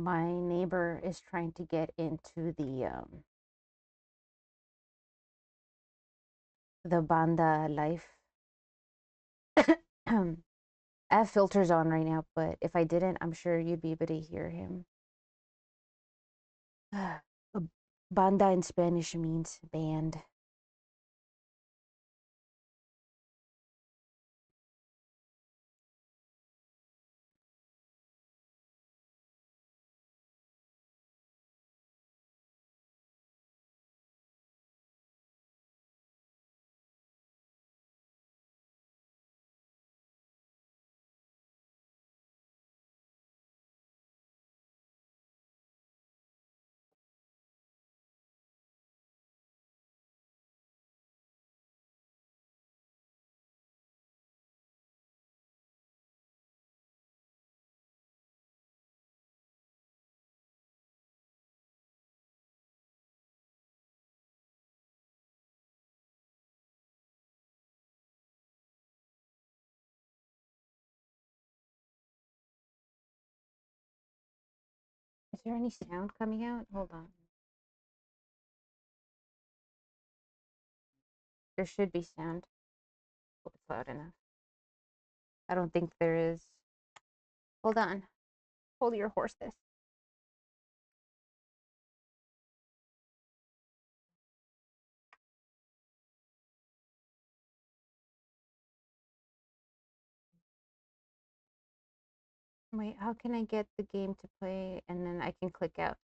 My neighbor is trying to get into the banda life. I have filters on right now, but if I didn't, I'm sure you'd be able to hear him. Banda in Spanish means band. Is there any sound coming out? Hold on. There should be sound. Hope it's loud enough. I don't think there is. Hold on. Hold your horses. Wait, how can I get the game to play and then I can click out?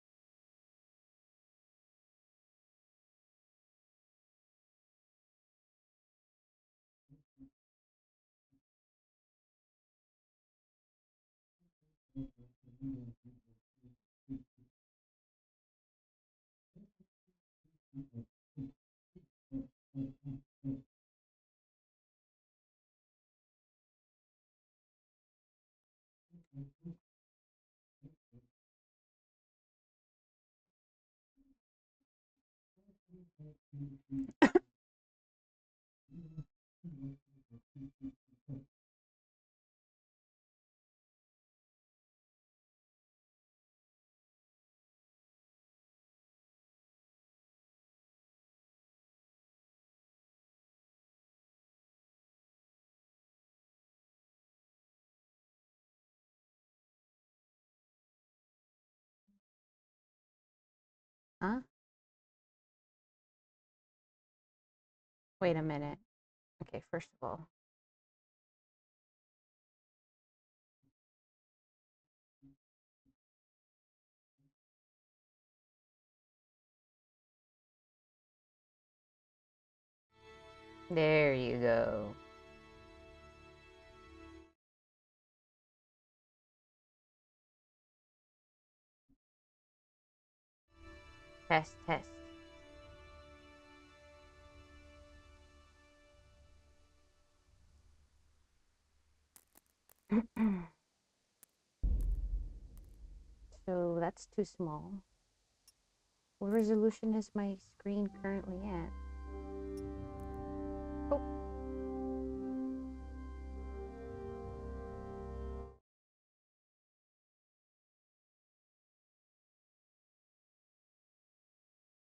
Huh? Wait a minute. Okay, first of all. There you go. Test, test. So that's too small. What resolution is my screen currently at? Oh.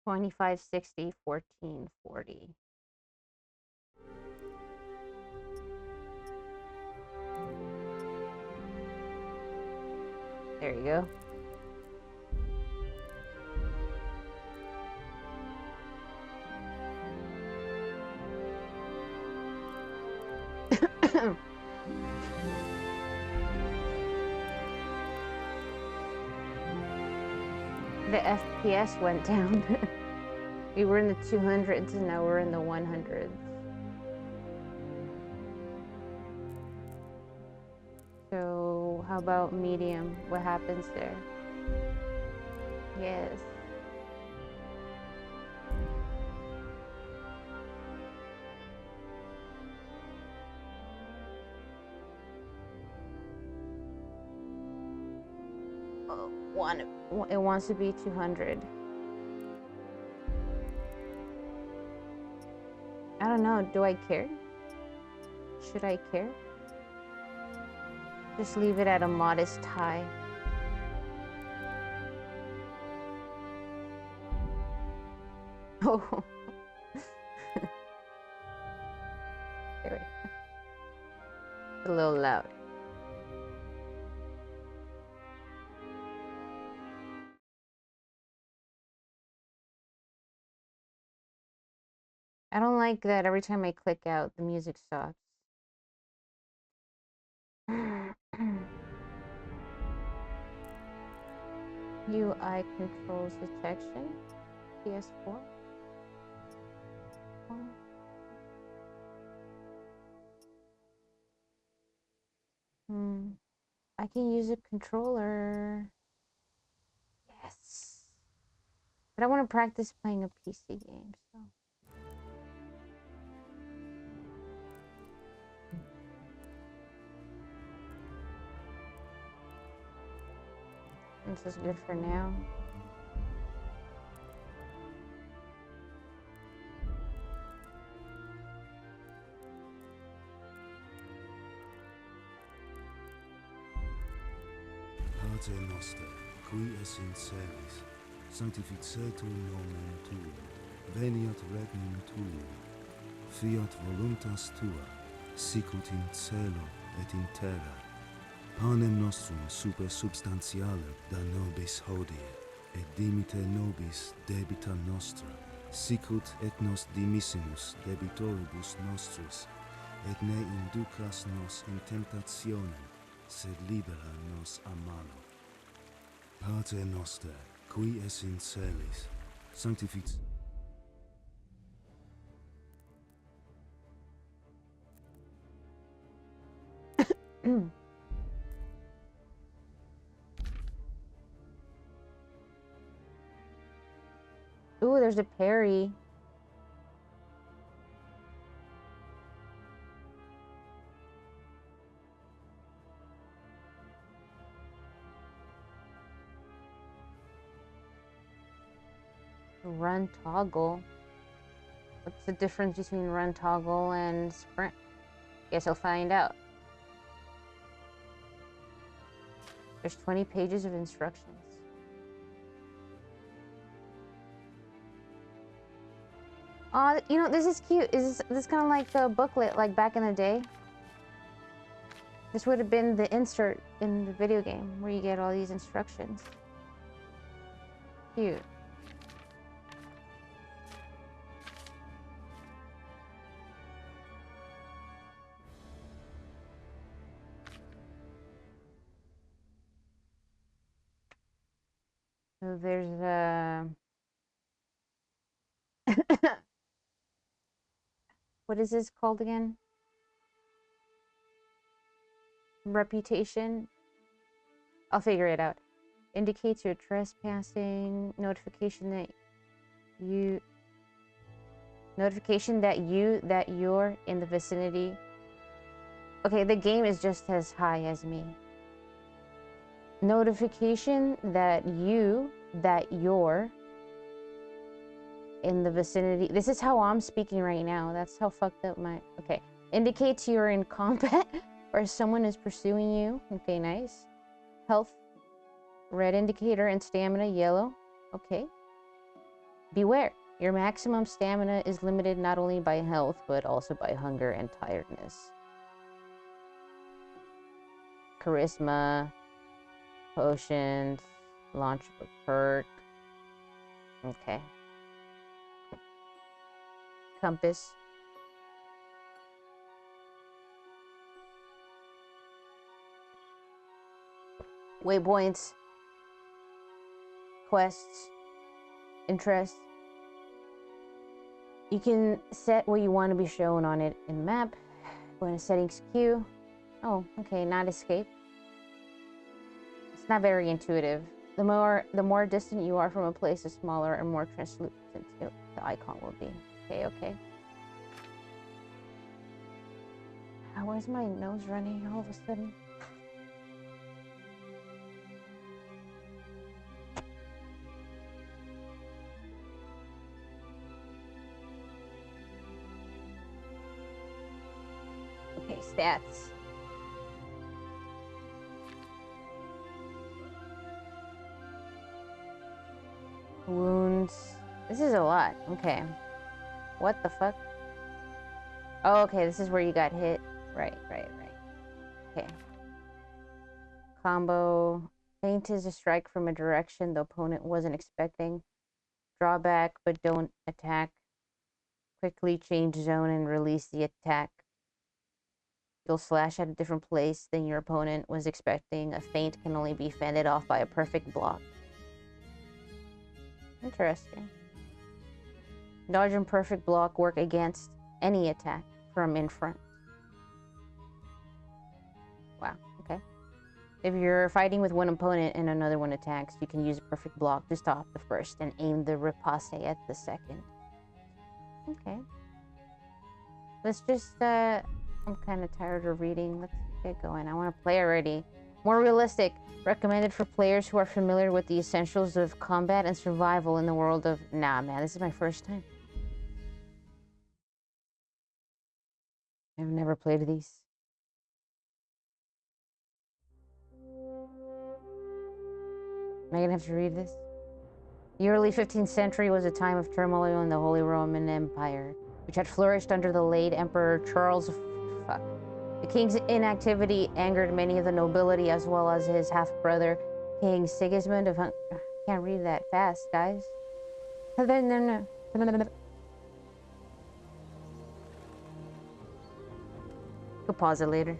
$25, $60, $14, $40. There you go. The FPS went down. We were in the 200s and now we're in the 100s. So how about medium? What happens there? Yes. It wants to be 200. I don't know. Do I care? Should I care? Just leave it at a modest high. Oh. There we go. It's a little loud. I don't like that every time I click out, the music stops. UI controls detection. PS4. I can use a controller. Yes. But I want to practice playing a PC game, so. This is good for now. Pater noster, qui es in celis, sanctificetur nomen tuum, veniat regnum tuum, fiat voluntas tua, sicut in cielo et in terra. Panem nostrum super substantiale da nobis hodie, et dimite nobis debita nostra, sicut et nos dimissimus debitoribus nostris, et ne inducas nos in temptationem, sed libera nos a malo. Pater noster, qui es in celis, sanctific... Ooh, there's a parry. Run toggle. What's the difference between run toggle and sprint? Guess I'll find out. There's 20 pages of instructions. Oh, you know, this is cute. Is this kind of like a booklet like back in the day? This would have been the insert in the video game where you get all these instructions. Cute. So there's what is this called again? Reputation. I'll figure it out. Indicates you're trespassing. Notification that you're in the vicinity. Okay, the game is just as high as me. Notification that you're in the vicinity. This is how I'm speaking right now. That's how fucked up my... Okay. Indicates you're in combat or someone is pursuing you. Okay, nice. Health, red indicator, and stamina, yellow. Okay. Beware. Your maximum stamina is limited not only by health, but also by hunger and tiredness. Charisma, potions, launch of a perk. Okay. Compass. Waypoints. Quests. Interests. You can set what you want to be shown on it in the map. Go into settings queue. Oh, okay, not escape. It's not very intuitive. The more distant you are from a place, the smaller and more translucent the icon will be. Okay, okay. Why is my nose running all of a sudden? Okay, stats. Wounds, This is a lot. Okay. What the fuck? Oh, okay. This is where you got hit. Right. Okay. Combo. Feint is a strike from a direction the opponent wasn't expecting. Draw back, but don't attack. Quickly change zone and release the attack. You'll slash at a different place than your opponent was expecting. A feint can only be fended off by a perfect block. Interesting. Dodge and perfect block work against any attack from in front. Wow, okay. If you're fighting with one opponent and another one attacks, you can use a perfect block to stop the first and aim the riposte at the second. Okay. Let's just, I'm kind of tired of reading. Let's get going. I want to play already. More realistic. Recommended for players who are familiar with the essentials of combat and survival in the world of... Nah, man, this is my first time. I've never played these. Am I gonna have to read this? The early 15th century was a time of turmoil in the Holy Roman Empire, which had flourished under the late Emperor Charles... Fuck. The king's inactivity angered many of the nobility as well as his half-brother, King Sigismund of Hungary. Can't read that fast, guys. No. Could pause it later.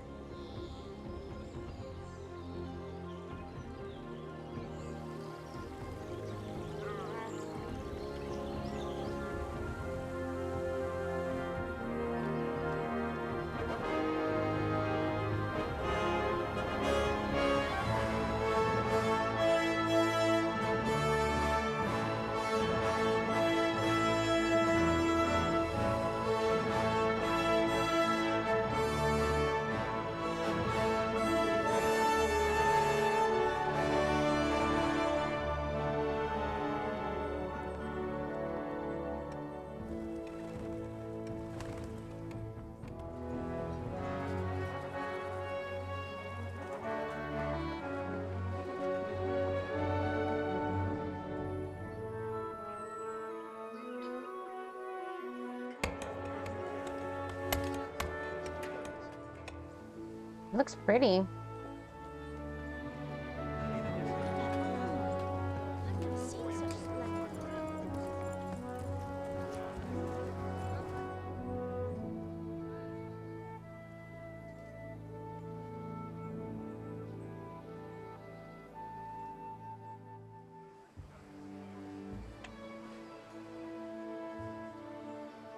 Looks pretty.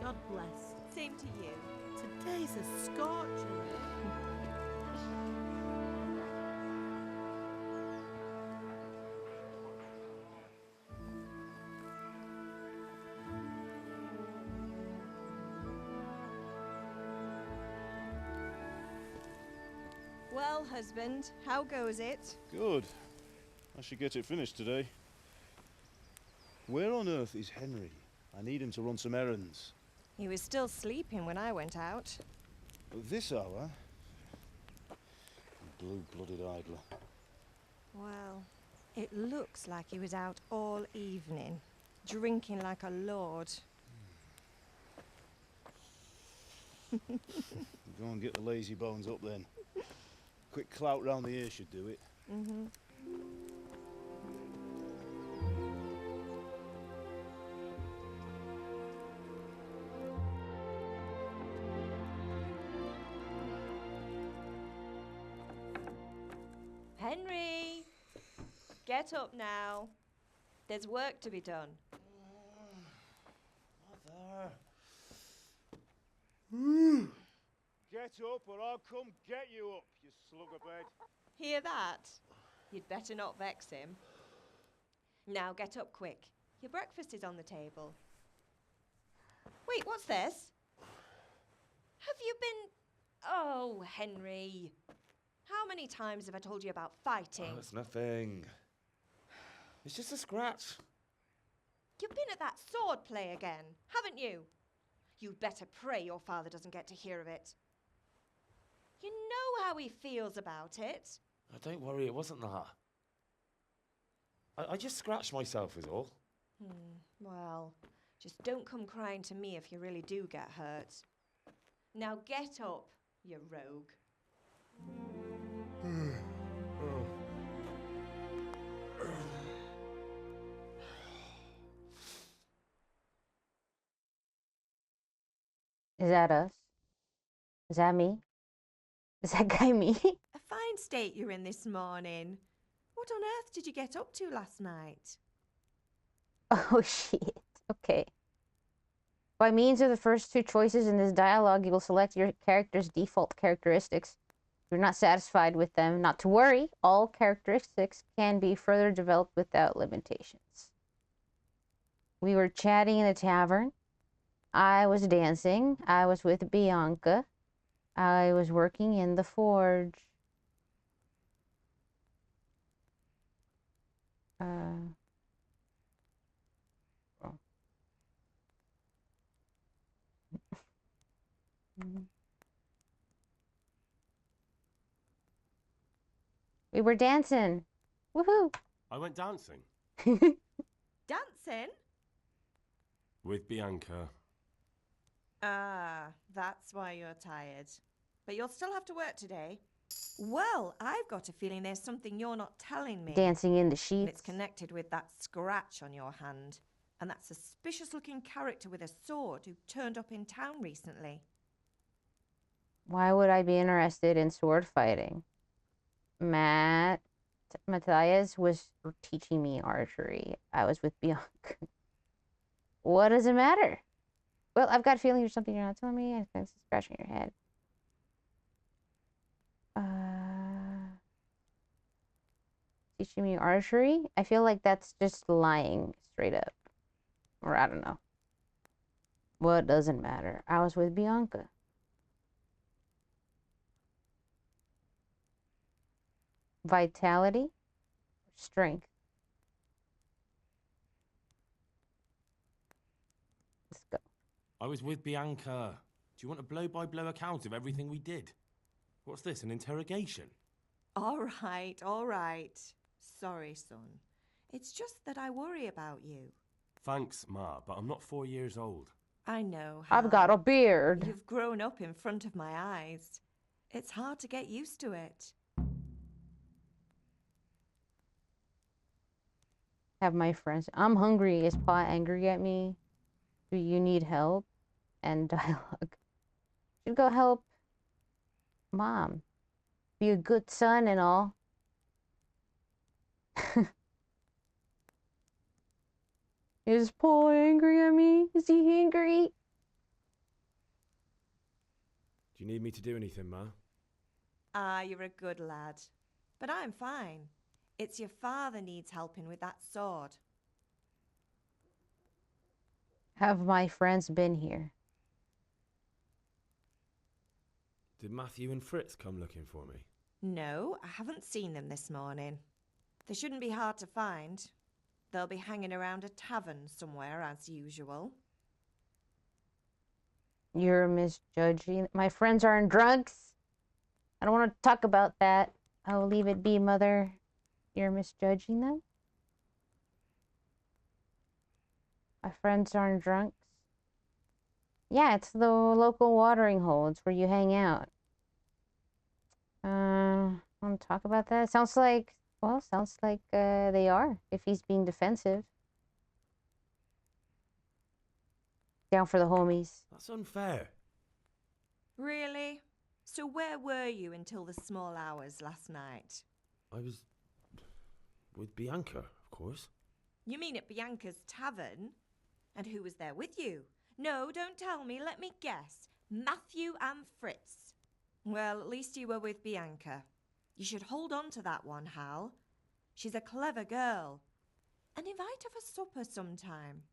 God bless. Same to you. Today's a scorcher. Well, husband, how goes it? Good. I should get it finished today. Where on earth is Henry? I need him to run some errands. He was still sleeping when I went out. At this hour? Blue-blooded idler. Well, it looks like he was out all evening, drinking like a lord. Go and get the lazy bones up then. Quick clout round the ear should do it. Mm-hmm. Henry! Get up now. There's work to be done. Mother. Get up or I'll come get you up, you slugabed. Hear that? You'd better not vex him. Now get up quick. Your breakfast is on the table. Wait, what's this? Have you been... Oh, Henry. How many times have I told you about fighting? Oh, it's nothing. It's just a scratch. You've been at that sword play again, haven't you? You'd better pray your father doesn't get to hear of it. You know how he feels about it. Oh, don't worry, it wasn't that. I just scratched myself is all. Well, just don't come crying to me if you really do get hurt. Now get up, you rogue. Is that us? Is that me? Is that guy me? A fine state you're in this morning. What on earth did you get up to last night? Oh shit. Okay. By means of the first two choices in this dialogue, you will select your character's default characteristics. If you're not satisfied with them, not to worry. All characteristics can be further developed without limitations. We were chatting in the tavern. I was dancing. I was with Bianca. I was working in the forge. We were dancing. Woohoo! I went dancing. Dancing? With Bianca. Ah, that's why you're tired. But you'll still have to work today. Well, I've got a feeling there's something you're not telling me. Dancing in the And sheets. it's connected with that scratch on your hand. And that suspicious-looking character with a sword who turned up in town recently. Why would I be interested in sword fighting? Matthias was teaching me archery. I was with Bianca. What does it matter? Well, I've got a feeling there's something you're not telling me. I think it's scratching your head. Teaching me archery? I feel like that's just lying straight up. Or I don't know. What doesn't matter? I was with Bianca. Vitality? Strength? Let's go. I was with Bianca. Do you want a blow-by-blow account of everything we did? What's this, an interrogation? All right, all right. Sorry, son. It's just that I worry about you. Thanks, Ma, but I'm not 4 years old. I know, I've got a Hal. beard. You've grown up in front of my eyes. It's hard to get used to it. Have my friends. I'm hungry. Is Pa angry at me? Do you need help? And dialogue. Should go help Mom. Be a good son and all. Is Paul angry at me? Is he angry? Do you need me to do anything, Ma? Ah, you're a good lad. But I'm fine. It's your father needs helping with that sword. Have my friends been here? Did Matthew and Fritz come looking for me? No, I haven't seen them this morning. They shouldn't be hard to find. They'll be hanging around a tavern somewhere as usual. You're misjudging. My friends aren't drunks. I don't want to talk about that. I'll leave it be, Mother. You're misjudging them? My friends aren't drunks. Yeah, it's the local watering hole. It's where you hang out. Want to talk about that? Sounds like they are, if he's being defensive. Down for the homies. That's unfair. Really? So where were you until the small hours last night? I was with Bianca, of course. You mean at Bianca's tavern? And who was there with you? No, don't tell me. Let me guess. Matthew and Fritz. Well, at least you were with Bianca. You should hold on to that one, Hal. She's a clever girl. And invite her for supper sometime.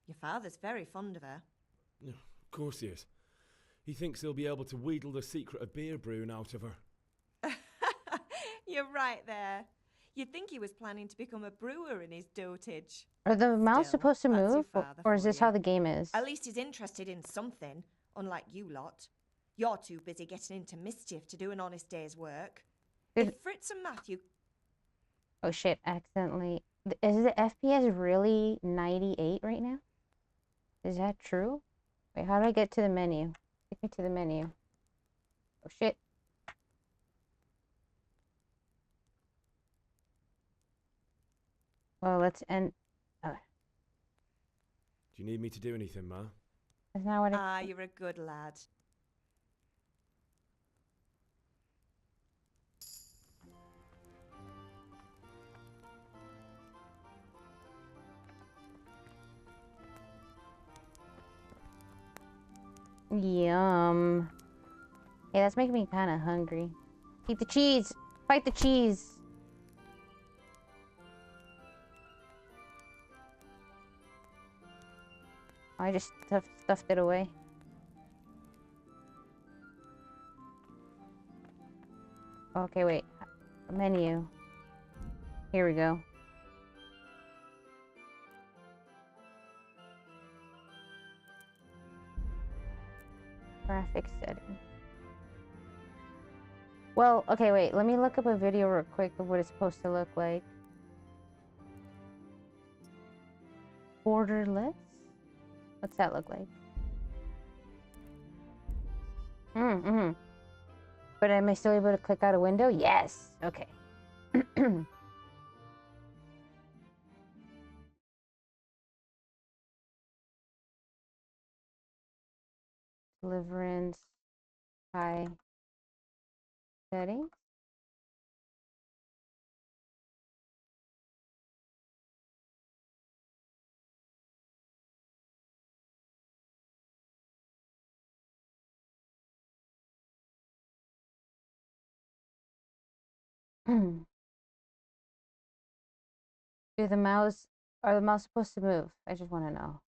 Your father's very fond of her. Of course he is. He thinks he'll be able to wheedle the secret of beer brewing out of her. You're right there. You'd think he was planning to become a brewer in his dotage. Are the mouse Still, supposed to that's your move? father Or is for this you. how the game is? At least he's interested in something, unlike you lot. You're too busy getting into mischief to do an honest day's work. Did- If Fritz and Matthew... Oh shit, accidentally Is the FPS really 98 right now? Is that true? Wait, how do I get to the menu? Take me to the menu. Oh shit. Well, let's end. Do you need me to do anything, Ma? That's not what Ah, you're a good lad. Yum. Hey, that's making me kind of hungry. Eat the cheese! Fight the cheese! I just stuffed it away. Okay, wait. Menu. Here we go. Graphics setting. Well, okay, wait. Let me look up a video real quick of what it's supposed to look like. Borderless? What's that look like? But am I still able to click out a window? Yes. Okay. Deliverance. High settings. Do the mouse, are the mouse supposed to move? I just want to know.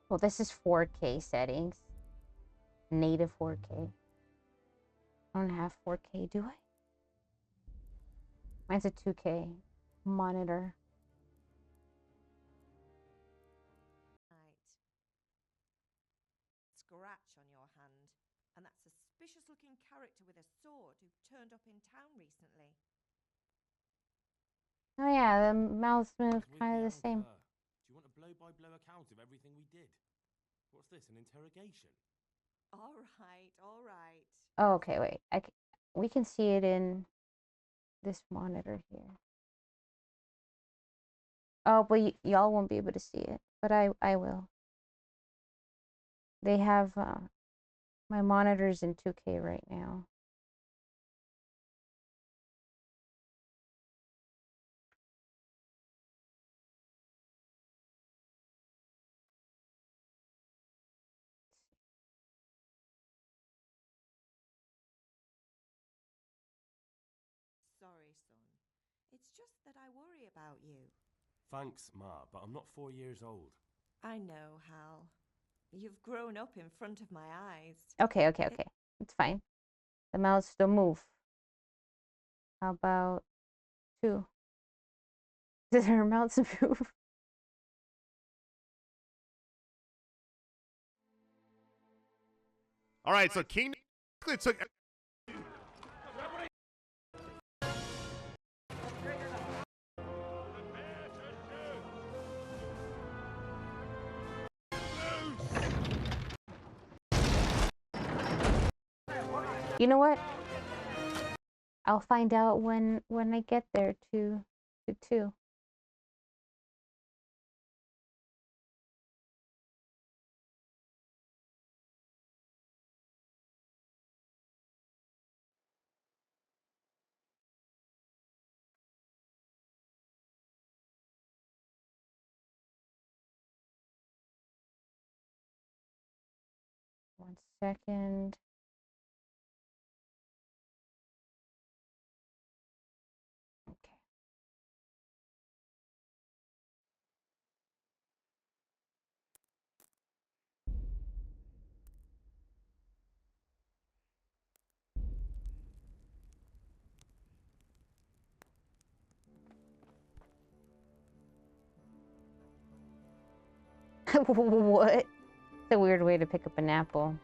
Well, this is 4K settings. Native 4K. I don't have 4K, do I? Mine's a 2K monitor. Right. Scratch on your hand. And that suspicious looking character with a sword who turned up in town recently. Oh yeah, the mouse moves With kind of the same. Bianca. Do you want a blow-by-blow account of everything we did? What's this, an interrogation? All right, all right. Oh, okay, wait. We can see it in this monitor here. Oh, but y'all won't be able to see it, but I will. They have my monitor's in 2K right now. Sorry, son. It's just that I worry about you. Thanks, Ma, but I'm not 4 years old. I know, Hal. You've grown up in front of my eyes. Okay. It's fine. The mouse still move. How about 2? Does her mouse move? All right, so King took. You know what? I'll find out when I get there to 2. One second. Okay. What? It's a weird way to pick up an apple.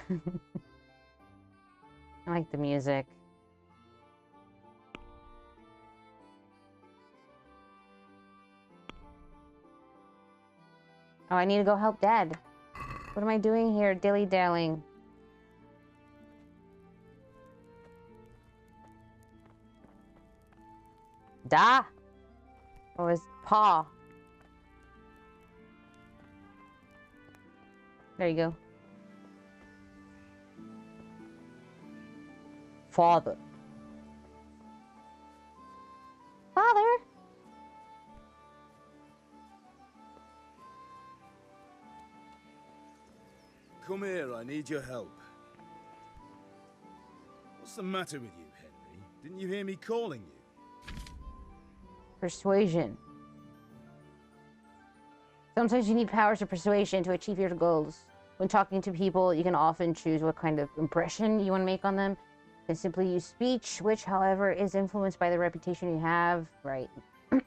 I like the music. Oh, I need to go help Dad. What am I doing here, dilly-dallying? Da! Oh, his paw. There you go. Father. Father! Come here, I need your help. What's the matter with you, Henry? Didn't you hear me calling you? Persuasion. Sometimes you need powers of persuasion to achieve your goals. When talking to people, you can often choose what kind of impression you want to make on them. You can simply use speech, which, however, is influenced by the reputation you have. Right.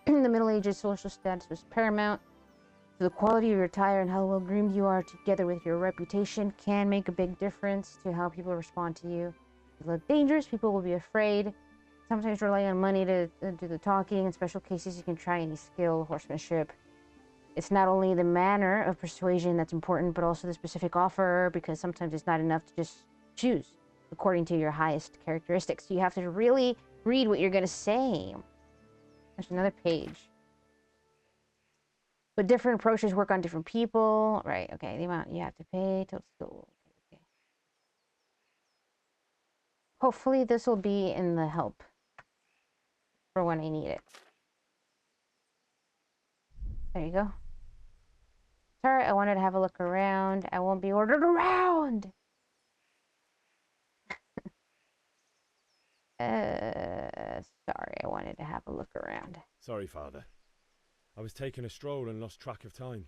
In the Middle Ages, social status was paramount. So the quality of your attire and how well groomed you are, together with your reputation, can make a big difference to how people respond to you. If you look dangerous, people will be afraid. Sometimes rely on money to do the talking. In special cases, you can try any skill, horsemanship. It's not only the manner of persuasion that's important, but also the specific offer, because sometimes it's not enough to just choose according to your highest characteristics. So you have to really read what you're going to say. There's another page. But different approaches work on different people. Right, okay, the amount you have to pay, total skill. Okay. Hopefully this will be in the help for when I need it. There you go. Sorry, I wanted to have a look around. I won't be ordered around. Sorry, I wanted to have a look around. Sorry, Father. I was taking a stroll and lost track of time.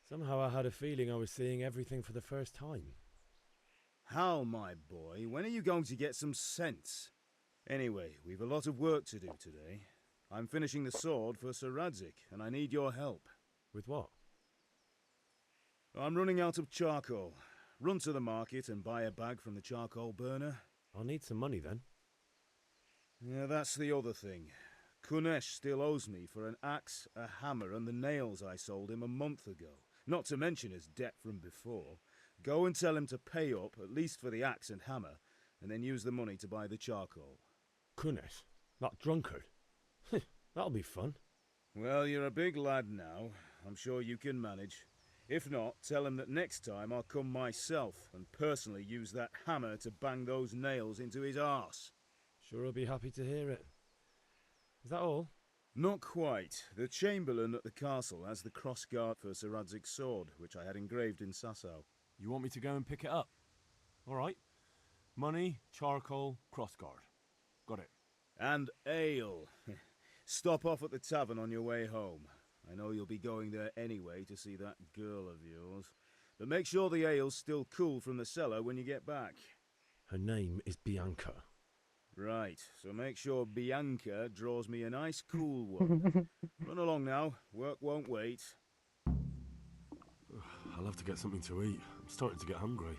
Somehow I had a feeling I was seeing everything for the first time. How, my boy? When are you going to get some sense? Anyway, we've a lot of work to do today. I'm finishing the sword for Sir Radzig, and I need your help. With what? I'm running out of charcoal. Run to the market and buy a bag from the charcoal burner. I'll need some money then. Yeah, that's the other thing. Kunesh still owes me for an axe, a hammer, and the nails I sold him a month ago. Not to mention his debt from before. Go and tell him to pay up, at least for the axe and hammer, and then use the money to buy the charcoal. Kunesh? That drunkard? That'll be fun. Well, you're a big lad now. I'm sure you can manage. If not, tell him that next time I'll come myself and personally use that hammer to bang those nails into his arse. Sure I'll be happy to hear it. Is that all? Not quite. The Chamberlain at the castle has the cross-guard for Sir Radzig's sword, which I had engraved in Sasau. You want me to go and pick it up? All right. Money, charcoal, crossguard. Got it. And ale. Stop off at the tavern on your way home. I know you'll be going there anyway to see that girl of yours. But make sure the ale's still cool from the cellar when you get back. Her name is Bianca. Right, so make sure Bianca draws me a nice cool one. Run along now, work won't wait. I'll have to get something to eat. I'm starting to get hungry.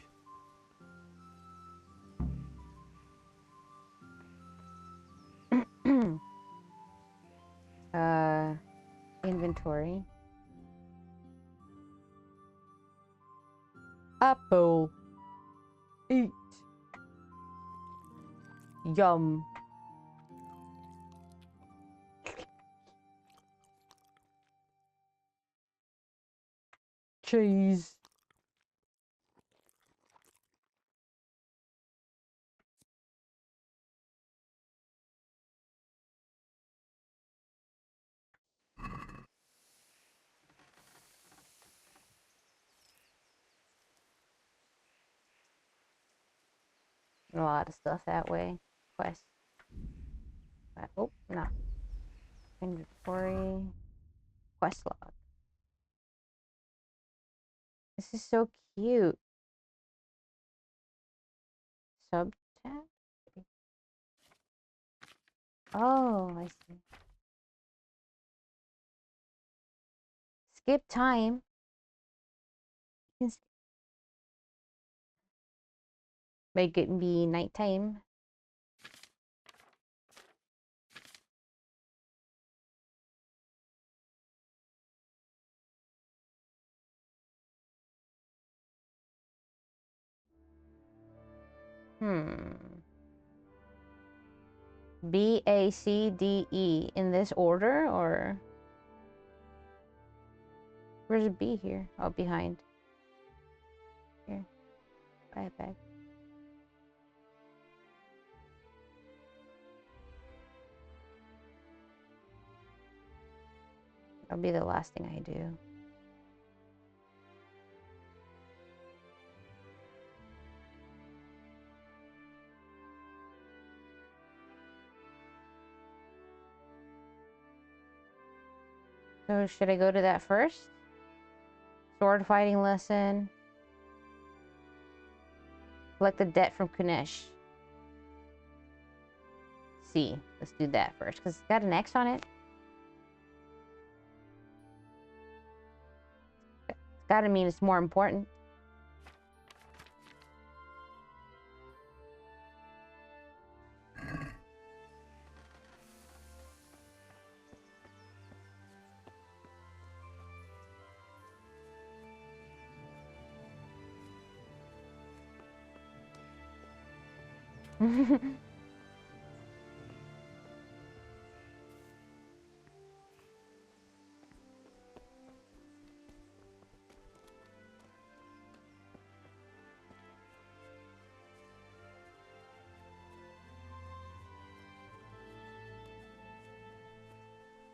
Inventory. Apple. Eat. Yum. Cheese. A lot of stuff that way. Quest. Oh, no. Inventory. Quest log. This is so cute. Subtab? Oh, I see. Skip time. Make it be nighttime. B, A, C, D, E. In this order, or? Where's B here? Oh, behind. Here. Buy it back. That'll be the last thing I do. So should I go to that first? Sword fighting lesson. Collect the debt from Kunesh. C. Let's do that first, because it's got an X on it. It's gotta mean it's more important.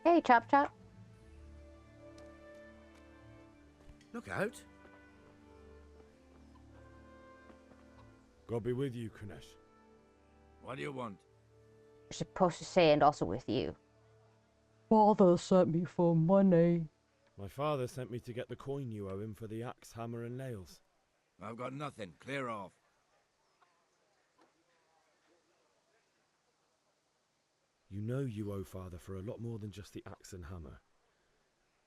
Hey, Chop Chop. Look out. God be with you, Kunesh. What do you want? You're supposed to say, and also with you. Father sent me for money. My father sent me to get the coin you owe him for the axe, hammer, and nails. I've got nothing. Clear off. You know you owe father for a lot more than just the axe and hammer.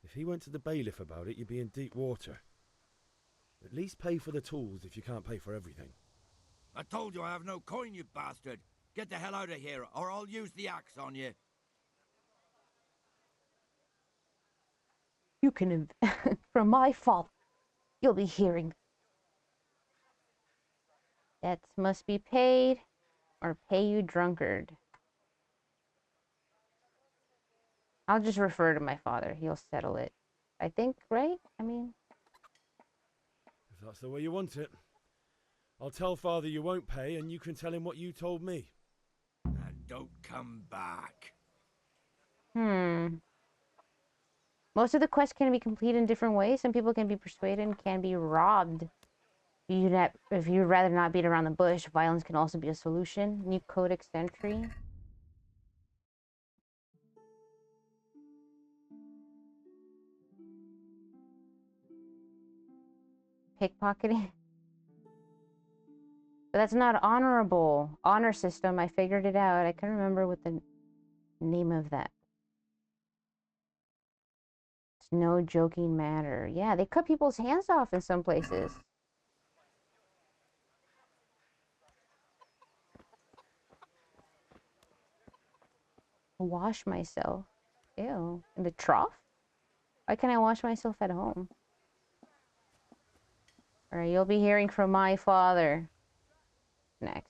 If he went to the bailiff about it, you'd be in deep water. At least pay for the tools if you can't pay for everything. I told you I have no coin, you bastard. Get the hell out of here, or I'll use the axe on you. You can from my father. You'll be hearing. Debts must be paid, or pay you drunkard. I'll just refer to my father. He'll settle it. I think, right? I mean... If that's the way you want it. I'll tell father you won't pay, and you can tell him what you told me. And don't come back. Most of the quests can be completed in different ways. Some people can be persuaded and can be robbed. If you'd rather not beat around the bush, violence can also be a solution. New codex entry. Pickpocketing. But that's not honorable. Honor system, I figured it out. I couldn't remember what the name of that. It's no joking matter. Yeah, they cut people's hands off in some places. Wash myself. Ew. In the trough? Why can't I wash myself at home? Alright, you'll be hearing from my father next.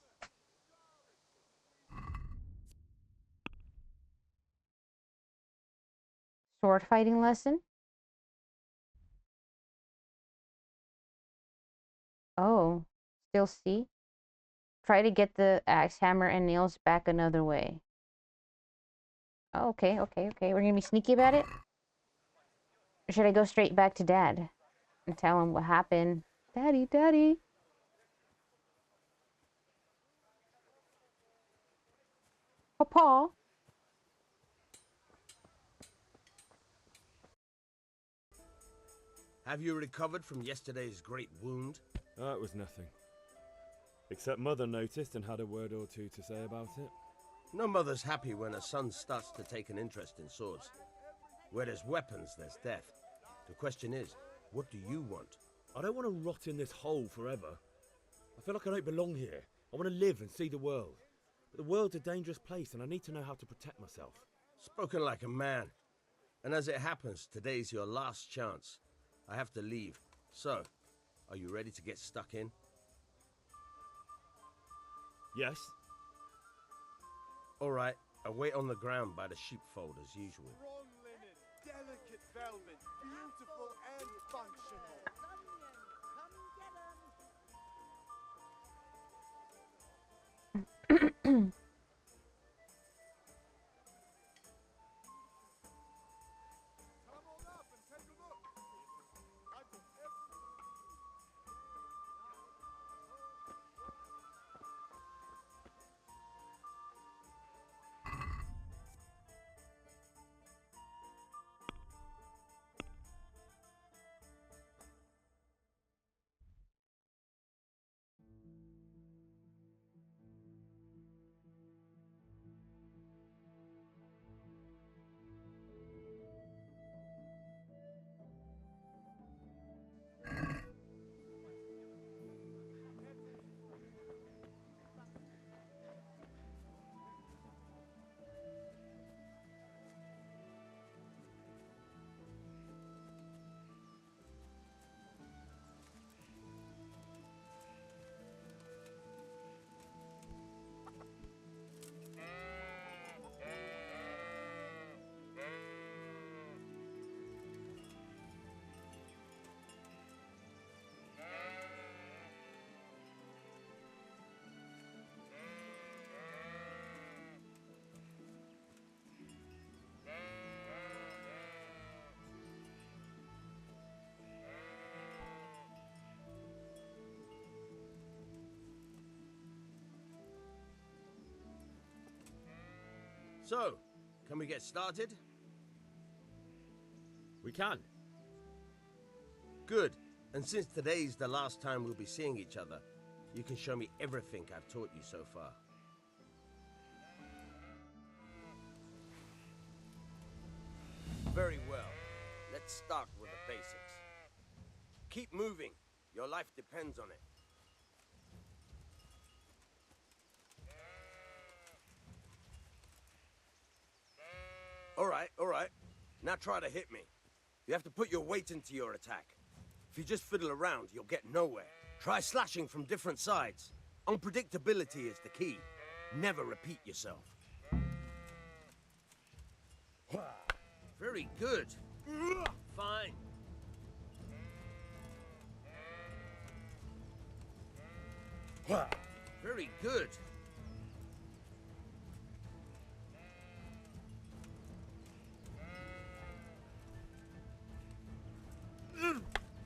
Sword fighting lesson? Oh, still C? Try to get the axe, hammer, and nails back another way. Oh, okay. We're gonna be sneaky about it? Or should I go straight back to Dad and tell him what happened? Daddy. Paul. Have you recovered from yesterday's great wound? That was nothing. Except Mother noticed and had a word or two to say about it. No mother's happy when her son starts to take an interest in swords. Where there's weapons, there's death. The question is, what do you want? I don't want to rot in this hole forever. I feel like I don't belong here. I want to live and see the world. But the world's a dangerous place and I need to know how to protect myself. Spoken like a man. And as it happens, today's your last chance. I have to leave. So, are you ready to get stuck in? Yes. All right, I'll wait on the ground by the sheepfold as usual. Strong linen, delicate velvet, beautiful and functional. Come on up and take a look. I've got So, can we get started? We can. Good. And since today's the last time we'll be seeing each other, you can show me everything I've taught you so far. Very well. Let's start with the basics. Keep moving. Your life depends on it. All right. Now try to hit me. You have to put your weight into your attack. If you just fiddle around, you'll get nowhere. Try slashing from different sides. Unpredictability is the key. Never repeat yourself. Very good. Fine. Very good.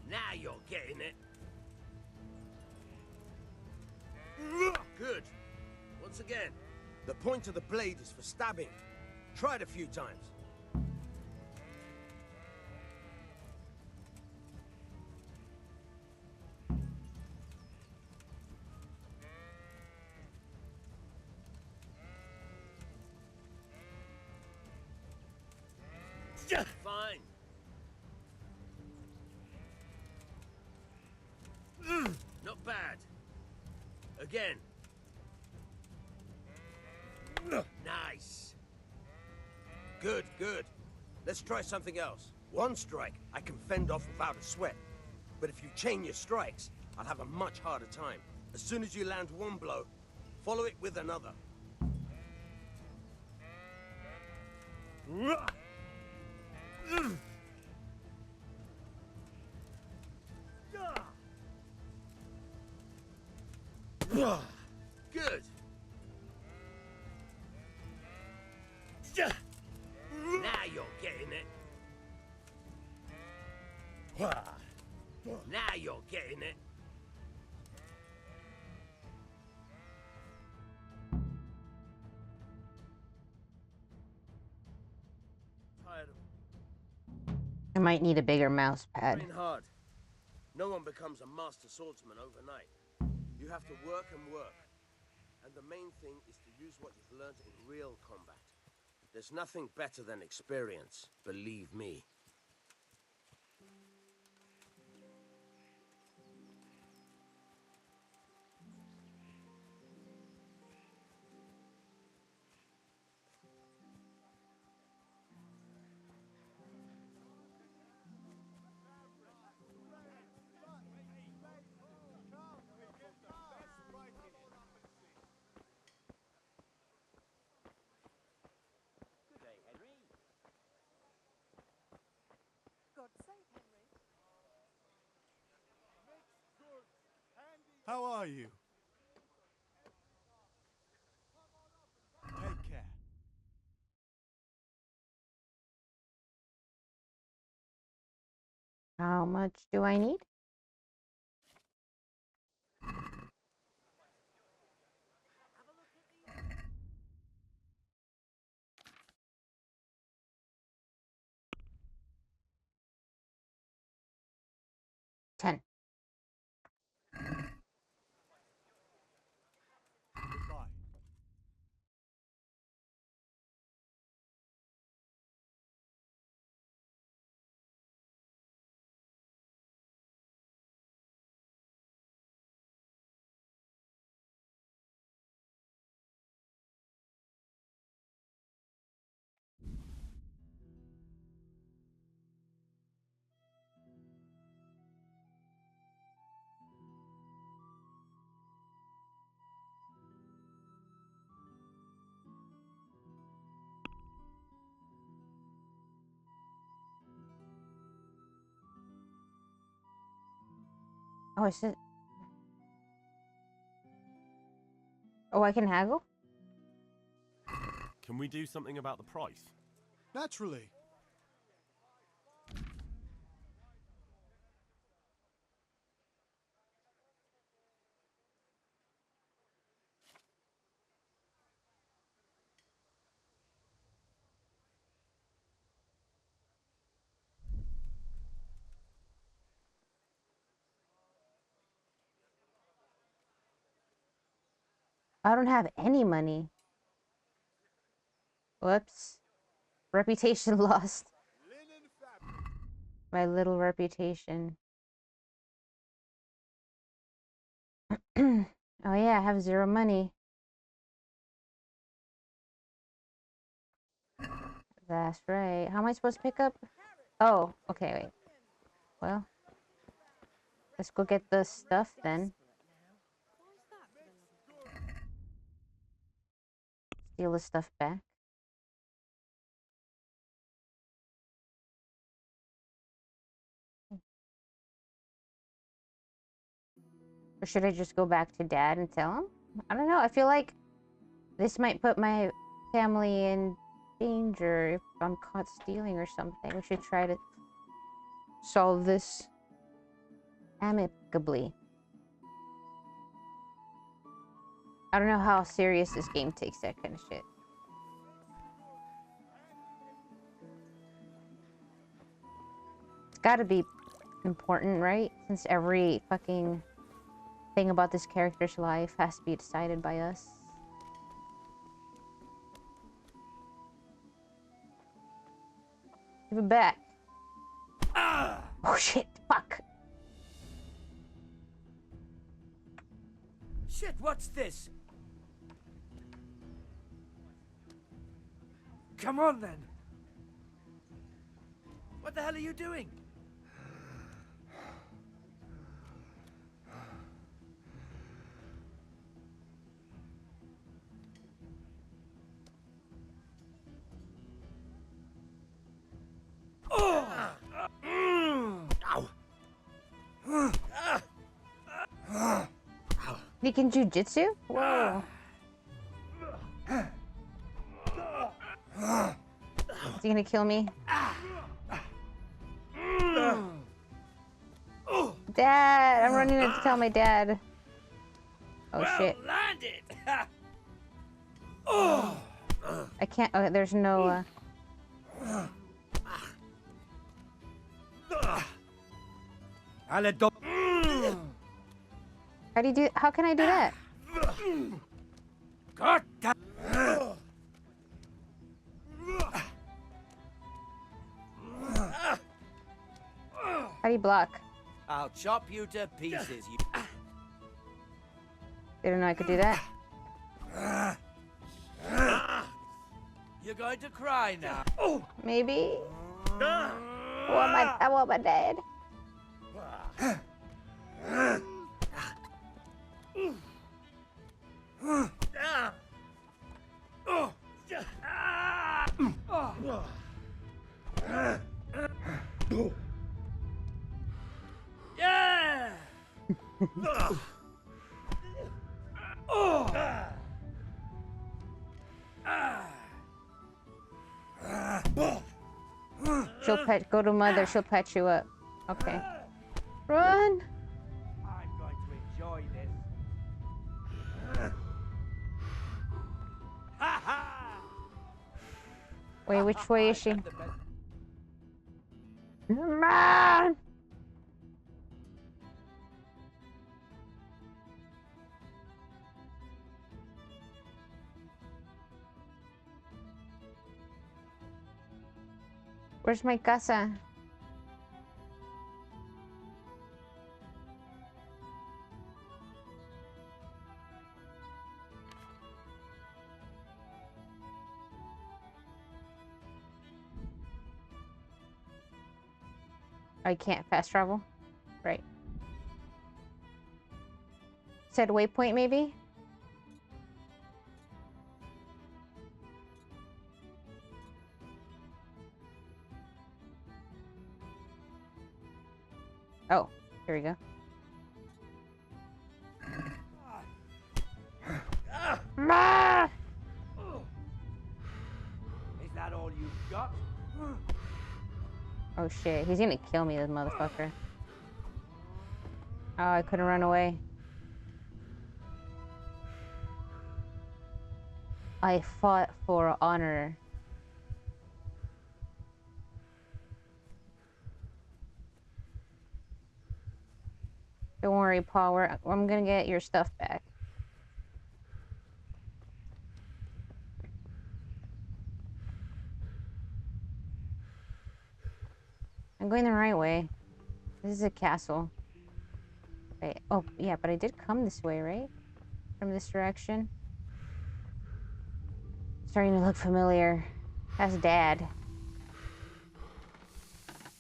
Now you're getting it. Good. Once again, the point of the blade is for stabbing. Try it a few times. Fine. Not bad. Again. Nice. Good, good. Let's try something else. One strike I can fend off without a sweat. But if you chain your strikes, I'll have a much harder time. As soon as you land one blow, follow it with another. Good. Now you're getting it. Now you're getting it. I might need a bigger mouse pad. Train hard. No one becomes a master swordsman overnight. You have to work and work. And the main thing is to use what you've learned in real combat. There's nothing better than experience, believe me. How are you? Take care. How much do I need? $10. Goodbye. Oh, I said. Oh, I can haggle? Can we do something about the price? Naturally. I don't have any money. Whoops. Reputation lost. Linen fabric. My little reputation. Oh yeah, I have 0 money. That's right. How am I supposed to pick up? Oh, okay, wait. Well, let's go get the stuff then. Steal the stuff back. Or should I just go back to Dad and tell him? I don't know. I feel like this might put my family in danger if I'm caught stealing or something. We should try to solve this amicably. I don't know how serious this game takes that kind of shit. It's gotta be important, right? Since every fucking thing about this character's life has to be decided by us. Give it back. Oh shit, fuck. Shit, what's this? Come on then. What the hell are you doing? He can jujitsu? Whoa. Is he gonna kill me? Dad! I'm running in to tell my dad. Oh shit. Landed. I can't. Oh, there's no. How do you do? How can I do that? How do you block? I'll chop you to pieces. Didn't know I could do that. You're going to cry now. Maybe. I want my dad. Yeah! She'll pet. Go to mother. She'll pet you up. Okay. Run. I'm going to enjoy this. Wait, which way is she? Man! Where's my casa? I can't fast travel. Right. Said waypoint maybe? Oh, here we go. Ma! Is that all you've got? Oh shit, he's gonna kill me, this motherfucker. Oh, I couldn't run away. I fought for honor. Don't worry, Paul. I'm gonna get your stuff back. I'm going the right way. This is a castle. Wait, oh, yeah, but I did come this way, right? From this direction. Starting to look familiar. That's Dad.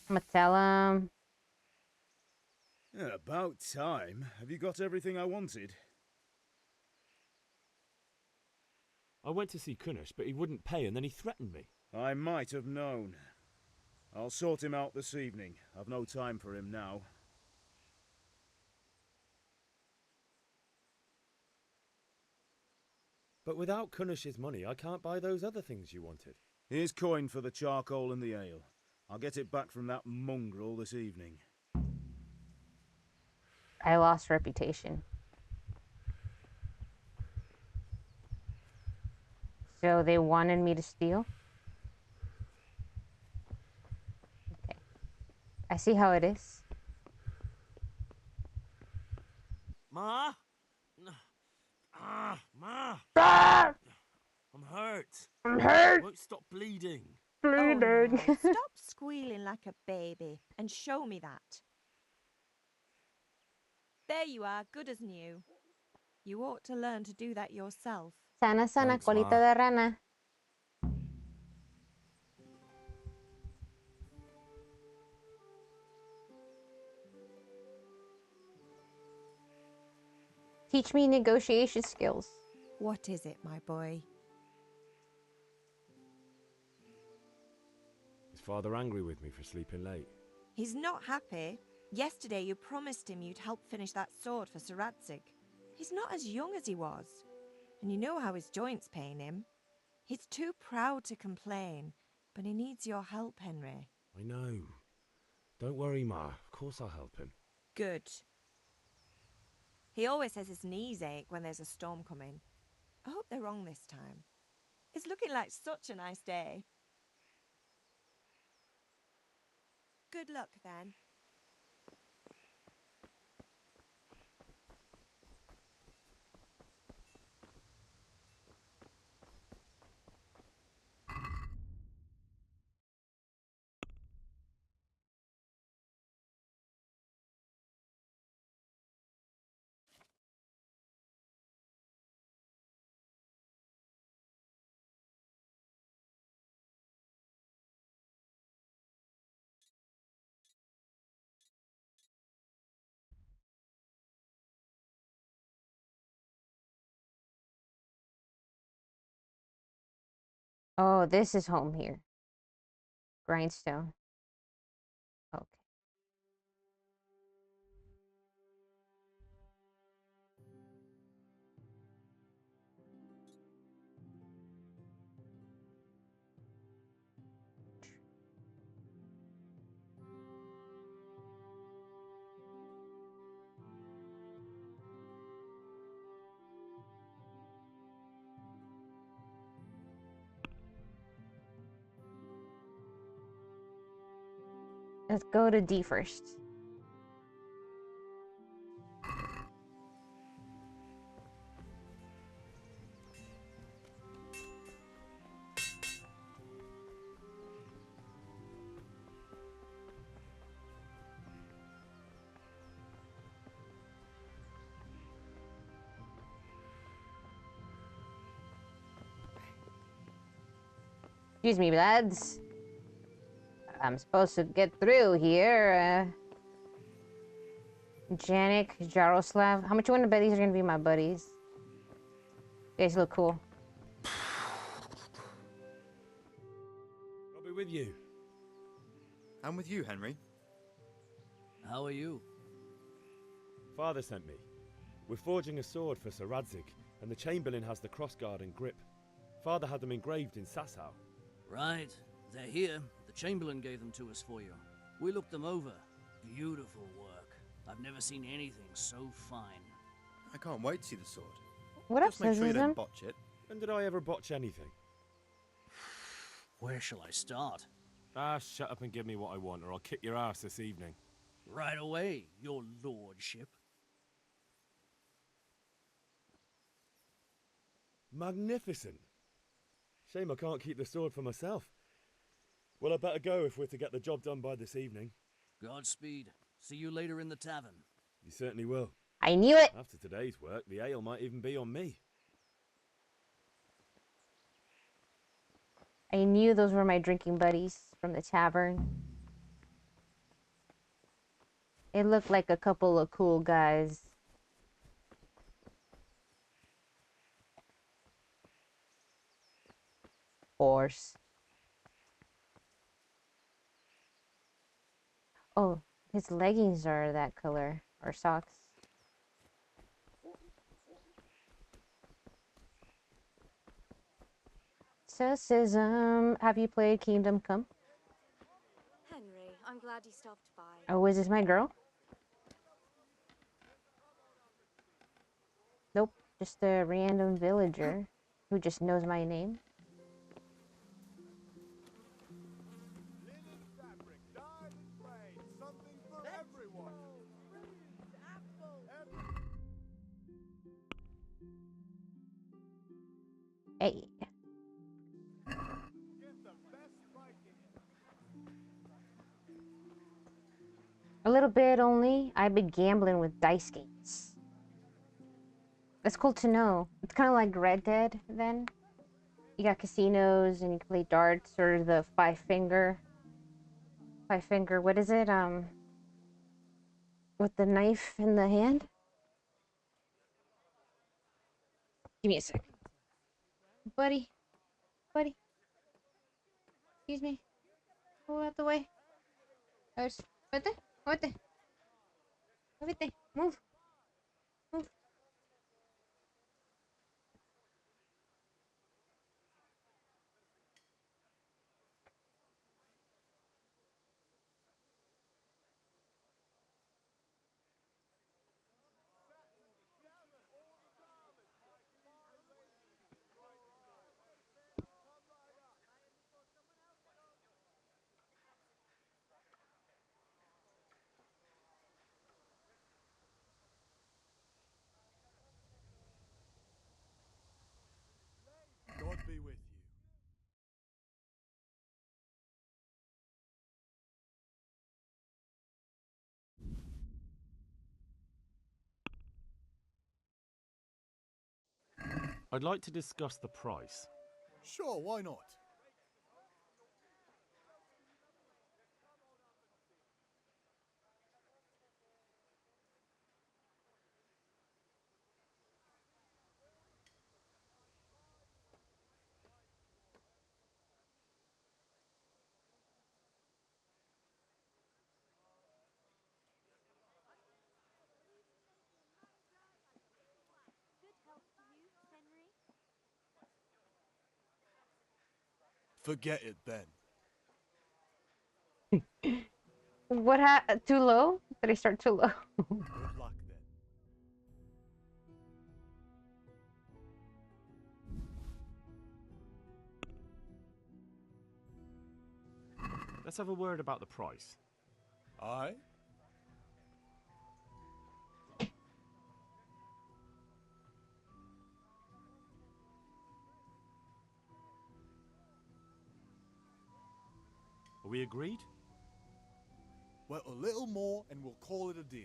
I'm gonna tell him. Yeah, about time. Have you got everything I wanted? I went to see Kunish, but he wouldn't pay, and then he threatened me. I might have known. I'll sort him out this evening. I've no time for him now. But without Kunish's money, I can't buy those other things you wanted. Here's coin for the charcoal and the ale. I'll get it back from that mongrel this evening. I lost reputation. So they wanted me to steal? Okay. I see how it is. Ma? Ma! Ah! I'm hurt. I'm hurt. I won't stop bleeding. Bleeding. Oh, no. Stop squealing like a baby and show me that. There you are, good as new. You ought to learn to do that yourself. Sana, sana, Thanks, colita Ma. de rana. Teach me negotiation skills. What is it, my boy? Is Father angry with me for sleeping late? He's not happy. Yesterday you promised him you'd help finish that sword for Sir Radzig. He's not as young as he was. And you know how his joints pain him. He's too proud to complain, but he needs your help, Henry. I know. Don't worry, Ma. Of course I'll help him. Good. He always says his knees ache when there's a storm coming. I hope they're wrong this time. It's looking like such a nice day. Good luck, then. Oh, this is home here. Grindstone. Okay. Let's go to D first. Excuse me, lads. I'm supposed to get through here. Janik, Jaroslav. How much you want to bet these are gonna be my buddies? You guys look cool. I'll be with you. I'm with you, Henry. How are you? Father sent me. We're forging a sword for Sir Radzig, and the Chamberlain has the crossguard and grip. Father had them engraved in Sasau. Right. They're here. The Chamberlain gave them to us for you. We looked them over. Beautiful work. I've never seen anything so fine. I can't wait to see the sword. What up, Just make sure you Sazism? don't botch it. When did I ever botch anything? Where shall I start? Ah, shut up and give me what I want, or I'll kick your ass this evening. Right away, your lordship. Magnificent. Shame I can't keep the sword for myself. Well, I better go if we're to get the job done by this evening. Godspeed. See you later in the tavern. You certainly will. I knew it! After today's work, the ale might even be on me. I knew those were my drinking buddies from the tavern. It looked like a couple of cool guys. Horse. Oh, his leggings are that color. Or socks. Sexism. Have you played Kingdom Come? Henry, I'm glad you stopped by. Oh, is this my girl? Nope, just a random villager who just knows my name. Linen fabric, dyed and frayed, something for everyone. Hey. Get the best Viking. A little bit only. I've been gambling with dice games. That's cool to know. It's kind of like Red Dead then. You got casinos and you can play darts or the five finger, what is it? With the knife in the hand? Give me a sec. Buddy. Buddy. Excuse me. Move out the way. Vete. Vete. Vete. Move. Move. God be with you. I'd like to discuss the price. Sure, why not? Forget it then. What too low? Did I start too low? Good luck then. Let's have a word about the price. Aye? Are we agreed? Well, a little more and we'll call it a deal.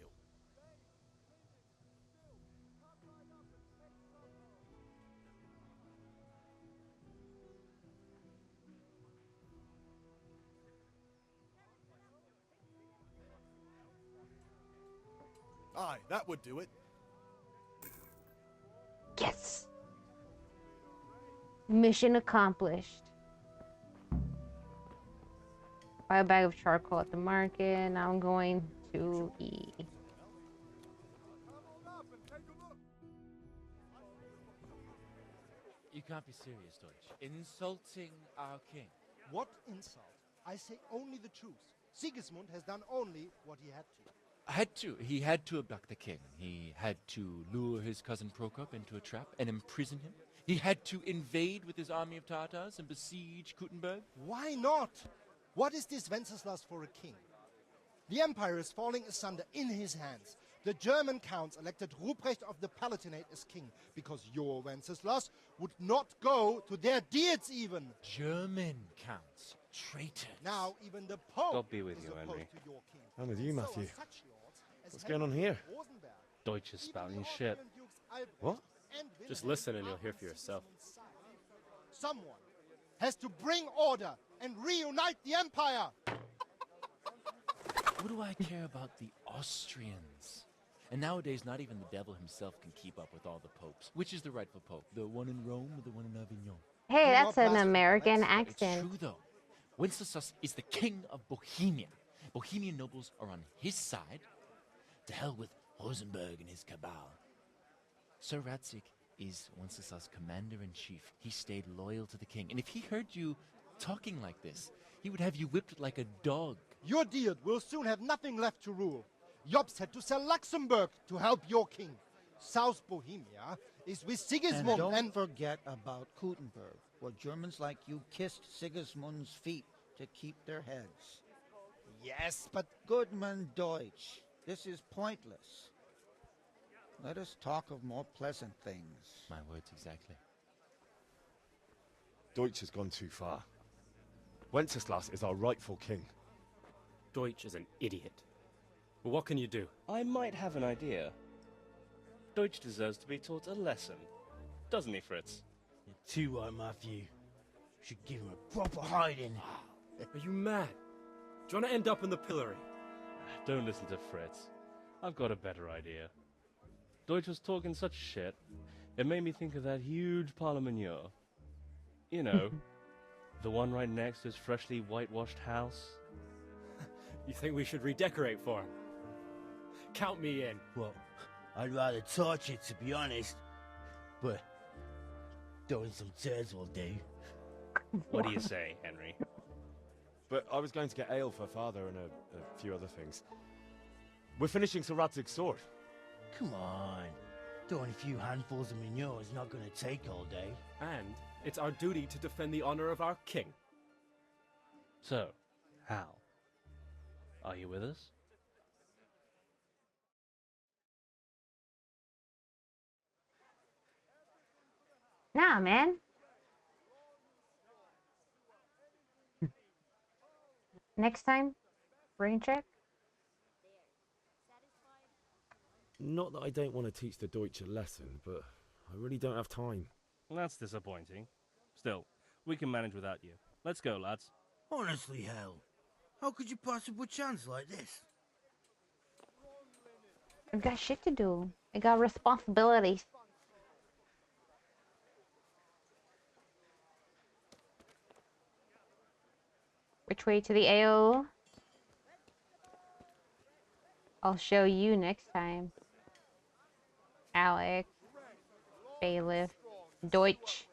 Aye, that would do it. Yes. Mission accomplished. Buy a bag of charcoal at the market. Now I'm going to eat. You can't be serious, Deutsch. Insulting our king. What insult? I say only the truth. Sigismund has done only what he had to. He had to abduct the king. He had to lure his cousin Prokop into a trap and imprison him. He had to invade with his army of Tartars and besiege Kuttenberg. Why not? What is this Wenceslas for a king? The empire is falling asunder in his hands. The German counts elected Ruprecht of the Palatinate as king because your Wenceslas would not go to their deeds even. German counts. Traitors. Now even the Pope God be with is you, opposed Henry. to your king. I'm with you, Matthew. So are such lords as What's going on here? Rosenberg, Deutsch is spouting shit. Dukes Albrecht What? and Just Wilhelm listen and you'll are hear on for yourself. Sigismund's side. Someone has to bring order and reunite the empire. What do I care about the Austrians? And nowadays, not even the devil himself can keep up with all the popes. Which is the rightful pope? The one in Rome or the one in Avignon? Hey, that's an American accent. It's true, though. Wenceslas is the king of Bohemia. Bohemian nobles are on his side. To hell with Rosenberg and his cabal. Sir Ratzik is Wenceslas' commander-in-chief. He stayed loyal to the king. And if he heard you talking like this, he would have you whipped like a dog. Your Diet will soon have nothing left to rule. Jobst had to sell Luxembourg to help your king. South Bohemia is with Sigismund And don't forget about Kuttenberg, where Germans like you kissed Sigismund's feet to keep their heads. Yes, but... Goodman Deutsch, this is pointless. Let us talk of more pleasant things. My words exactly. Deutsch has gone too far. Wenceslas is our rightful king. Deutsch is an idiot. But what can you do? I might have an idea. Deutsch deserves to be taught a lesson. Doesn't he, Fritz? You're too right, Matthew. Should give him a proper hiding. Are you mad? Do you want to end up in the pillory? Don't listen to Fritz. I've got a better idea. Deutsch was talking such shit, it made me think of that huge parliament. You know, the one right next to his freshly whitewashed house. You think we should redecorate for him? Count me in. Well, I'd rather torch it, to be honest. But throwing some turds will do. What do you say, Henry? But I was going to get ale for father and a few other things. We're finishing Sir Radzig's sword. Come on. Throwing a few handfuls of manure is not going to take all day. And it's our duty to defend the honor of our king. So, Hal, are you with us? Nah, man. Next time, brain check. Not that I don't want to teach the Deutsch a lesson, but I really don't have time. Well, that's disappointing. Still, we can manage without you. Let's go, lads. Honestly, Hal, how could you pass up a chance like this? I got shit to do. I got responsibilities. Which way to the AO? I'll show you next time. Alex. Bailiff. Deutsch.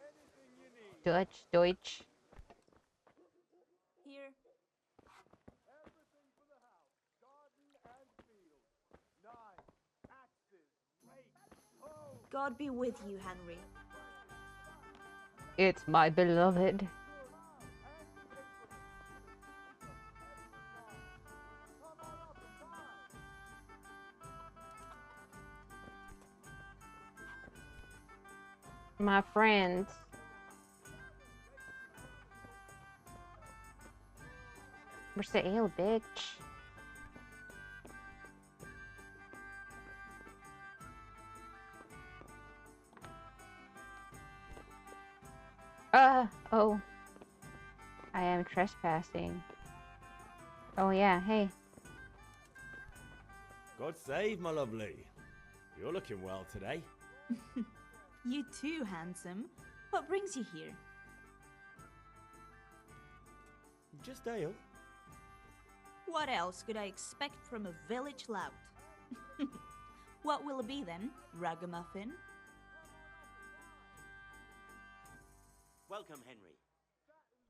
Deutsch. God be with you, Henry. It's my beloved. My friend. Where's the ale, bitch? Oh. I am trespassing. Oh yeah, hey. God save, my lovely. You're looking well today. You too, handsome. What brings you here? Just ale. What else could I expect from a village lout? What will it be then, ragamuffin? Welcome, Henry.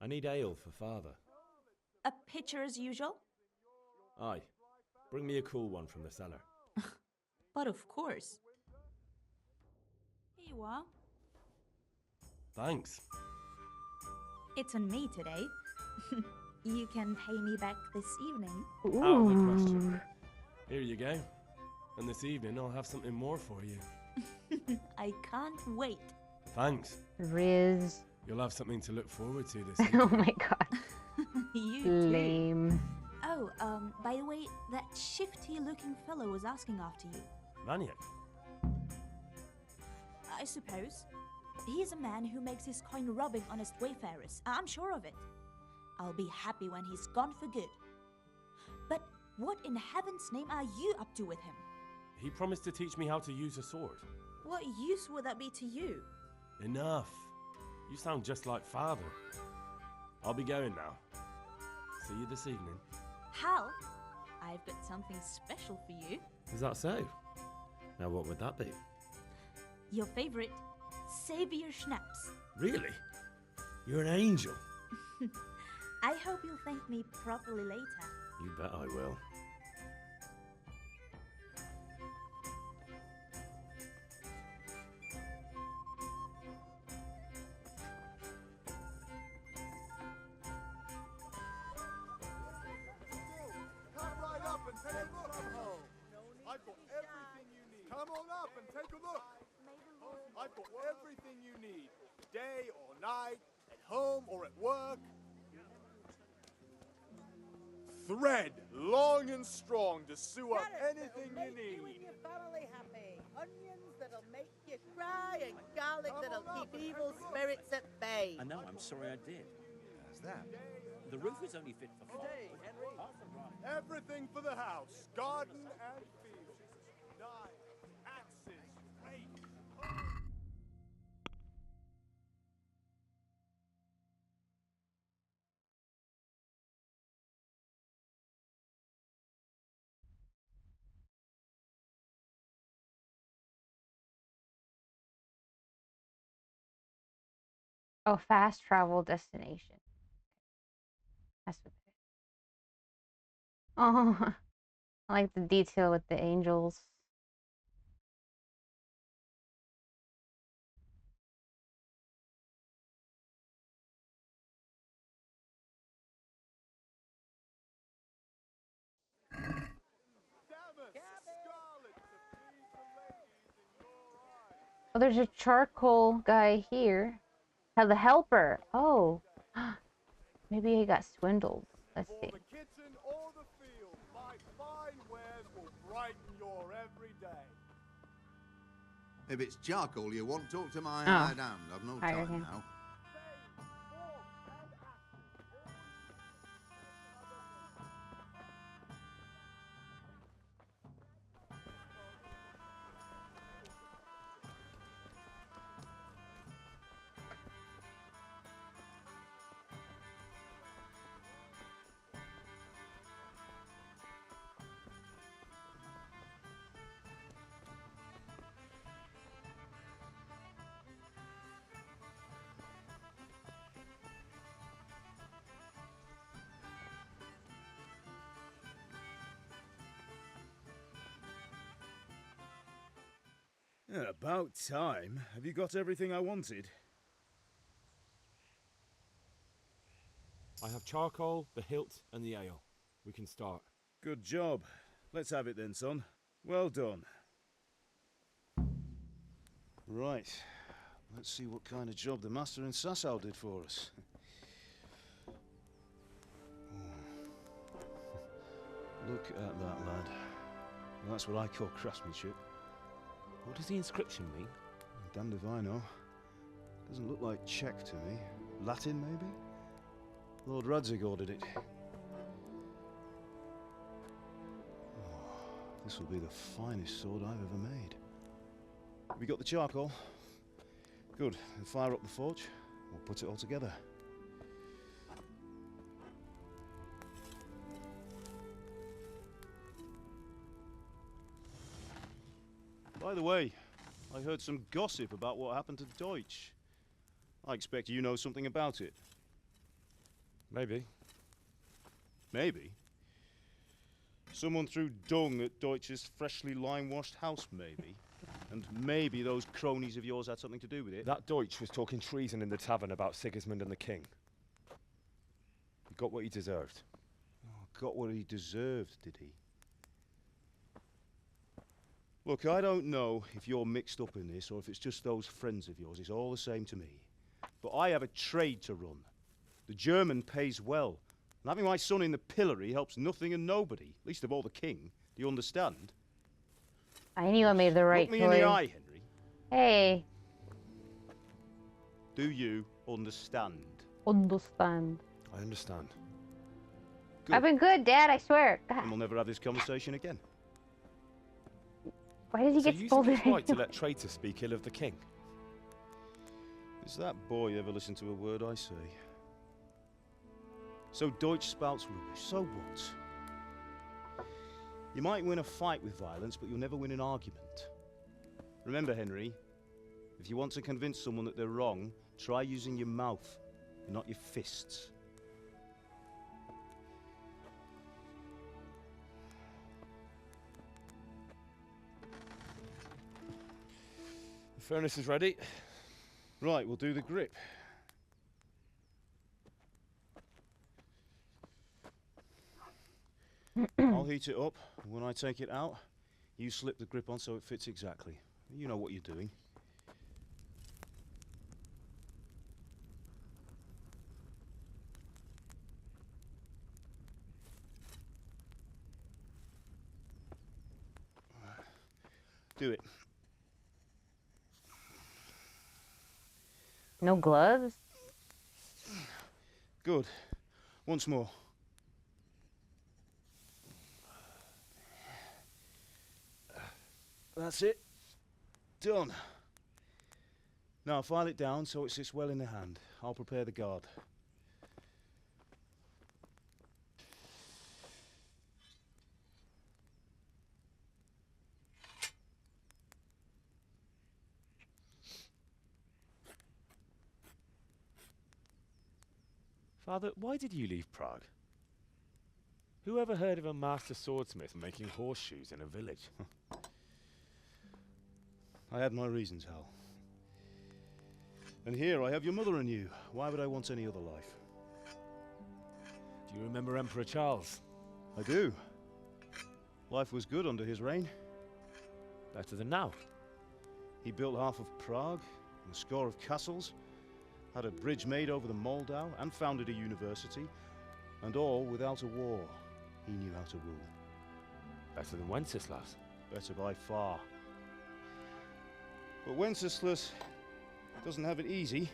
I need ale for father. A pitcher as usual? Aye. Bring me a cool one from the cellar. But of course. Here you are. Thanks. It's on me today. You can pay me back this evening. Out of the question. Here you go. And this evening I'll have something more for you. I can't wait. Thanks. Riz. You'll have something to look forward to this Oh evening. my god. You too. Lame. Oh, by the way, that shifty-looking fellow was asking after you. Maniac. I suppose. He's a man who makes his coin robbing honest wayfarers. I'm sure of it. I'll be happy when he's gone for good. But what in heaven's name are you up to with him? He promised to teach me how to use a sword. What use would that be to you? Enough. You sound just like father. I'll be going now. See you this evening. Hal, I've got something special for you. Is that so? Now what would that be? Your favorite Savior Schnapps. Really? You're an angel. I hope you'll thank me properly later. You bet I will. Come right up and take a look. I've got everything you need. Come on up and take a look. I've got everything you need. Day or night, at home or at work. Thread, long and strong to sew up anything you need. You and your family happy. Onions that'll make you cry and garlic that'll keep evil spirits at bay. I know, I'm sorry I did. How's that? The roof is only fit for 5. Everything for the house, garden and field. Knives, axes, rakes. Oh, fast travel destination. That's what it is. Oh, I like the detail with the angels. Oh, there's a charcoal guy here. Oh, the helper. Oh, maybe he got swindled. Let's see. The kitchen or the field, my fine wares will brighten your every day. If it's charcoal you want, talk to my Oh. hired hand. I've no Hired time hand. now. Yeah, about time. Have you got everything I wanted? I have charcoal, the hilt, and the ale. We can start. Good job. Let's have it then, son. Well done. Right. Let's see what kind of job the master in Sasau did for us. Look at that, lad. Well, that's what I call craftsmanship. What does the inscription mean? Damned if I know. Doesn't look like Czech to me. Latin, maybe? Lord Radzig ordered it. Oh, this will be the finest sword I've ever made. We got the charcoal? Good. Then fire up the forge. We'll put it all together. By the way, I heard some gossip about what happened to Deutsch. I expect you know something about it. Maybe. Maybe? Someone threw dung at Deutsch's freshly lime-washed house, maybe? And maybe those cronies of yours had something to do with it? That Deutsch was talking treason in the tavern about Sigismund and the king. He got what he deserved. Oh, got what he deserved, did he? Look, I don't know if you're mixed up in this or if it's just those friends of yours. It's all the same to me. But I have a trade to run. The German pays well. And having my son in the pillory helps nothing and nobody, least of all the king. Do you understand? I knew I made the right Look choice. me in the eye, Henry. Hey. Do you understand? Understand. I understand. Good. I've been good, Dad, I swear. God. And we'll never have this conversation again. Why does he So get you scolded? think it's right to let traitors speak ill of the king? Does that boy ever listen to a word I say? So Deutsch spouts rubbish, so what? You might win a fight with violence, but you'll never win an argument. Remember, Henry, if you want to convince someone that they're wrong, try using your mouth, and not your fists. The furnace is ready. Right, we'll do the grip. I'll heat it up, and when I take it out, you slip the grip on so it fits exactly. You know what you're doing. Do it. No gloves? Good. Once more. That's it. Done. Now file it down so it sits well in the hand. I'll prepare the guard. Father, why did you leave Prague? Who ever heard of a master swordsmith making horseshoes in a village? I had my reasons, Hal. And here I have your mother and you. Why would I want any other life? Do you remember Emperor Charles? I do. Life was good under his reign. Better than now. He built half of Prague, and a score of castles, had a bridge made over the Moldau, and founded a university, and all without a war. He knew how to rule. Better than Wenceslas. Better by far. But Wenceslas doesn't have it easy.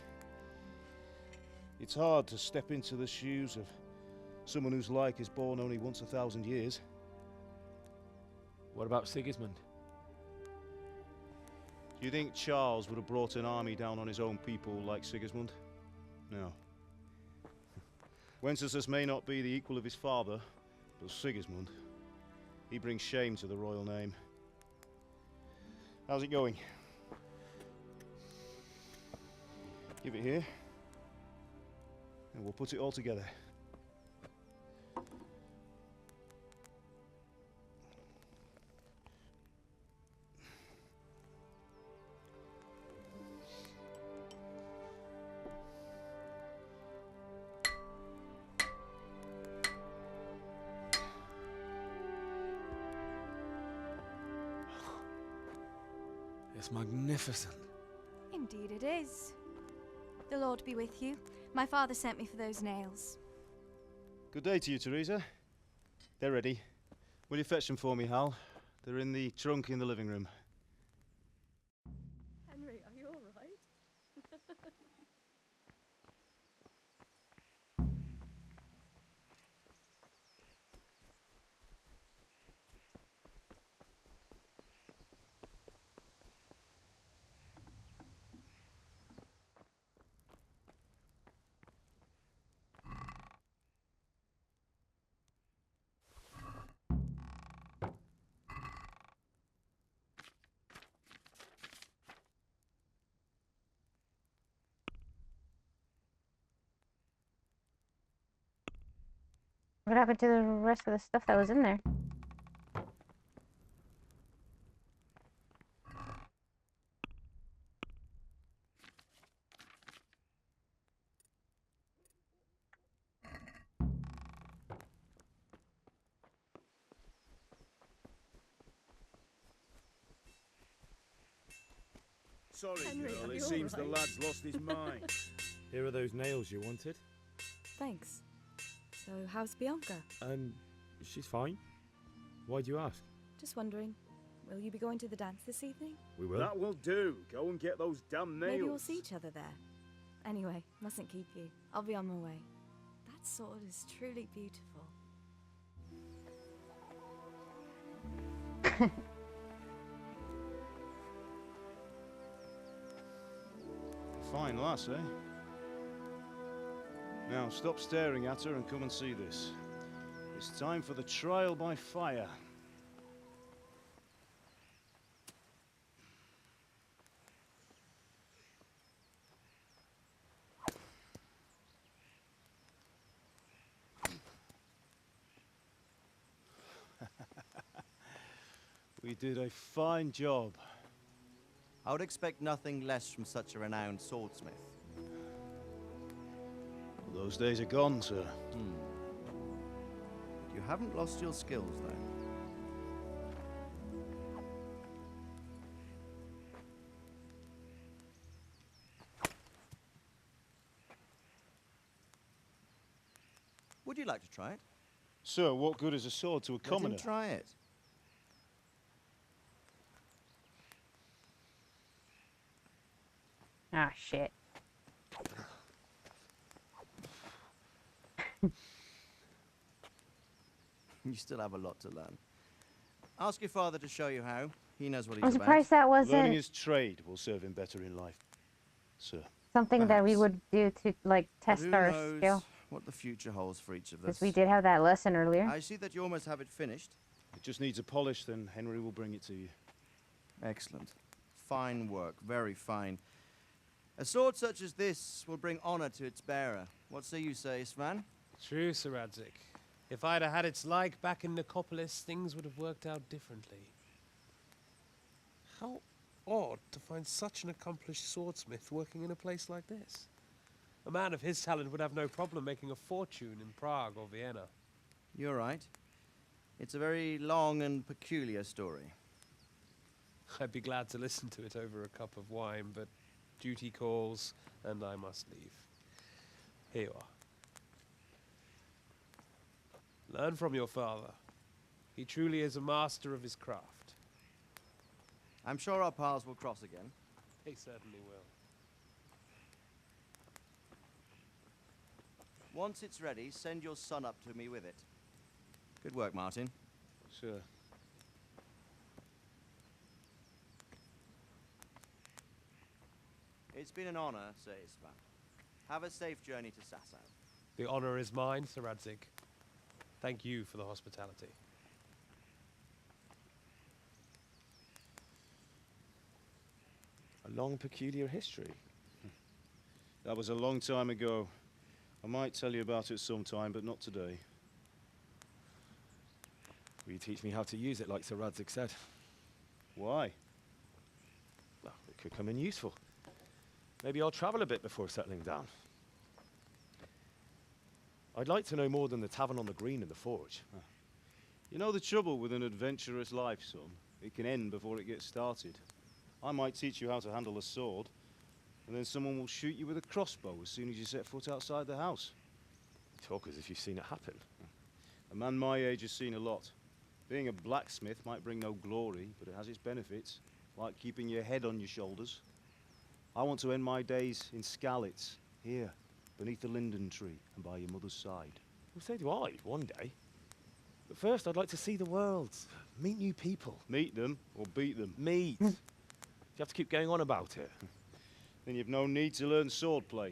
It's hard to step into the shoes of someone whose like is born only once 1,000 years. What about Sigismund? Do you think Charles would have brought an army down on his own people like Sigismund? No. Wenceslas may not be the equal of his father, but Sigismund, he brings shame to the royal name. How's it going? Give it here, and we'll put it all together. It's magnificent. Indeed it is. The Lord be with you. My father sent me for those nails. Good day to you, Teresa. They're ready. Will you fetch them for me, Hal? They're in the trunk in the living room. Henry, are you all right? What happened to the rest of the stuff that was in there? Sorry, Henry, girl. are It you all seems the right? lad's lost his mind. Here are those nails you wanted. Thanks. So, how's Bianca? She's fine. Why do you ask? Just wondering, will you be going to the dance this evening? We will. That will do. Go and get those damn nails. Maybe we'll see each other there. Anyway, mustn't keep you. I'll be on my way. That sword is truly beautiful. Fine lass, eh? Now, stop staring at her and come and see this. It's time for the trial by fire. We did a fine job. I would expect nothing less from such a renowned swordsmith. Well, those days are gone, sir. You haven't lost your skills, though. Would you like to try it? Sir, what good is a sword to a commoner? Let him try it. Ah, shit. You still have a lot to learn. Ask your father to show you how. He knows what he's I'm about. surprised that Learning wasn't his trade will serve him better in life, sir. something that we would do to, like, test Who our knows skill. what the future holds for each of us. Because we did have that lesson earlier. I see that you almost have it finished. It just needs a polish, then Henry will bring it to you. Excellent. Fine work, very fine. A sword such as this will bring honor to its bearer. What say you, Svan? True, Sir Radzik. If I'd have had its like back in Nicopolis, things would have worked out differently. How odd to find such an accomplished swordsmith working in a place like this. A man of his talent would have no problem making a fortune in Prague or Vienna. You're right. It's a very long and peculiar story. I'd be glad to listen to it over a cup of wine, but duty calls, and I must leave. Here you are. Learn from your father. He truly is a master of his craft. I'm sure our paths will cross again. He certainly will. Once it's ready, send your son up to me with it. Good work, Martin. Sure. It's been an honor, Sir Isvan. Have a safe journey to Sasau. The honor is mine, Sir Radzik. Thank you for the hospitality. A long, peculiar history. That was a long time ago. I might tell you about it sometime, but not today. Will you teach me how to use it like Sir Radzik said? Why? Well, it could come in useful. Maybe I'll travel a bit before settling down. I'd like to know more than the tavern on the green and the forge. You know the trouble with an adventurous life, son? It can end before it gets started. I might teach you how to handle a sword, and then someone will shoot you with a crossbow as soon as you set foot outside the house. You talk as if you've seen it happen. A man my age has seen a lot. Being a blacksmith might bring no glory, but it has its benefits, like keeping your head on your shoulders. I want to end my days in Skalitz, here, beneath the linden tree and by your mother's side. Well, so do I, one day. But first, I'd like to see the world, meet new people. Meet them or beat them? Meet. Do you have to keep going on about it? Then you've no need to learn swordplay.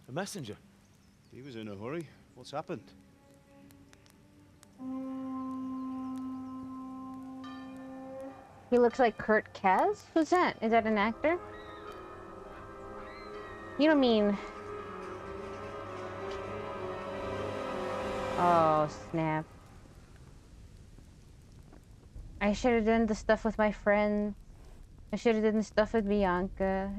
A messenger. He was in a hurry. What's happened? He looks like Kurt Kaz? Who's that? Is that an actor? You don't mean... Oh, snap. I should have done the stuff with my friends. I should have done the stuff with Bianca.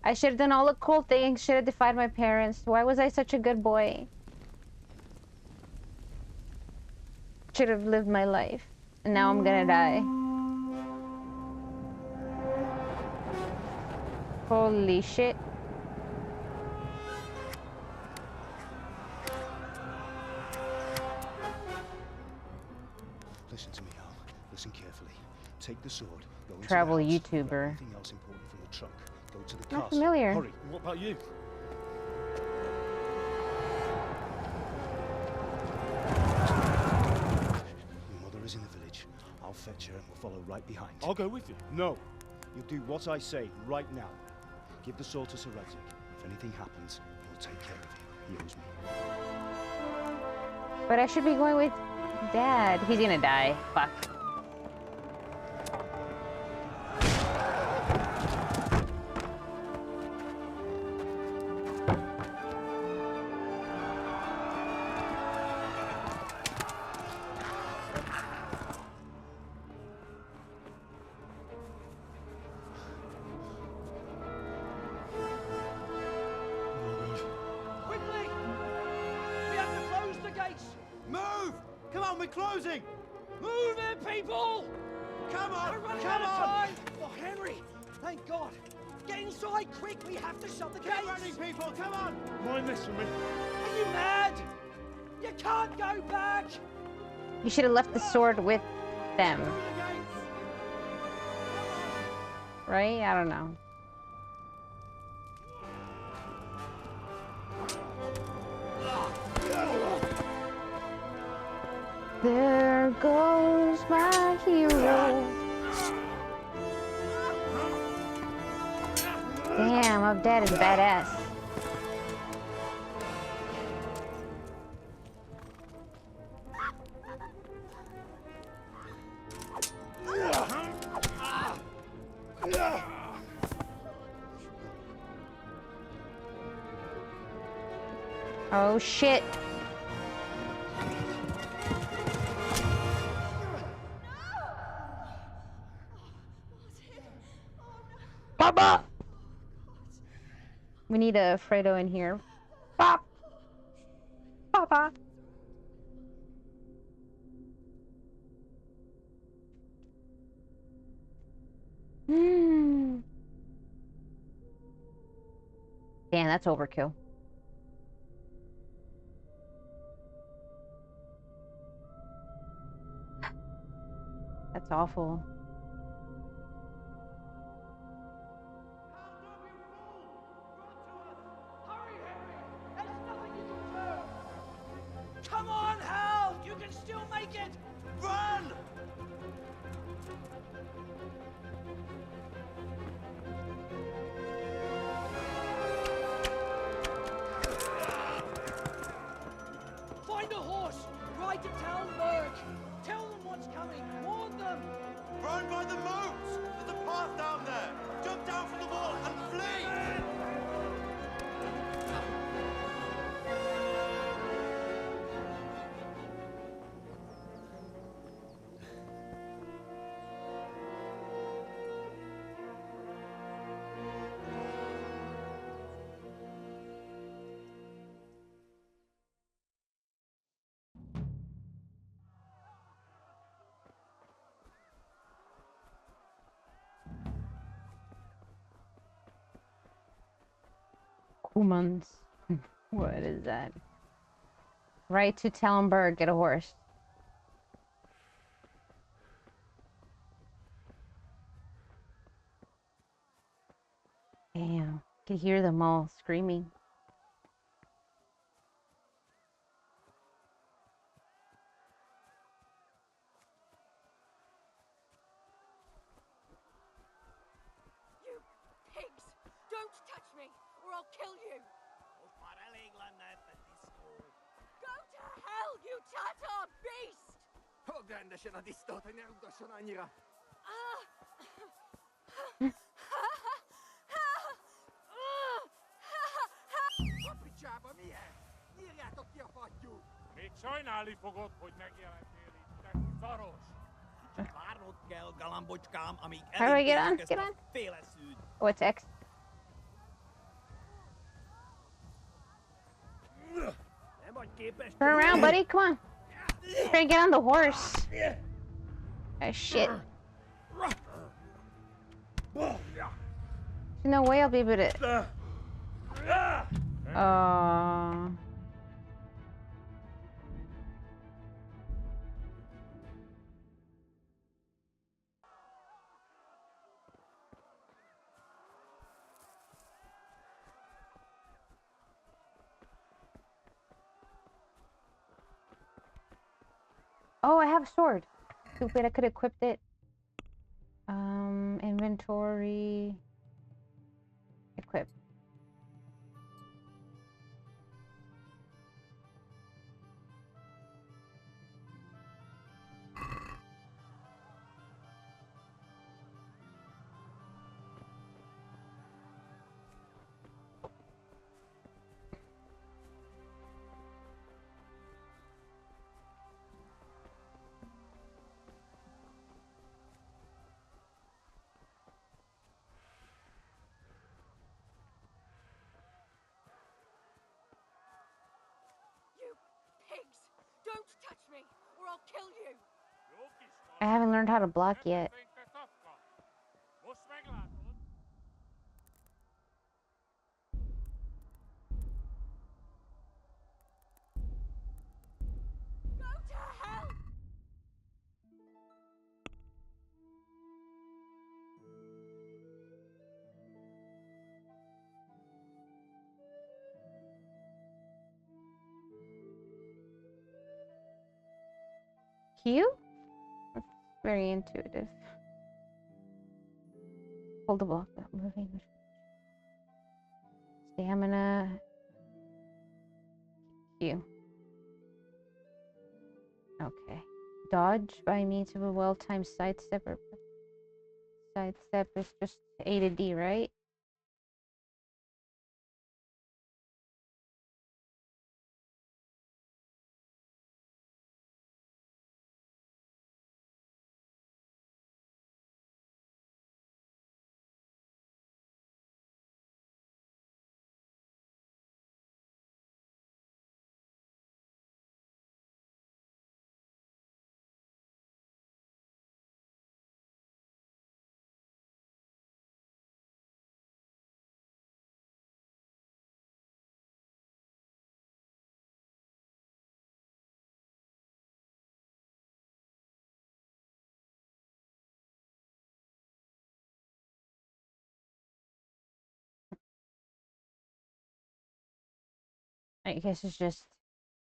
I should have done all the cool things. Should have defied my parents. Why was I such a good boy? Should have lived my life. And now I'm gonna die. Holy shit. Listen to me, Al. Listen carefully. Take the sword. Go into Travel the house. YouTuber. Anything else important from the trunk. Go to the Not castle. familiar. Hurry. What about you? Your mother is in the village. I'll fetch her and we'll follow right behind. I'll go with you. No. You'll do what I say right now. Give the sword to Sir Radzik. If anything happens, he'll take care of you. He owes me. But I should be going with Dad. He's gonna die. Fuck. Quickly! We have to close the gates! Move! Come on, we're closing! Move it, people! Come on! We're running Come out of on! time! Oh, Henry! Thank God! Get inside, quick! We have to shut the gates! Get running, people! Come on! Mind this for me. Are you mad? You can't go back! You should have left the sword with them. Right? I don't know. There goes my hero. Damn, our dad is badass. Oh shit. Papa! We need a Fredo in here. Pop! Papa! Damn, that's overkill. That's awful. Come on, Hal! You can still make it! Run! Find a horse! Ride to town, Merc! Tell them what's coming! Warn them! Humans. What is that? Right to Tallenberg, get a horse. Damn, could hear them all screaming. You pigs! Don't touch me, or I'll kill you! Go to hell, you Tatar beast! A picsába milyen? Írjátok ki a fattyút! Még sajnálni fogod, hogy megjelentél itt, te szaros! Kicsit várnod kell, galambocskám, amíg How do I get on? elintézik ezt Get a on? féleszűt. Oh, it's X. Nem vagy képes... Turn around, buddy. Come on. Try to get on the horse. Oh, shit. There's no way I'll be able to... Oh, I have a sword. Stupid, I could have equipped it. Inventory. Equip. You pigs! Don't touch me, or I'll kill you! I haven't learned how to block yet. Go to hell! Q? That's very intuitive. Hold the block, not moving. Stamina. Q. Okay. Dodge by means of a well-timed sidestep or sidestep is just A to D, right? I guess it's just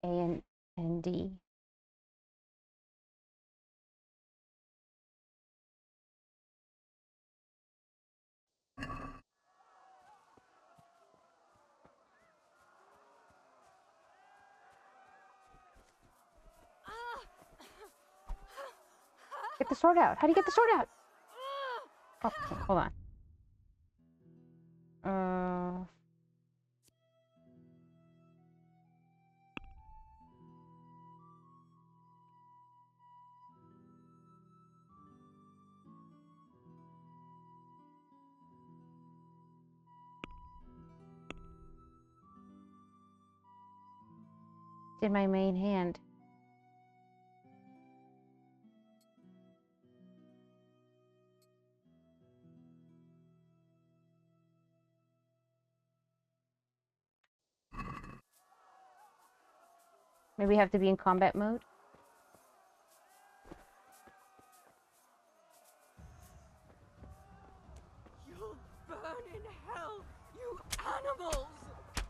A and D. Get the sword out. How do you get the sword out? Oh, hold on. It's in my main hand. Maybe we have to be in combat mode. You'll burn in hell, you animals!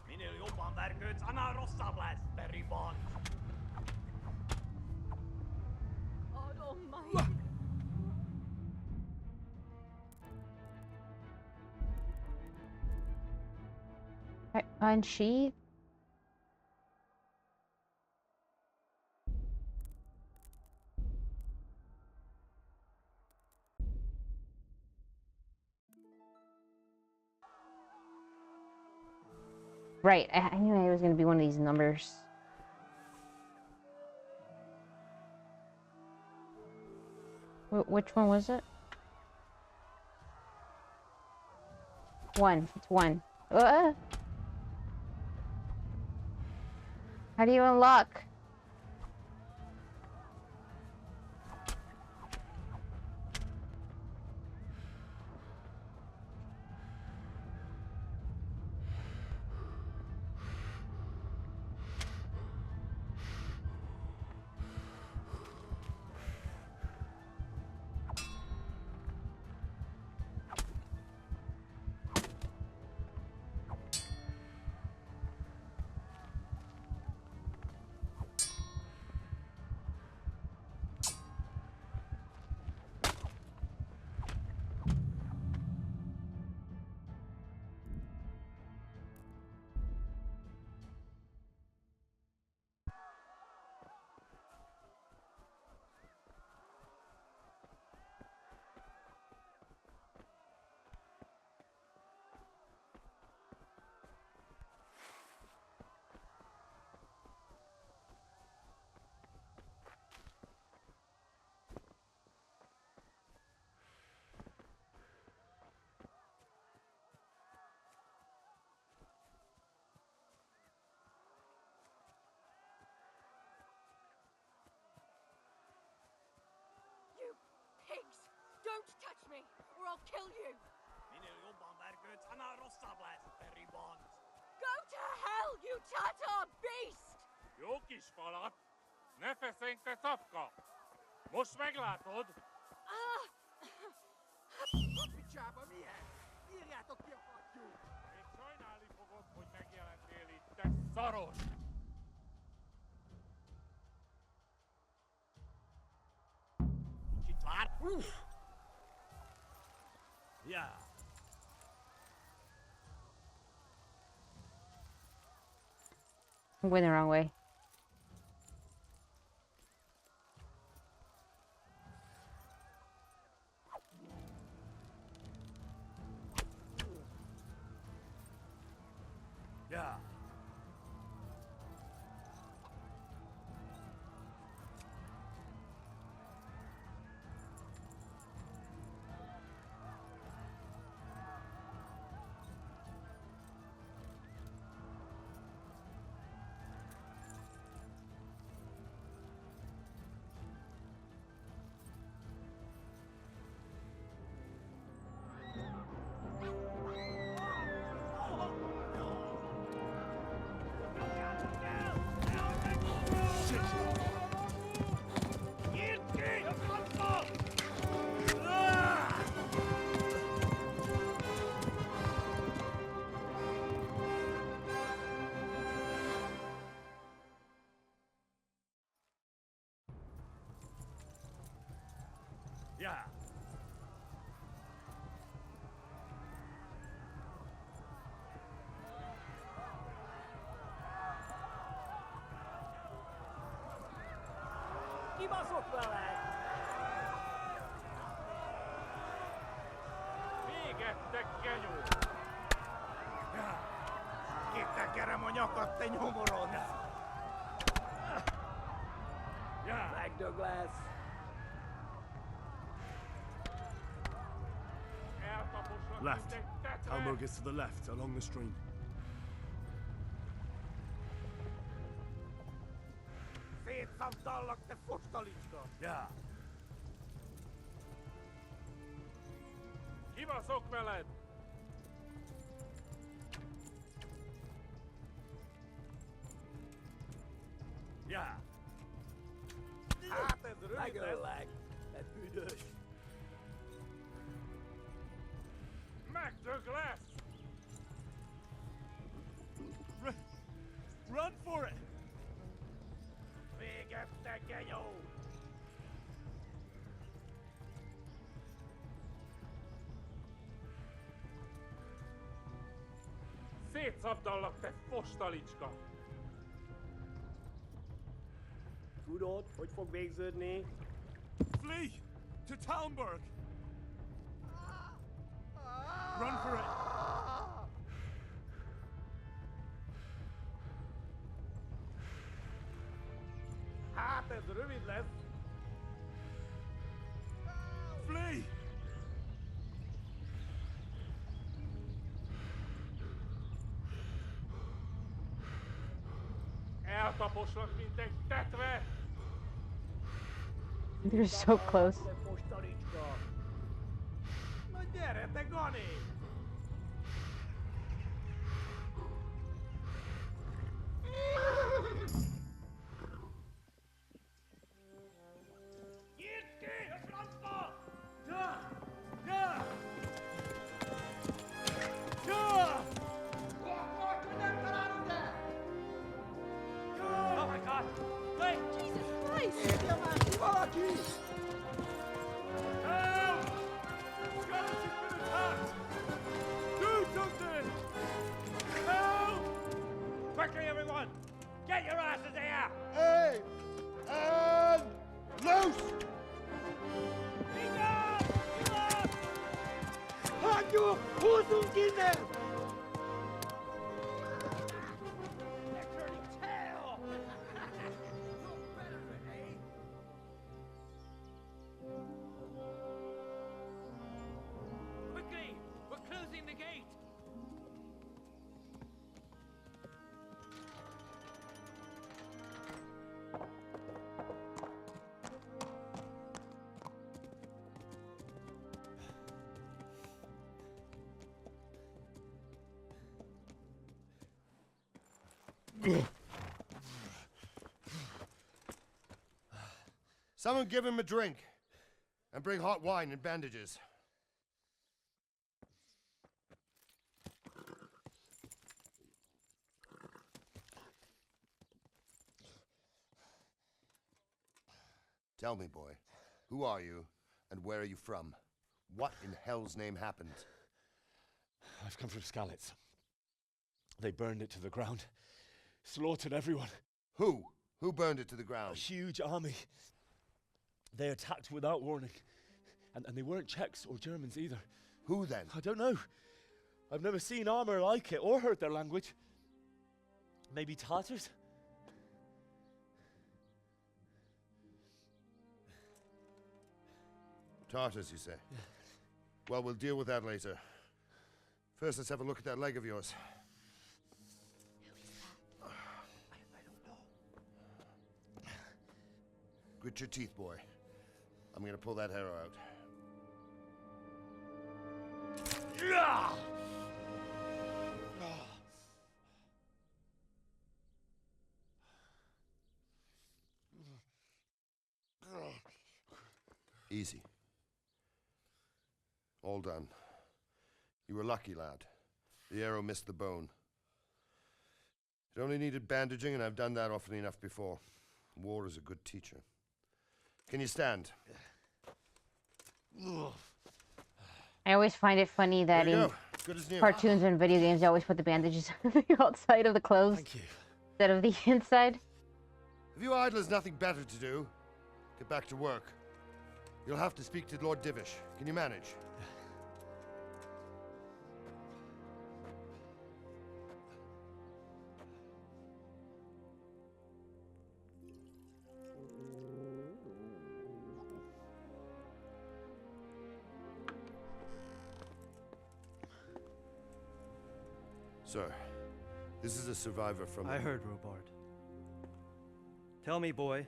Minä jopa märköt sana rossablas, peribon. God almighty. Unsheath. Right, I knew it was going to be one of these numbers. Which one was it? 1. It's 1. How do you unlock? Pigs! Don't touch me, or I'll kill you! Go to hell, you Tatar beast! Jokis falat, nefesenke tapka. Most meglátod? Picsába milyen? Írjátok ki a fattyút! Még sajnálni fogod, hogy megjelentél itt, te szaros! Kicsit vár! Yeah. I'm going the wrong way. Yeah. Yeah. Kibaszott veled! Még ettek, genyó! Kitekerem a nyakad, te nyomoron! Megdög lesz! Left. Elmo gets to the left, along the stream. Szétszabdallak, te fostalicska! Ja. Kibaszok veled! Ja. ja. Haat het rugleg. Het budeus. Mac Douglas! Run for it! Big up the gayo! Szétszabdallak, te fostalicska! Tudod, hogy fog végződni? Flee! To Talmberg! Run for it! Hát ez rövid lesz! Flee! Eltaposlak, mint egy tetve! They're so close. Na gyere, te Gani! Nyit ki a francba! Ja! Ja! Ja! Most nem találunk el! Ja! Oh my God! Wait! Jesus Christ! Érje már ki valaki! Help! Scottish has been attacked! Do something! Help! Quickly, everyone! Get your asses here! Hey! And loose! Hagyo! Húzzunk innen! They're turning tail! Quickly! We're closing the gate! Someone give him a drink. And bring hot wine and bandages. Tell me, boy, who are you and where are you from? What in hell's name happened? I've come from Skalitz. They burned it to the ground. Slaughtered everyone. Who? Who burned it to the ground? A huge army. They attacked without warning. And they weren't Czechs or Germans either. Who then? I don't know. I've never seen armor like it or heard their language. Maybe Tatars? Tartars, you say? Yeah. Well, we'll deal with that later. First, let's have a look at that leg of yours. I don't know. Grit your teeth, boy. I'm gonna pull that arrow out. Yeah! Easy. All done. You were lucky, lad. The arrow missed the bone. It only needed bandaging, and I've done that often enough before. War is a good teacher. Can you stand? I always find it funny that in cartoons and video games, they always put the bandages on the outside of the clothes instead of the inside. If you idlers nothing better to do, get back to work. You'll have to speak to Lord Divish. Can you manage? Sir, this is a survivor from... I heard, Robard. Tell me, boy,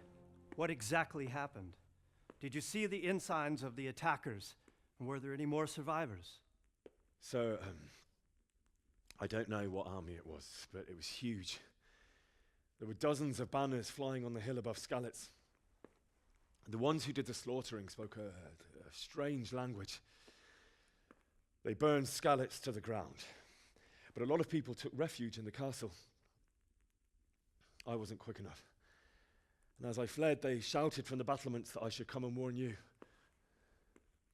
what exactly happened? Did you see the ensigns of the attackers? And were there any more survivors? So, I don't know what army it was, but it was huge. There were dozens of banners flying on the hill above Skalitz. The ones who did the slaughtering spoke a strange language. They burned Skalitz to the ground, but a lot of people took refuge in the castle. I wasn't quick enough. And as I fled, they shouted from the battlements that I should come and warn you.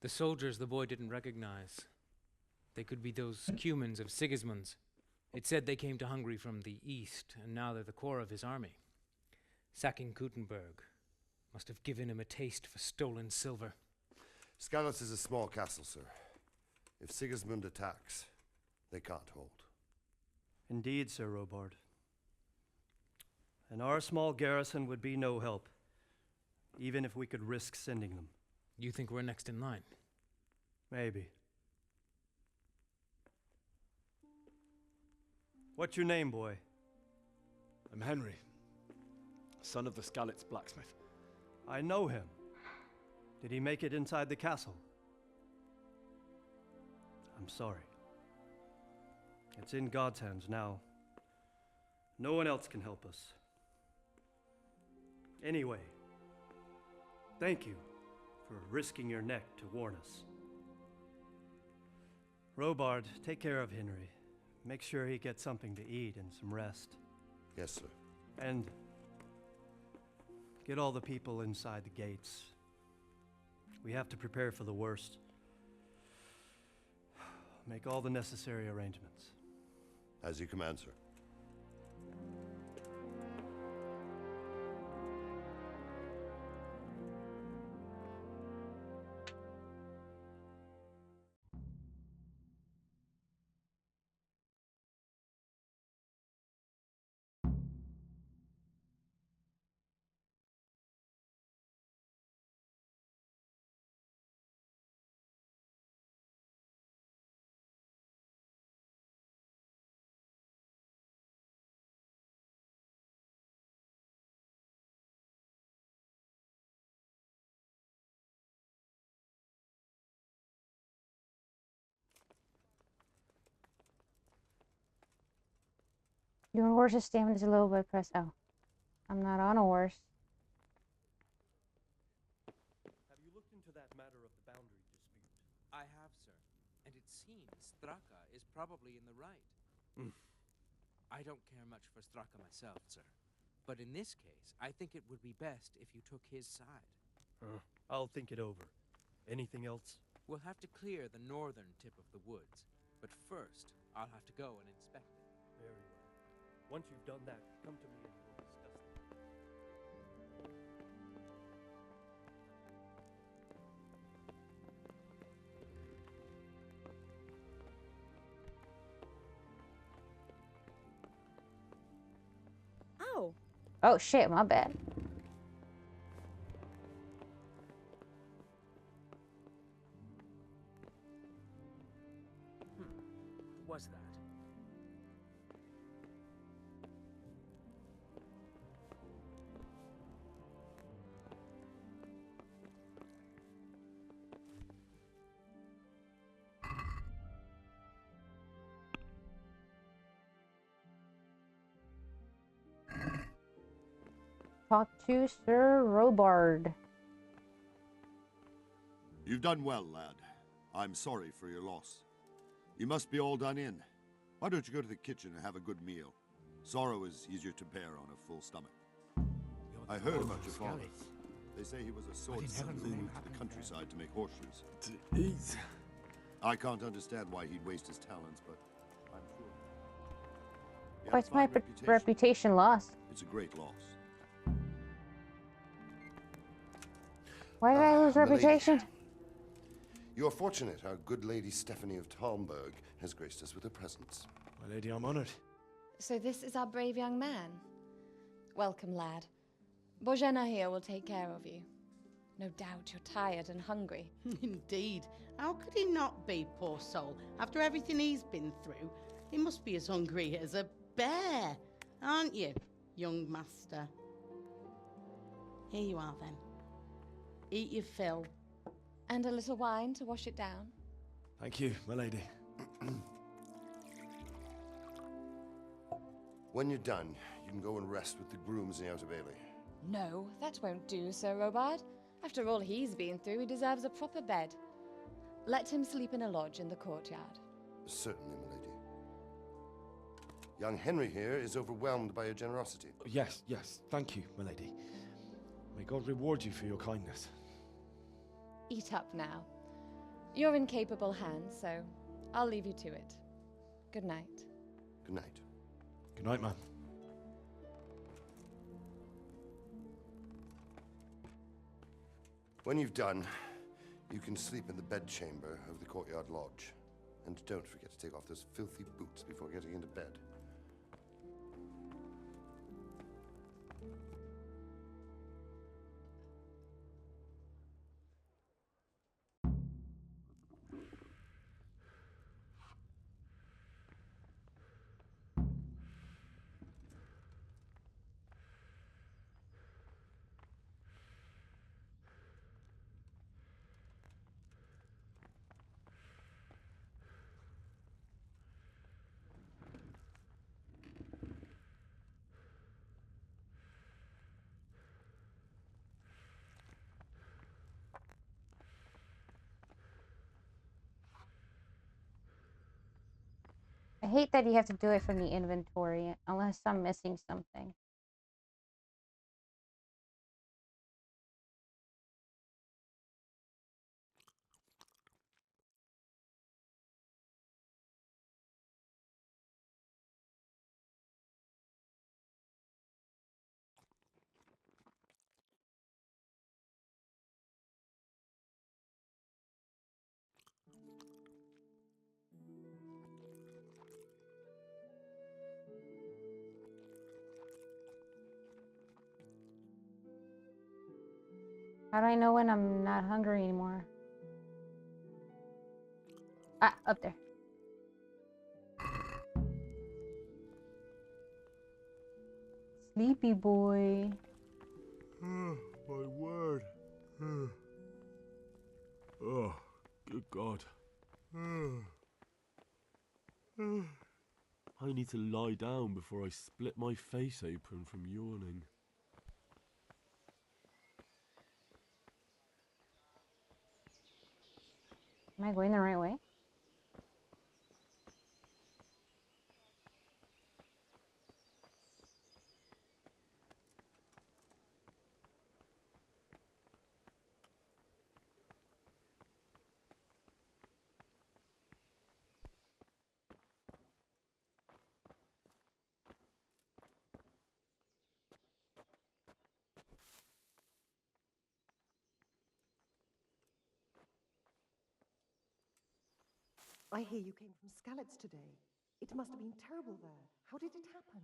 The soldiers the boy didn't recognize. They could be those Cumans of Sigismund's. It said they came to Hungary from the east, and now they're the core of his army. Sacking Gutenberg must have given him a taste for stolen silver. Skalitz is a small castle, sir. If Sigismund attacks, they can't hold. Indeed, Sir Robard. And our small garrison would be no help, even if we could risk sending them. You think we're next in line? Maybe. What's your name, boy? I'm Henry, son of the Skalitz blacksmith. I know him. Did he make it inside the castle? I'm sorry. It's in God's hands now. No one else can help us. Anyway, thank you for risking your neck to warn us. Robard, take care of Henry. Make sure he gets something to eat and some rest. Yes, sir. And get all the people inside the gates. We have to prepare for the worst. Make all the necessary arrangements. As you command, sir. Your horse's stamina is low by press. Oh, I'm not on a horse. Have you looked into that matter of the boundary dispute? I have, sir. And it seems Straka is probably in the right. I don't care much for Straka myself, sir. But in this case, I think it would be best if you took his side. I'll think it over. Anything else? We'll have to clear the northern tip of the woods. But first, I'll have to go and inspect it. Very well. Once you've done that, come to me and we'll discuss them. Ow! Oh shit, my bad. Was that? Talk to Sir Robard. You've done well, lad. I'm sorry for your loss. You must be all done in. Why don't you go to the kitchen and have a good meal? Sorrow is easier to bear on a full stomach. I heard about your father. They say he was a swordsman who moved to the countryside to make horseshoes. I can't understand why he'd waste his talents, but I'm sure. He had a What's my fine reputation lost? It's a great loss. Why did I lose my lady. reputation? You are fortunate our good lady Stephanie of Talmberg has graced us with her presence. My lady, I'm honored. So this is our brave young man. Welcome, lad. Bozhena here will take care of you. No doubt you're tired and hungry. Indeed. How could he not be, poor soul? After everything he's been through, he must be as hungry as a bear, aren't you, young master? Here you are, then. Eat your fill. And a little wine to wash it down. Thank you, my lady. When you're done, you can go and rest with the grooms in the Outer Bailey. No, that won't do, Sir Robard. After all he's been through, he deserves a proper bed. Let him sleep in a lodge in the courtyard. Certainly, milady. Young Henry here is overwhelmed by your generosity. Yes, yes, thank you, milady. May God reward you for your kindness. Eat up now. You're in capable hands, so I'll leave you to it. Good night. Good night. Good night, man. When you've done, you can sleep in the bedchamber of the courtyard lodge. And don't forget to take off those filthy boots before getting into bed. I hate that you have to do it from the inventory, unless I'm missing something. How do I know when I'm not hungry anymore? Ah, up there. Sleepy boy. My word. Oh, good God. I need to lie down before I split my face open from yawning. Am I going the right way? I hear you came from Skalitz today. It must have been terrible there. How did it happen?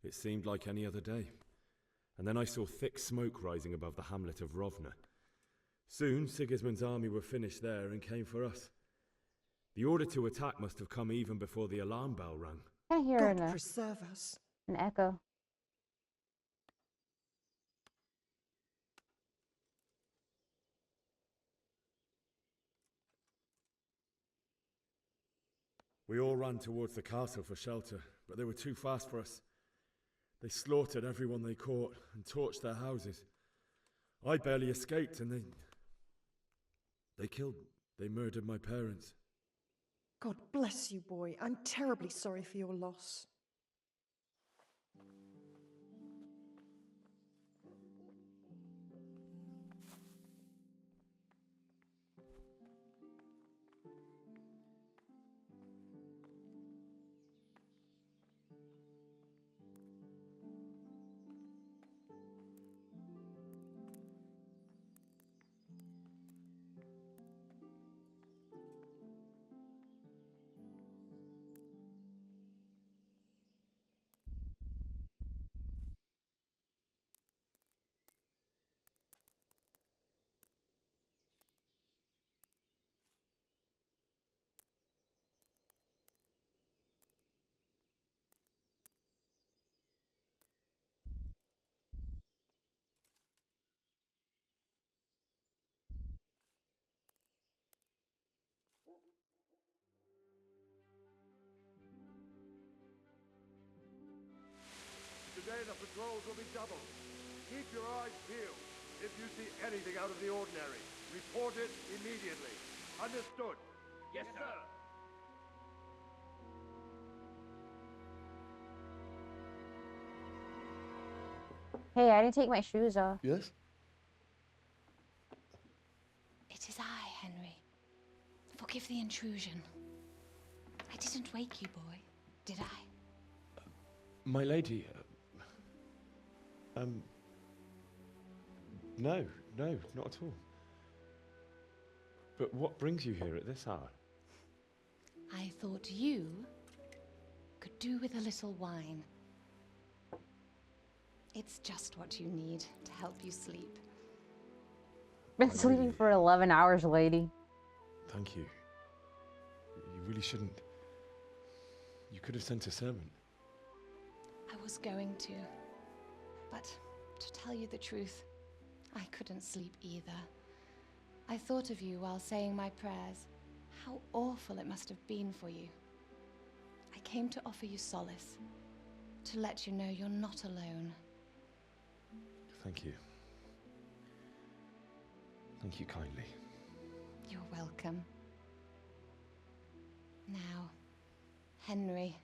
It seemed like any other day. And then I saw thick smoke rising above the hamlet of Rovna. Soon, Sigismund's army were finished there and came for us. The order to attack must have come even before the alarm bell rang. I hear God preserve us. An echo. We all ran towards the castle for shelter, but they were too fast for us. They slaughtered everyone they caught and torched their houses. I barely escaped, and they murdered my parents. God bless you, boy. I'm terribly sorry for your loss. reward will be doubled. Keep your eyes peeled. If you see anything out of the ordinary, report it immediately. Understood? Yes, sir. Hey, I didn't take my shoes off. Yes? It is I, Henry. Forgive the intrusion. I didn't wake you, boy, did I? My lady, no, not at all. But what brings you here at this hour? I thought you could do with a little wine. It's just what you need to help you sleep. Been sleeping for 11 hours, lady. Thank you. You really shouldn't. You could have sent a servant. I was going to. But to tell you the truth, I couldn't sleep either. I thought of you while saying my prayers. How awful it must have been for you. I came to offer you solace. To let you know you're not alone. Thank you. Thank you kindly. You're welcome. Now, Henry,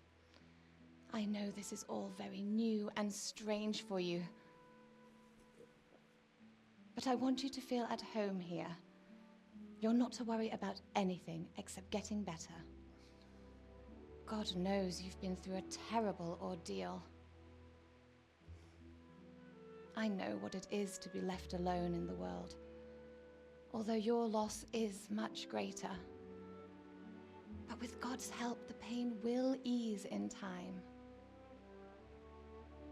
I know this is all very new and strange for you. But I want you to feel at home here. You're not to worry about anything except getting better. God knows you've been through a terrible ordeal. I know what it is to be left alone in the world, although your loss is much greater. But with God's help, the pain will ease in time.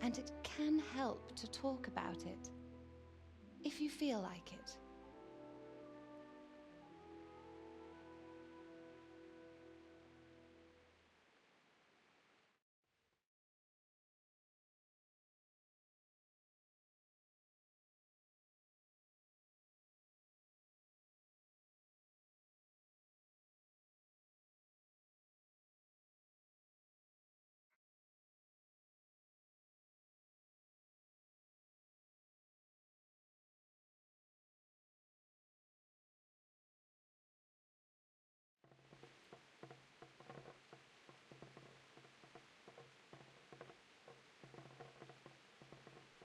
And it can help to talk about it, if you feel like it.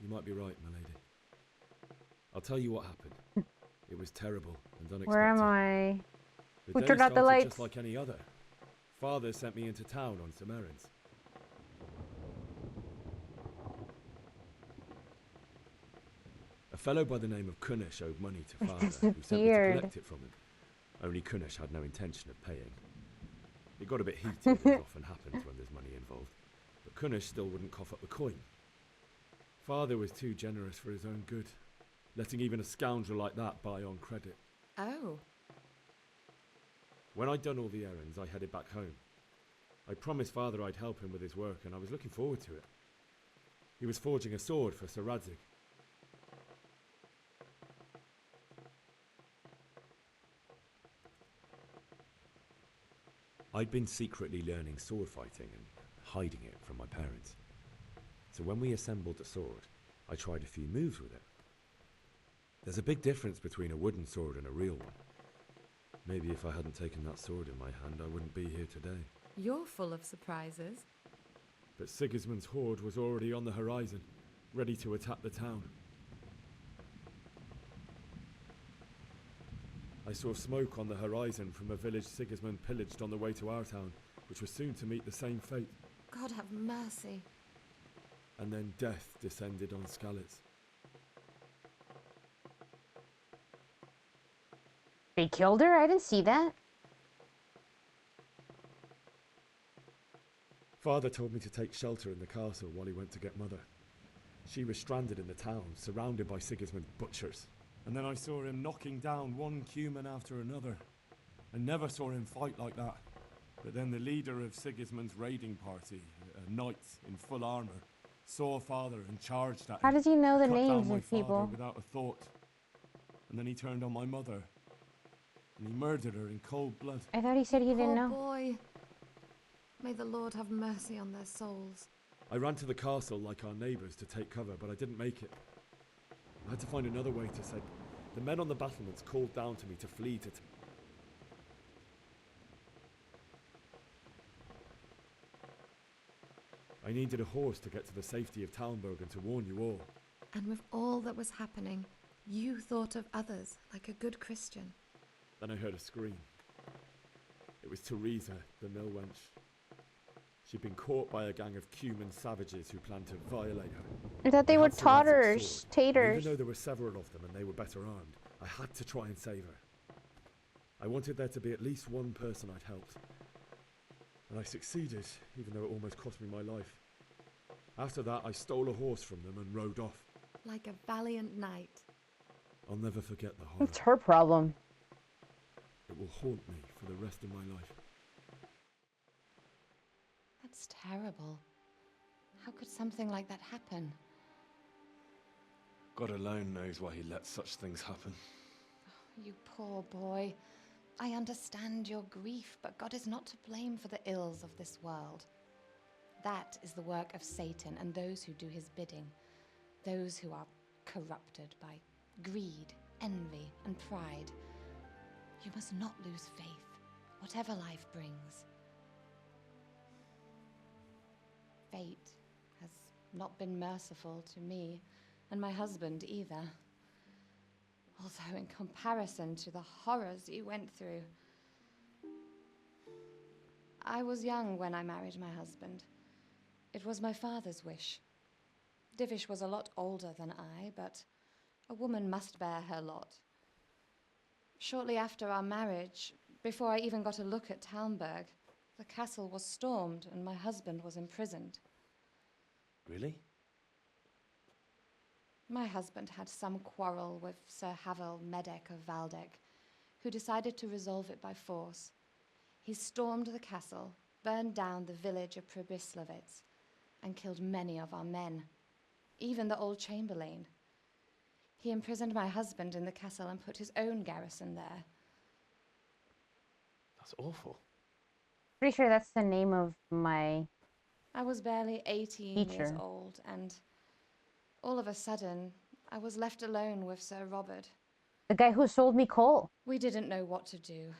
You might be right, my lady. I'll tell you what happened. It was terrible and unexpected. Where am I? The Who day turned out the started lights? just like any other. Father sent me into town on some errands. A fellow by the name of Kunish owed money to Father, who sent me to disappeared. collect it from him. Only Kunish had no intention of paying. It got a bit heated, as often happens when there's money involved, but Kunish still wouldn't cough up the coin. Father was too generous for his own good, letting even a scoundrel like that buy on credit. Oh. When I'd done all the errands, I headed back home. I promised Father I'd help him with his work, and I was looking forward to it. He was forging a sword for Sir Radzig. I'd been secretly learning sword fighting and hiding it from my parents. So when we assembled the sword, I tried a few moves with it. There's a big difference between a wooden sword and a real one. Maybe if I hadn't taken that sword in my hand, I wouldn't be here today. You're full of surprises. But Sigismund's horde was already on the horizon, ready to attack the town. I saw smoke on the horizon from a village Sigismund pillaged on the way to our town, which was soon to meet the same fate. God have mercy. And then death descended on Skalitz. They killed her? I didn't see that. Father told me to take shelter in the castle while he went to get Mother. She was stranded in the town, surrounded by Sigismund's butchers. And then I saw him knocking down one Cuman after another. I never saw him fight like that. But then the leader of Sigismund's raiding party, a knight in full armor, saw Father and charged at him. How does he know the cut names down my of people? father without a thought. And then he turned on my mother. And he murdered her in cold blood. I thought he said he didn't know. Boy. May the Lord have mercy on their souls. I ran to the castle like our neighbours to take cover, but I didn't make it. I had to find another way to say. The men on the battlements called down to me to flee to. I needed a horse to get to the safety of Talmberg and to warn you all. And with all that was happening, you thought of others like a good Christian. Then I heard a scream. It was Teresa, the mill wench. She'd been caught by a gang of Cuman savages who planned to violate her. I thought they were had Seratic's totters, sword, and taters. even though there were several of them and they were better armed, I had to try and save her. I wanted there to be at least one person I'd helped. And I succeeded, even though it almost cost me my life. After that, I stole a horse from them and rode off. Like a valiant knight. I'll never forget the horror. It's her problem. It will haunt me for the rest of my life. That's terrible. How could something like that happen? God alone knows why he lets such things happen. You poor boy. I understand your grief, but God is not to blame for the ills of this world. That is the work of Satan and those who do his bidding. Those who are corrupted by greed, envy, and pride. You must not lose faith, whatever life brings. Fate has not been merciful to me, and my husband either. Although in comparison to the horrors you went through. I was young when I married my husband. It was my father's wish. Divish was a lot older than I, but a woman must bear her lot. Shortly after our marriage, before I even got a look at Talmberg, the castle was stormed and my husband was imprisoned. Really? My husband had some quarrel with Sir Havel Medek of Valdek, who decided to resolve it by force. He stormed the castle, burned down the village of Pribyslavitz, and killed many of our men, even the old chamberlain. He imprisoned my husband in the castle and put his own garrison there. That's awful. Pretty sure that's the name of my I was barely 18 years teacher. old, and all of a sudden, I was left alone with Sir Robert. The guy who sold me coal. We didn't know what to do.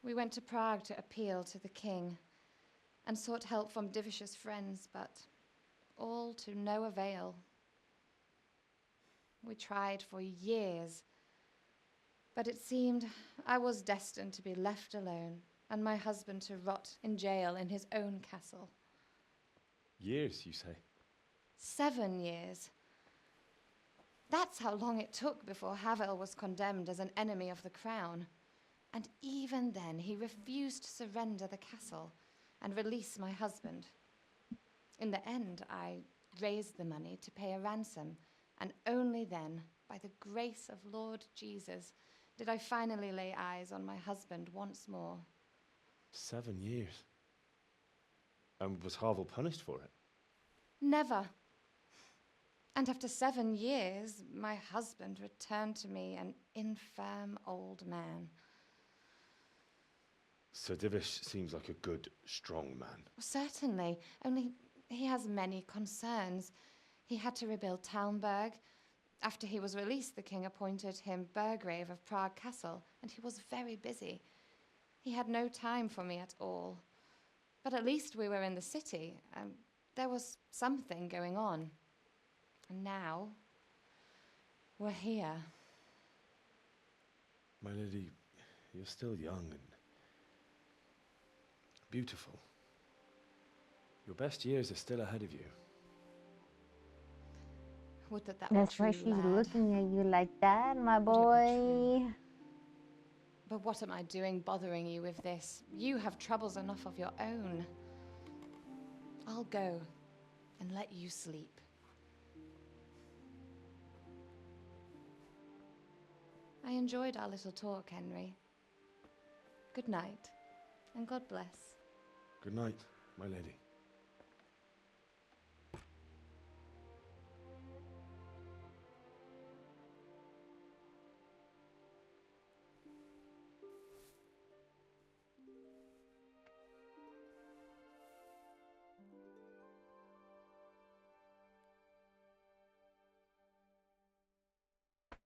We went to Prague to appeal to the king and sought help from Divish's friends, but all to no avail. We tried for years, but it seemed I was destined to be left alone and my husband to rot in jail in his own castle. Years, you say? 7 years. That's how long it took before Havel was condemned as an enemy of the crown. And even then, he refused to surrender the castle and release my husband. In the end, I raised the money to pay a ransom, and only then, by the grace of Lord Jesus, did I finally lay eyes on my husband once more. 7 years. And was Havel punished for it? Never. And after 7 years, my husband returned to me an infirm old man. Sir Divish seems like a good, strong man. Certainly, only he has many concerns. He had to rebuild Talmberg. After he was released, the king appointed him Burgrave of Prague Castle, and he was very busy. He had no time for me at all. But at least we were in the city, and there was something going on. And now, we're here. My lady, you're still young and beautiful. Your best years are still ahead of you. Would that were That's true, why she's lad. looking at you like that, my Would it were boy. But what am I doing bothering you with this? You have troubles enough of your own. I'll go and let you sleep. I enjoyed our little talk, Henry. Good night, and God bless. Good night, my lady.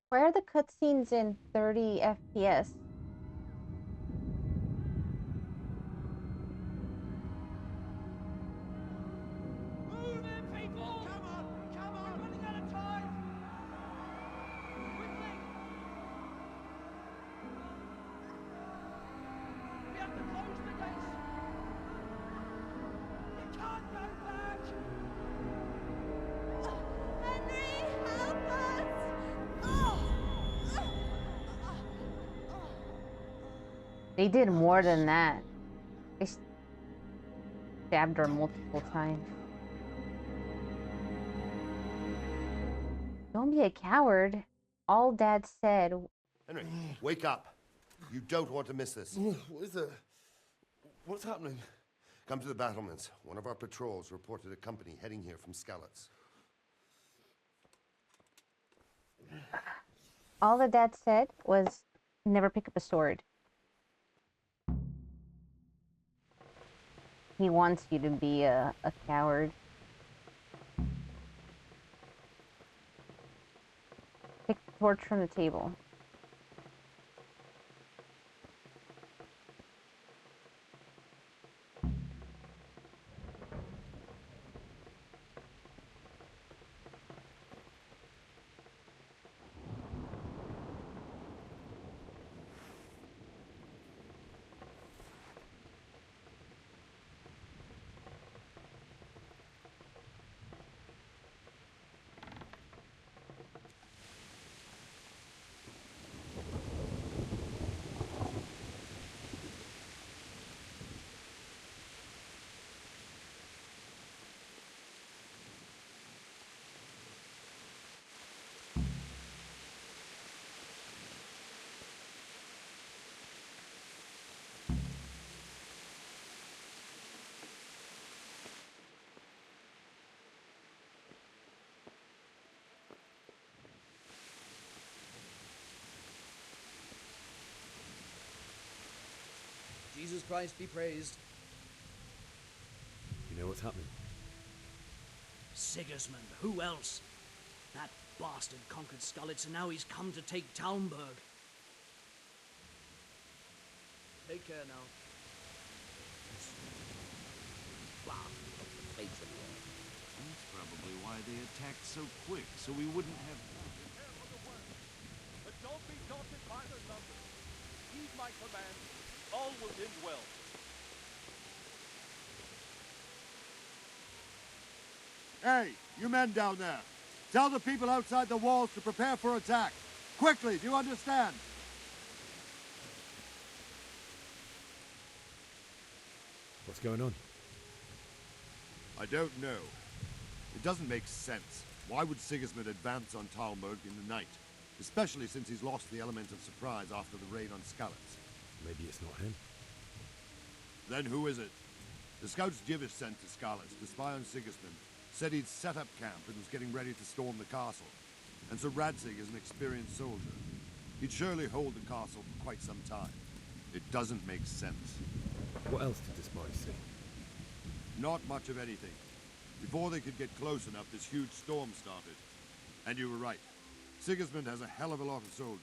Why are the cutscenes in 30 FPS? Move in, people! Come on! Come on! We're running out of time! Quickly! We have to close the gates! You can't go back! Henry, help us! They did more than that. They stabbed her multiple times. Don't be a coward. All Dad said. Henry, wake up. You don't want to miss this. What is it? What's happening? Come to the battlements. One of our patrols reported a company heading here from Skalitz. All the Dad said was never pick up a sword. He wants you to be a coward. Take the torch from the table. Jesus Christ be praised. You know what's happening? Sigismund, who else? That bastard conquered Skalitz and now he's come to take Talmberg. Take care now. That's probably why they attacked so quick, so we wouldn't have... But don't be daunted by the numbers. Heed my command. All will end well. Hey, you men down there. Tell the people outside the walls to prepare for attack. Quickly, do you understand? What's going on? I don't know. It doesn't make sense. Why would Sigismund advance on Talmberg in the night? Especially since he's lost the element of surprise after the raid on Skalitz. Maybe it's not him. Then who is it? The scouts Jivish sent to Skalitz to spy on Sigismund said he'd set up camp and was getting ready to storm the castle. And Sir Radzig is an experienced soldier. He'd surely hold the castle for quite some time. It doesn't make sense. What else did the spies see? Not much of anything. Before they could get close enough, this huge storm started. And you were right. Sigismund has a hell of a lot of soldiers,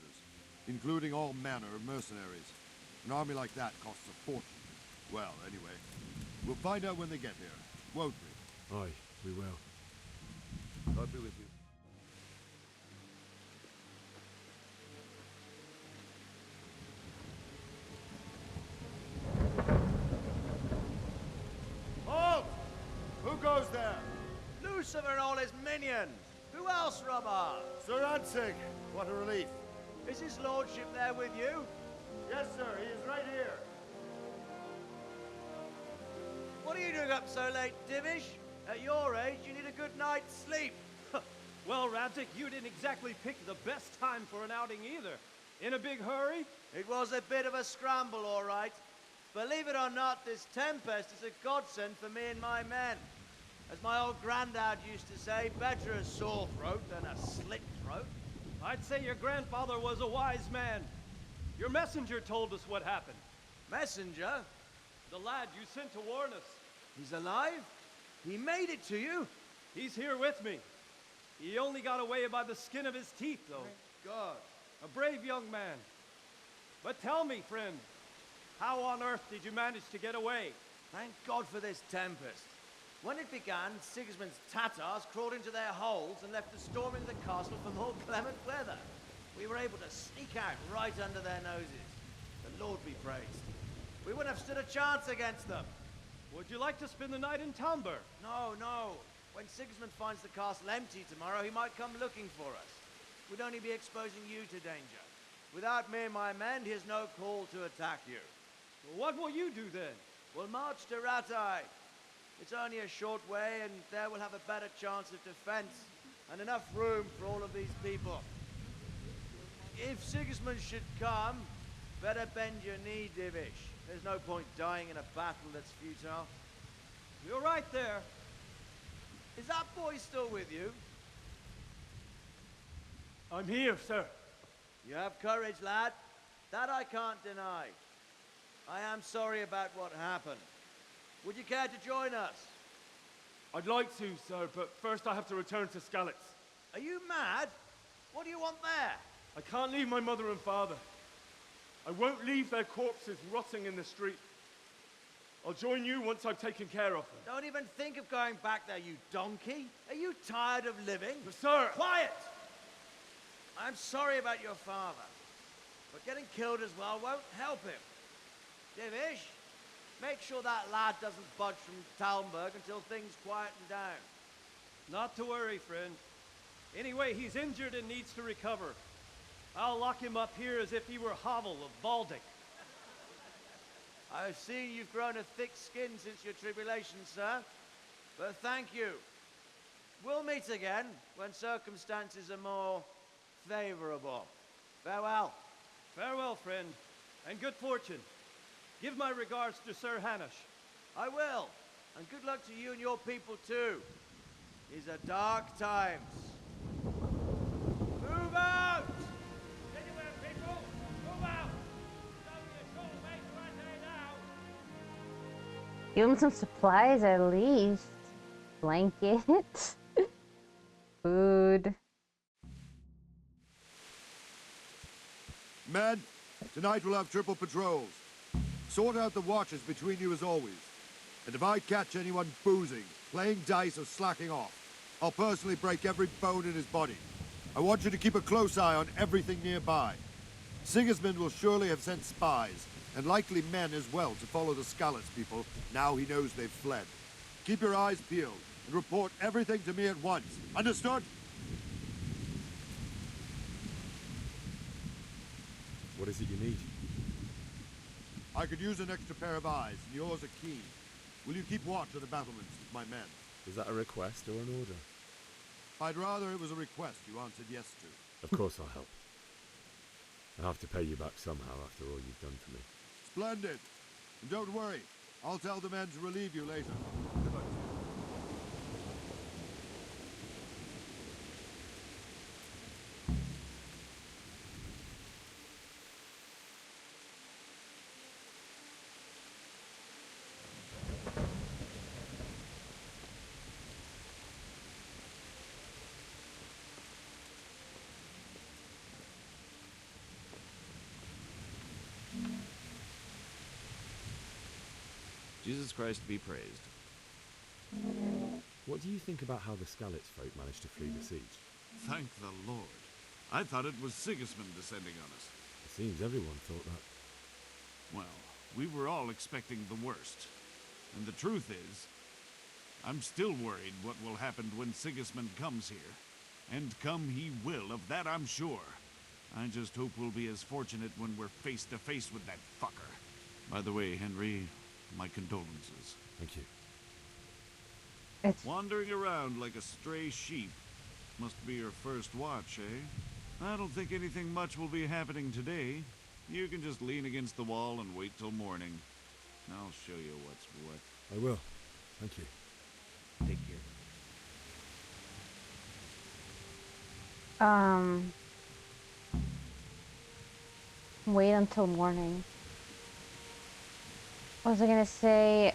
including all manner of mercenaries. An army like that costs a fortune. Well, anyway, we'll find out when they get here, won't we? Aye, we will. God be with you. Halt! Who goes there? Lucifer and all his minions. Who else, Robber? Sir Radzig, what a relief. Is his lordship there with you? Yes, sir, he is right here. What are you doing up so late, Divish? At your age, you need a good night's sleep. Well, Radzig, you didn't exactly pick the best time for an outing either. In a big hurry? It was a bit of a scramble, all right. Believe it or not, this tempest is a godsend for me and my men. As my old granddad used to say, better a sore throat than a slit throat. I'd say your grandfather was a wise man. Your messenger told us what happened. Messenger? The lad you sent to warn us. He's alive? He made it to you? He's here with me. He only got away by the skin of his teeth, though. God. A brave young man. But tell me, friend, how on earth did you manage to get away? Thank God for this tempest. When it began, Sigismund's Tatars crawled into their holes and left the storming of the castle for more clement weather. We were able to sneak out right under their noses. The Lord be praised. We wouldn't have stood a chance against them. Would you like to spend the night in Talmberg? No, no. When Sigismund finds the castle empty tomorrow, he might come looking for us. We'd only be exposing you to danger. Without me and my men, he has no call to attack you. Well, what will you do then? We'll march to Ratai. It's only a short way, and there we'll have a better chance of defense and enough room for all of these people. If Sigismund should come, better bend your knee, Divish. There's no point dying in a battle that's futile. You're right there. Is that boy still with you? I'm here, sir. You have courage, lad. That I can't deny. I am sorry about what happened. Would you care to join us? I'd like to, sir, but first I have to return to Skalitz. Are you mad? What do you want there? I can't leave my mother and father. I won't leave their corpses rotting in the street. I'll join you once I've taken care of them. Don't even think of going back there, you donkey. Are you tired of living? But sir! Quiet! I'm sorry about your father, but getting killed as well won't help him. Divish, make sure that lad doesn't budge from Talmberg until things quieten down. Not to worry, friend. Anyway, he's injured and needs to recover. I'll lock him up here as if he were Havel of Baldic. I've seen you've grown a thick skin since your tribulation, sir. But thank you. We'll meet again when circumstances are more favorable. Farewell. Farewell, friend, and good fortune. Give my regards to Sir Hanush. I will. And good luck to you and your people, too. These are dark times. Move out! Anywhere, people! Move out! It's only a short way to Ratai now. Give him some supplies at least. Blankets. Food. Men, tonight we'll have triple patrols. Sort out the watches between you as always. And if I catch anyone boozing, playing dice or slacking off, I'll personally break every bone in his body. I want you to keep a close eye on everything nearby. Sigismund will surely have sent spies, and likely men as well, to follow the Skalitz people now he knows they've fled. Keep your eyes peeled, and report everything to me at once. Understood? What is it you need? I could use an extra pair of eyes, and yours are keen. Will you keep watch of the battlements with my men? Is that a request or an order? I'd rather it was a request you answered yes to. Of course I'll help. I have to pay you back somehow after all you've done for me. Splendid. And don't worry, I'll tell the men to relieve you later. Jesus Christ be praised. What do you think about how the Skalitz folk managed to flee the siege? Thank the Lord. I thought it was Sigismund descending on us. It seems everyone thought that. Well, we were all expecting the worst. And the truth is, I'm still worried what will happen when Sigismund comes here. And come he will, of that I'm sure. I just hope we'll be as fortunate when we're face to face with that fucker. By the way, Henry, my condolences. Thank you. Wandering around like a stray sheep. Must be your first watch, eh? I don't think anything much will be happening today. You can just lean against the wall and wait till morning. I'll show you what's what. I will. Thank you. Take care. Wait until morning. What was I gonna say?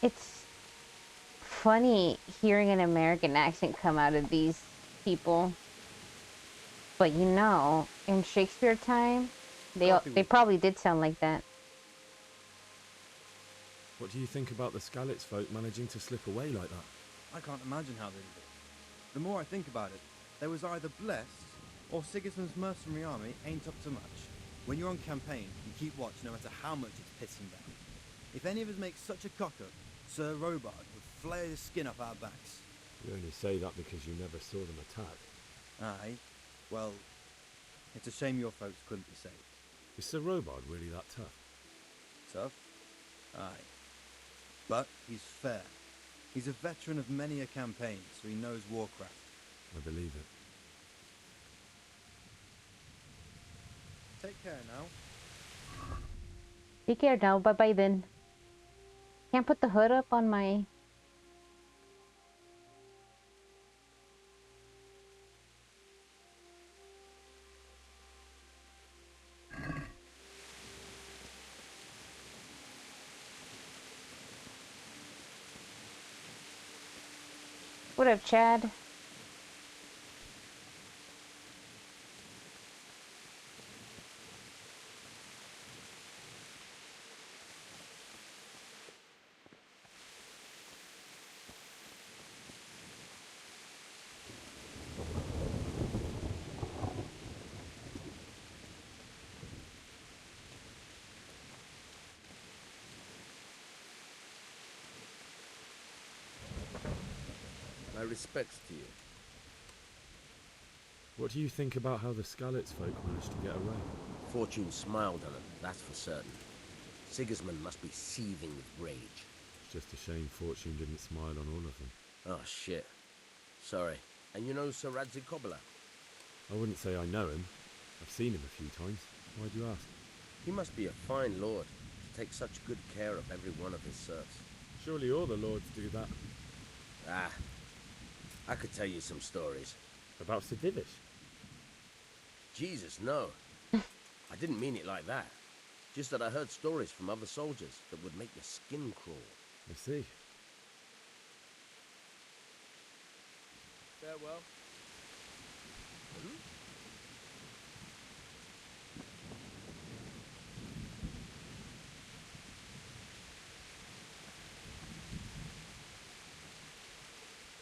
It's funny hearing an American accent come out of these people. But you know, in Shakespeare time, they probably did sound like that. What do you think about the Skalitz folk managing to slip away like that? I can't imagine how they did it. The more I think about it, they was either blessed, or Sigismund's mercenary army ain't up to much. When you're on campaign, you keep watch no matter how much it's pissing down. If any of us make such a cock-up, Sir Robard would flare the skin off our backs. You only say that because you never saw them attack. Aye. Well, it's a shame your folks couldn't be saved. Is Sir Robard really that tough? Tough? Aye. But he's fair. He's a veteran of many a campaign, so he knows warcraft. I believe it. Take care now. Take care now. Bye-bye then. Can't put the hood up on my... What up, Chad? My respects to you. What do you think about how the Skalitz folk managed to get away? Fortune smiled on them, that's for certain. Sigismund must be seething with rage. It's just a shame Fortune didn't smile on all of them. Oh, shit. Sorry. And you know Sir Radzig Kobyla? I wouldn't say I know him. I've seen him a few times. Why do you ask? He must be a fine lord to take such good care of every one of his serfs. Surely all the lords do that. Ah, I could tell you some stories. About Sir Divish? Jesus, no. I didn't mean it like that. Just that I heard stories from other soldiers that would make your skin crawl. I see. Farewell.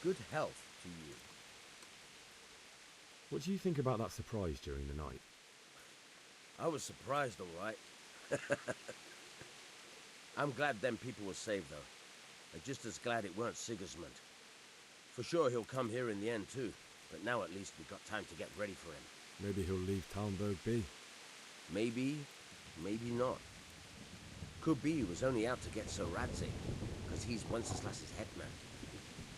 Good health to you. What do you think about that surprise during the night? I was surprised, all right. I'm glad them people were saved, though. And just as glad it weren't Sigismund. For sure he'll come here in the end, too. But now at least we've got time to get ready for him. Maybe he'll leave Talmberg be. Maybe, maybe not. Could be he was only out to get Sir Radzig, because he's Wenceslas's headman.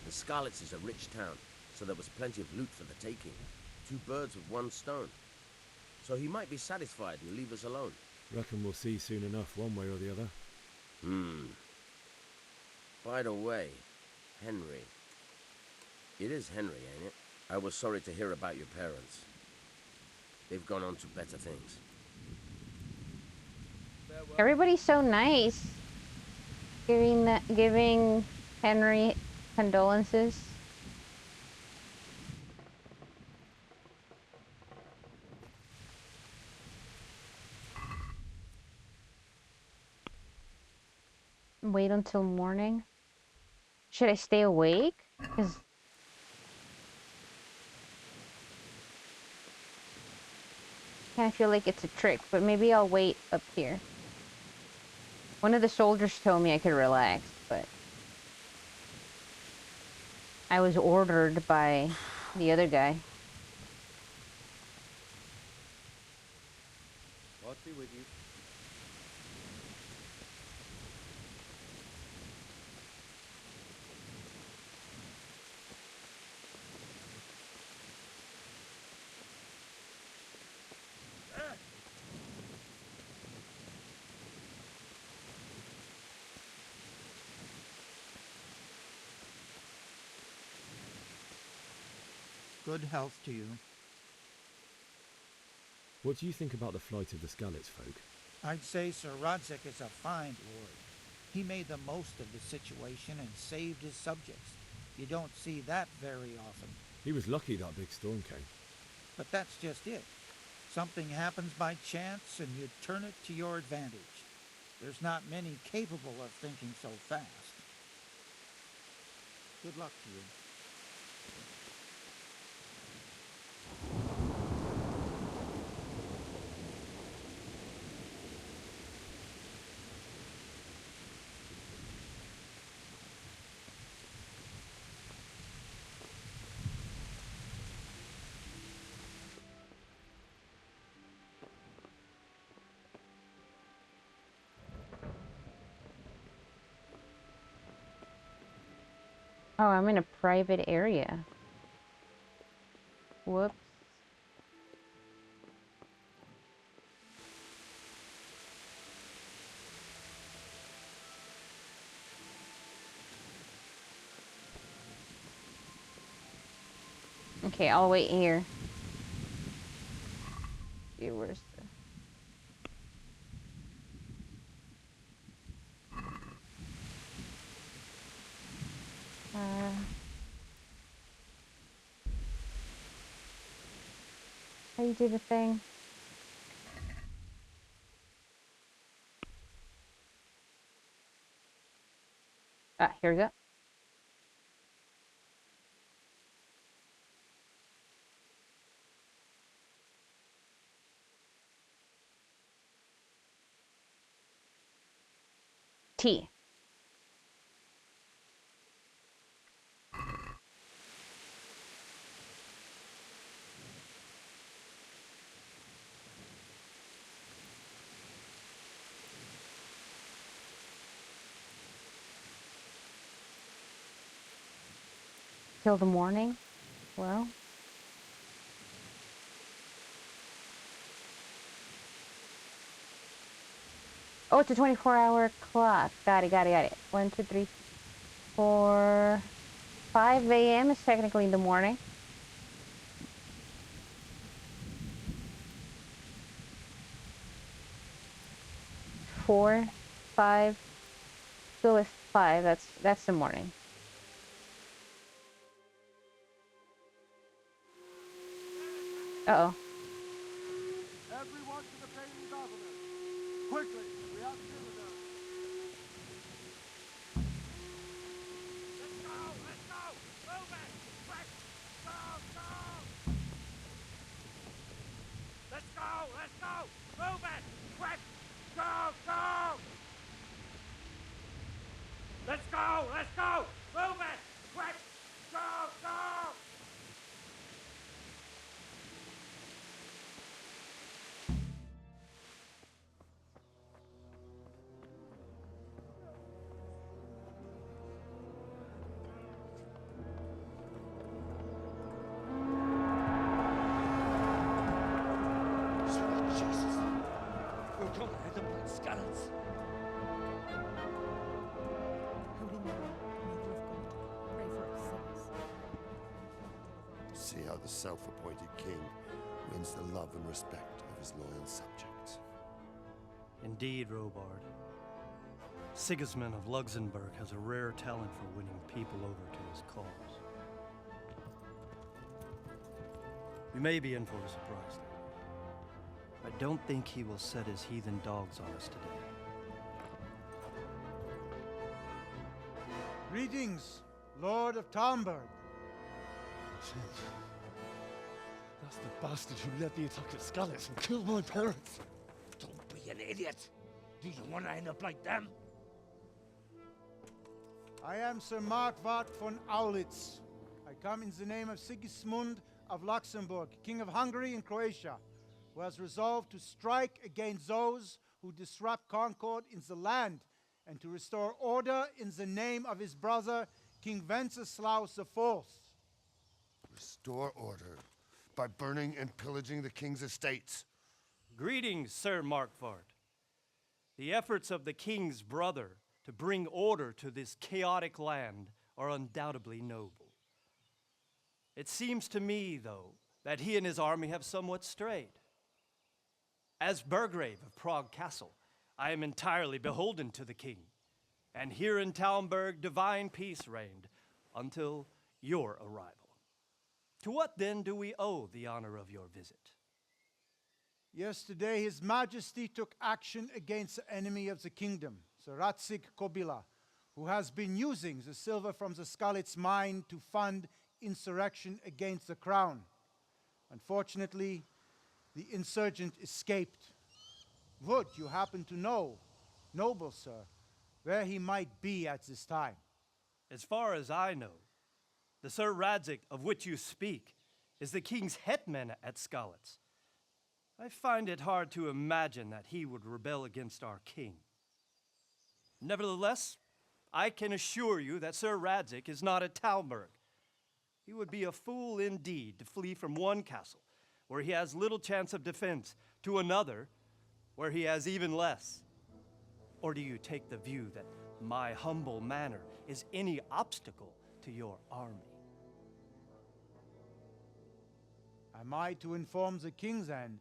The Skalitz is a rich town, so there was plenty of loot for the taking. 2 birds with 1 stone. So he might be satisfied and leave us alone. Reckon we'll see soon enough, one way or the other. By the way, Henry. It is Henry, ain't it? I was sorry to hear about your parents. They've gone on to better things. Everybody's so nice. Giving Henry condolences. Wait until morning. Should I stay awake? Because kind of feel like it's a trick, but maybe I'll wait up here. One of the soldiers told me I could relax, but I was ordered by the other guy. God be with you. Good health to you. What do you think about the flight of the Skalitz folk? I'd say Sir Radzig is a fine lord. He made the most of the situation and saved his subjects. You don't see that very often. He was lucky that big storm came. But that's just it. Something happens by chance and you turn it to your advantage. There's not many capable of thinking so fast. Good luck to you. Oh, I'm in a private area. Whoops. Okay, I'll wait here. See, where's the... How you do the thing? Ah, here we go. T. Till the morning? Well. Oh, it's a 24-hour clock. Got it, got it, got it. 1, 2, 3, 4, 5 a.m. is technically in the morning. Four, 5. Go with 5. That's the morning. Uh-oh. Everyone to the paying governor. Quickly, we have visitors. Let's go! Let's go! Move it! Quick! Go! Go! Let's go! Let's go! Move it! Quick! Go! Go! Let's go! Let's go! Move it! Quick! Go! Go! Jesus! We're gonna end up like skeletons. Holy Mary, Mother of God, pray for us sinners. See how the self-appointed king wins the love and respect of his loyal subjects. Indeed, Robard. Sigismund of Luxembourg has a rare talent for winning people over to his cause. We may be in for a surprise, though. I don't think he will set his heathen dogs on us today. Greetings, Lord of Talmberg. That's the bastard who led the attack at Scarlet and killed my parents. Don't be an idiot. Do you want to end up like them? I am Sir Markwart von Aulitz. I come in the name of Sigismund of Luxembourg, King of Hungary and Croatia, who has resolved to strike against those who disrupt concord in the land and to restore order in the name of his brother, King Wenceslaus IV. Restore order by burning and pillaging the king's estates. Greetings, Sir Markwart. The efforts of the king's brother to bring order to this chaotic land are undoubtedly noble. It seems to me, though, that he and his army have somewhat strayed. As Burgrave of Prague Castle, I am entirely beholden to the king, and here in Talmberg divine peace reigned until your arrival. To what then do we owe the honor of your visit? Yesterday, His Majesty took action against the enemy of the kingdom, the Ratsig Kobila, who has been using the silver from the Skalitz mine to fund insurrection against the crown. Unfortunately, the insurgent escaped. Would you happen to know, noble sir, where he might be at this time? As far as I know, the Sir Radzig of which you speak is the king's hetman at Skalitz. I find it hard to imagine that he would rebel against our king. Nevertheless, I can assure you that Sir Radzig is not at Talmberg. He would be a fool indeed to flee from one castle, where he has little chance of defense, to another, where he has even less. Or do you take the view that my humble manner is any obstacle to your army? Am I to inform the king then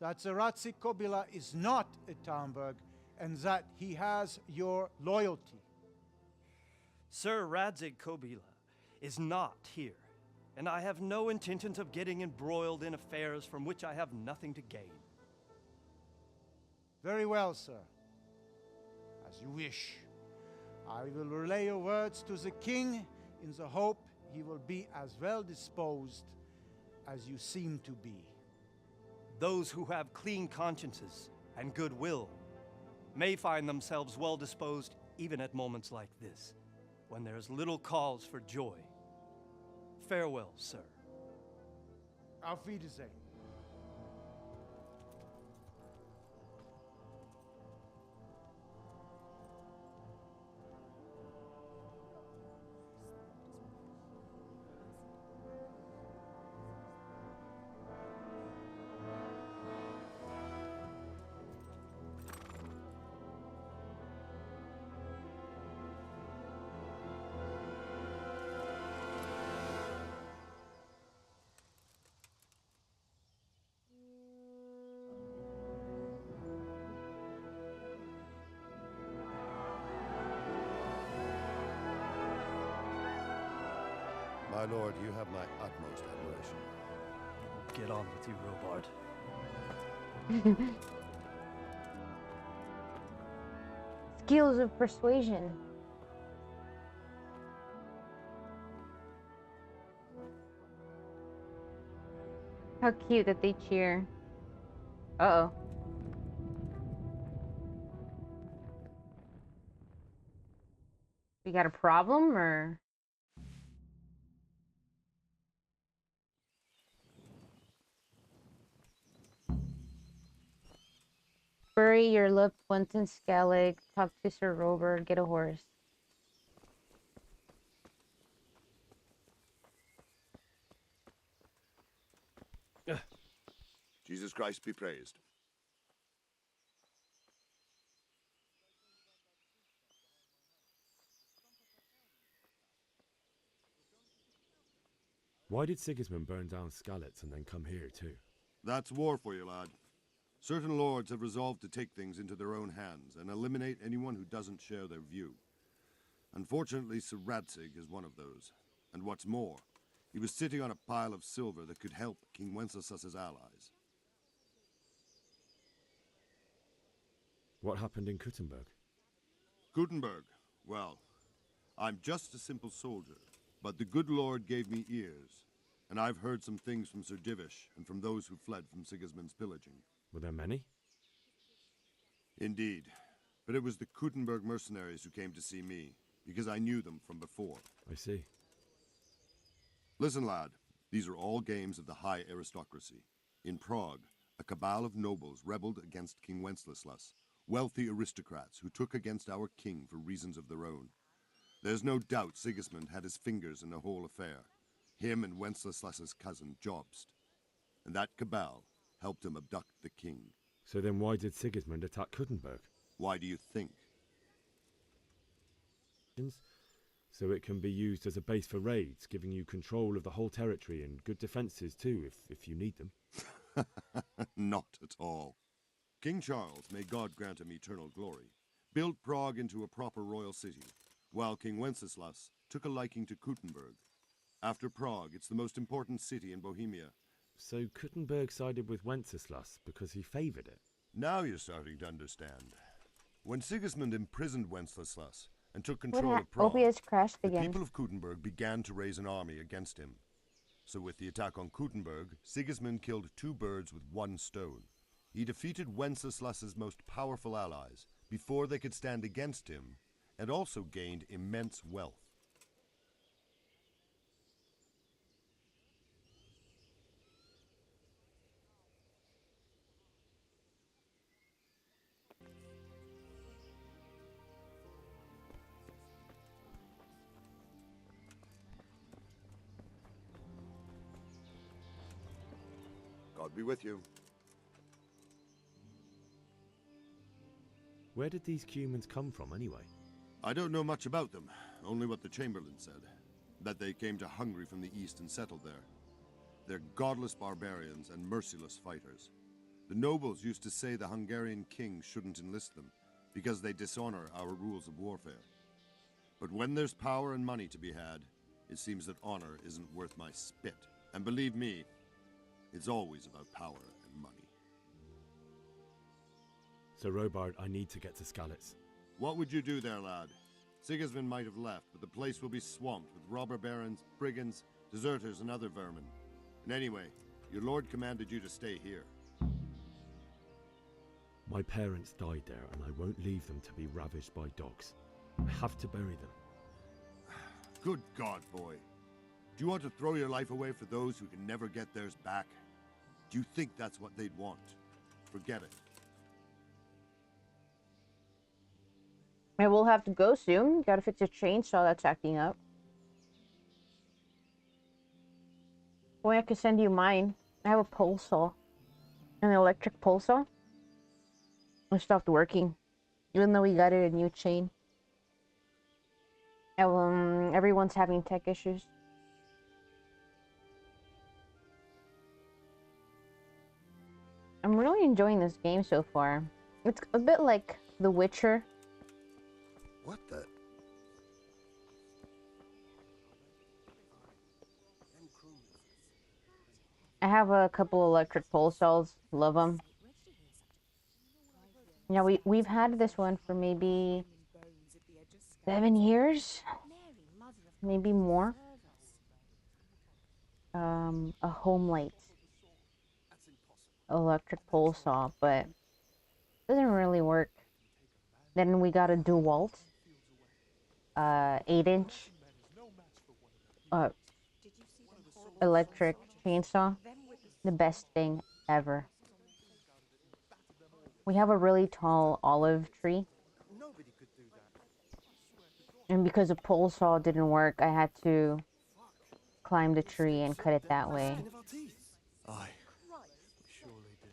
that the Ratsig Kobila is not at Talmberg and that he has your loyalty? Sir Radzig Kobila is not here, and I have no intentions of getting embroiled in affairs from which I have nothing to gain. Very well, sir. As you wish. I will relay your words to the king in the hope he will be as well disposed as you seem to be. Those who have clean consciences and goodwill may find themselves well disposed even at moments like this, when there's little cause for joy. Farewell, sir. Auf Wiedersehen. My lord, you have my utmost admiration. Get on with you, Robard. Skills of persuasion. How cute that they cheer. Uh-oh. We got a problem, or? Bury your lip once in Skellig, talk to Sir Robert, get a horse. Jesus Christ be praised. Why did Sigismund burn down Skalitz and then come here too? That's war for you, lad. Certain lords have resolved to take things into their own hands and eliminate anyone who doesn't share their view. Unfortunately, Sir Radzig is one of those. And what's more, he was sitting on a pile of silver that could help King Wenceslas's allies. What happened in Kuttenberg? Gutenberg, well, I'm just a simple soldier, but the good Lord gave me ears, and I've heard some things from Sir Divish and from those who fled from Sigismund's pillaging. Were there many? Indeed, but it was the Kuttenberg mercenaries who came to see me, because I knew them from before. I see. Listen, lad, these are all games of the high aristocracy. In Prague, a cabal of nobles rebelled against King Wenceslas, wealthy aristocrats who took against our king for reasons of their own. There's no doubt Sigismund had his fingers in the whole affair, him and Wenceslas's cousin Jobst. And that cabal helped him abduct the king. So then why did Sigismund attack Kuttenberg? Why do you think? So it can be used as a base for raids, giving you control of the whole territory and good defenses too, if you need them. Not at all. King Charles, may God grant him eternal glory, built Prague into a proper royal city, while King Wenceslas took a liking to Kuttenberg. After Prague, it's the most important city in Bohemia. So Kuttenberg sided with Wenceslas because he favoured it? Now you're starting to understand. When Sigismund imprisoned Wenceslas and took What control of Opie Prague, has crashed the again. people of Kuttenberg began to raise an army against him. So with the attack on Kuttenberg, Sigismund killed 2 birds with 1 stone. He defeated Wenceslas's most powerful allies before they could stand against him, and also gained immense wealth. God be with you. Where did these humans come from anyway? I don't know much about them, only what the Chamberlain said. That they came to Hungary from the east and settled there. They're godless barbarians and merciless fighters. The nobles used to say the Hungarian king shouldn't enlist them, because they dishonor our rules of warfare. But when there's power and money to be had, it seems that honor isn't worth my spit. And believe me, it's always about power and money. So Robard, I need to get to Skalitz. What would you do there, lad? Sigismund might have left, but the place will be swamped with robber barons, brigands, deserters, and other vermin. And anyway, your lord commanded you to stay here. My parents died there, and I won't leave them to be ravaged by dogs. I have to bury them. Good God, boy. Do you want to throw your life away for those who can never get theirs back? Do you think that's what they'd want? Forget it. I will have to go soon. Gotta fix a chainsaw that's acting up. Boy, I could send you mine. I have a pole saw. An electric pole saw. It stopped working. Even though we got it a new chain. Everyone's having tech issues. I'm really enjoying this game so far. It's a bit like The Witcher. What the? I have a couple electric pole saws. Love them. Yeah, we've had this one for maybe 7 years, maybe more. A home light electric pole saw, but it doesn't really work. Then we got a DeWalt 8-inch electric chainsaw. The best thing ever. We have a really tall olive tree. And because the pole saw didn't work, I had to climb the tree and cut it that way. Aye, surely did.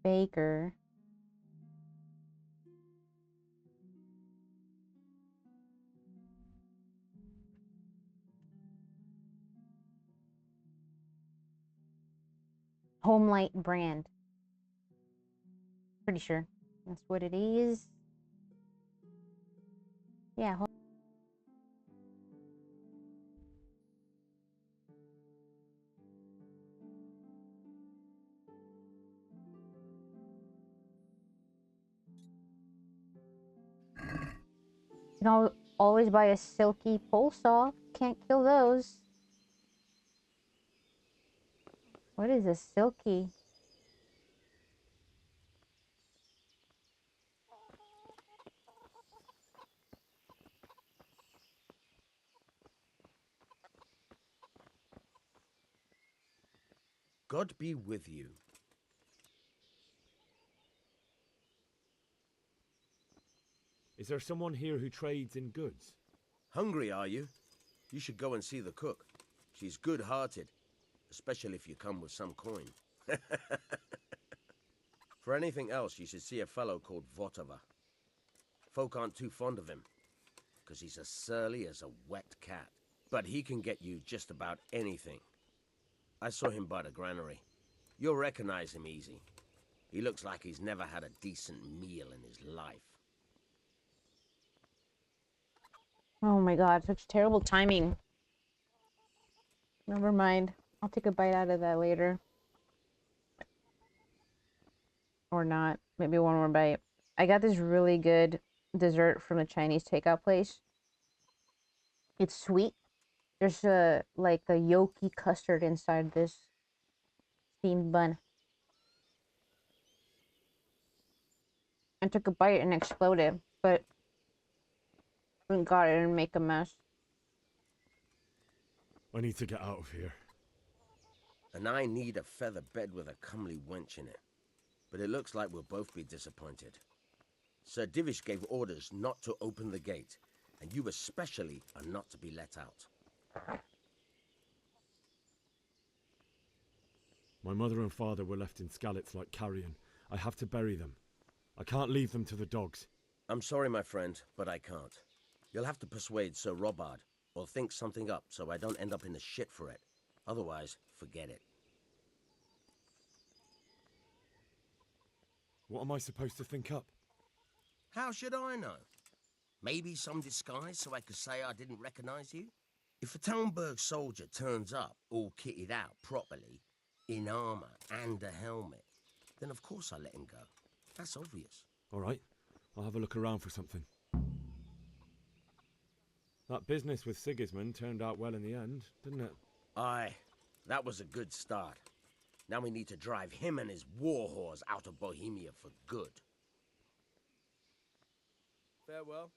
Baker. Home light brand. Pretty sure that's what it is. Yeah. You can always buy a silky pole saw. Can't kill those. What is a silky? God be with you. Is there someone here who trades in goods? Hungry, are you? You should go and see the cook. She's good-hearted, especially if you come with some coin. For anything else, you should see a fellow called Votava. Folk aren't too fond of him. because he's as surly as a wet cat. But he can get you just about anything. I saw him by the granary. You'll recognize him easy. He looks like he's never had a decent meal in his life. Oh my god, such terrible timing. Never mind. I'll take a bite out of that later. Or not. Maybe one more bite. I got this really good dessert from the Chinese takeout place. It's sweet. There's like a yolky custard inside this steamed bun. I took a bite and exploded, but thank God I didn't make a mess. I need to get out of here. And I need a feather bed with a comely wench in it. But it looks like we'll both be disappointed. Sir Divish gave orders not to open the gate, and you especially are not to be let out. My mother and father were left in Skalitz like carrion. I have to bury them. I can't leave them to the dogs. I'm sorry, my friend, but I can't. You'll have to persuade Sir Robard, or think something up so I don't end up in the shit for it. Otherwise, forget it. What am I supposed to think up? How should I know? Maybe some disguise so I could say I didn't recognize you? If a Talmberg soldier turns up all kitted out properly, in armor and a helmet, then of course I let him go. That's obvious. All right, I'll have a look around for something. That business with Sigismund turned out well in the end, didn't it? Aye, that was a good start. Now we need to drive him and his war whores out of Bohemia for good. Farewell.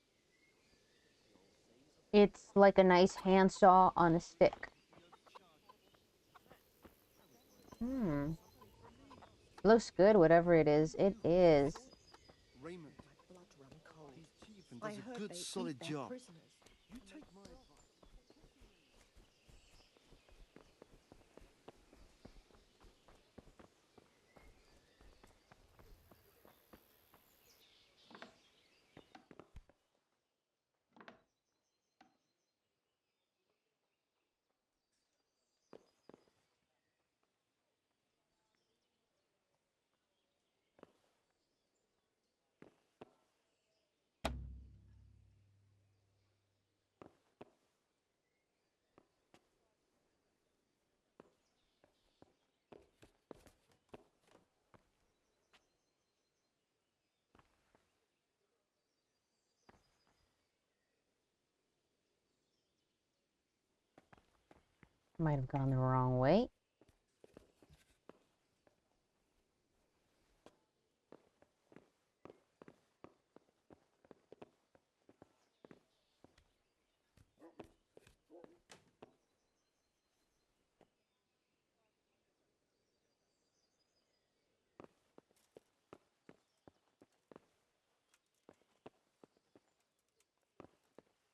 It's like a nice handsaw on a stick. Looks good, whatever it is. It is. Raymond, his chief and does a good, solid job. You take my advice. Might have gone the wrong way.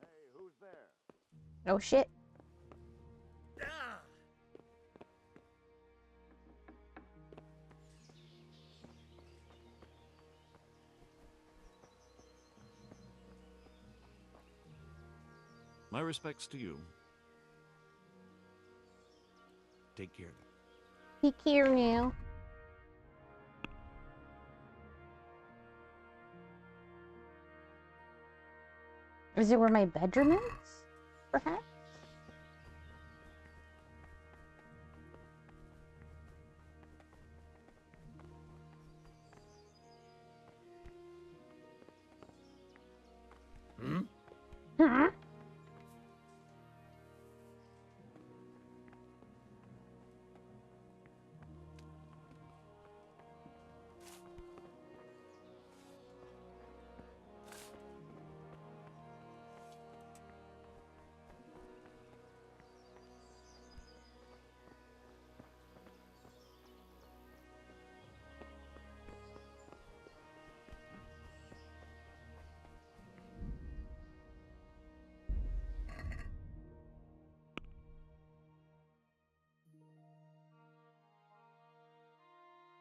Hey, who's there? Oh shit. My respects to you. Take care. Take care now. Is it where my bedroom is? Perhaps? Hmm?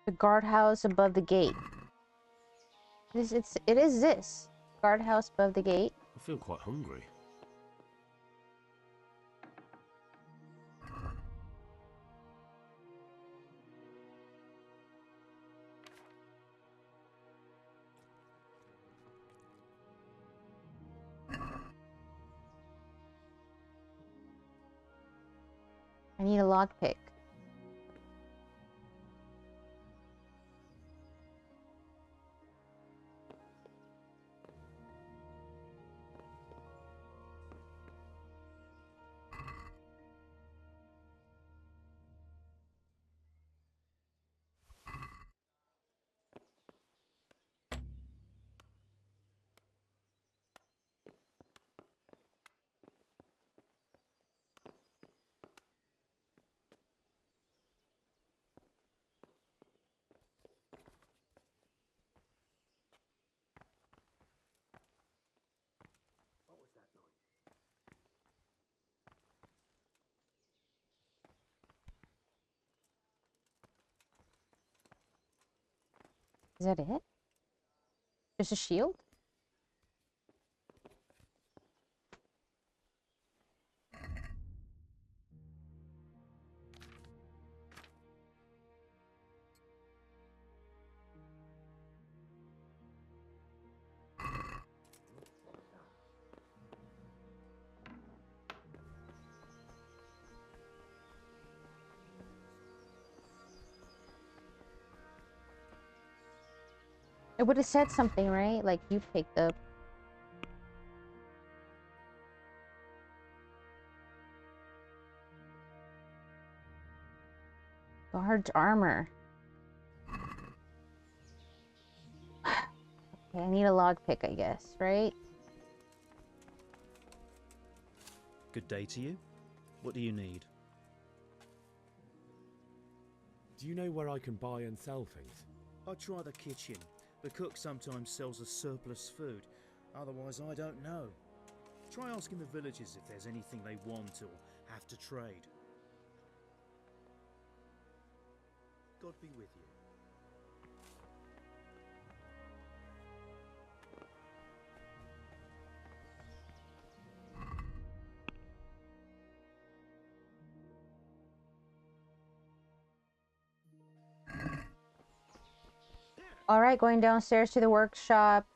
The guardhouse above the gate. It is this. Guardhouse above the gate. I feel quite hungry. I need a lockpick. Is that it? Just a shield? It would have said something, right? Like you picked up. Guard's armor. Okay, I need a lockpick, I guess, right? Good day to you. What do you need? Do you know where I can buy and sell things? I try the kitchen. The cook sometimes sells us surplus food. Otherwise, I don't know. Try asking the villagers if there's anything they want or have to trade. God be with you. Alright, going downstairs to the workshop.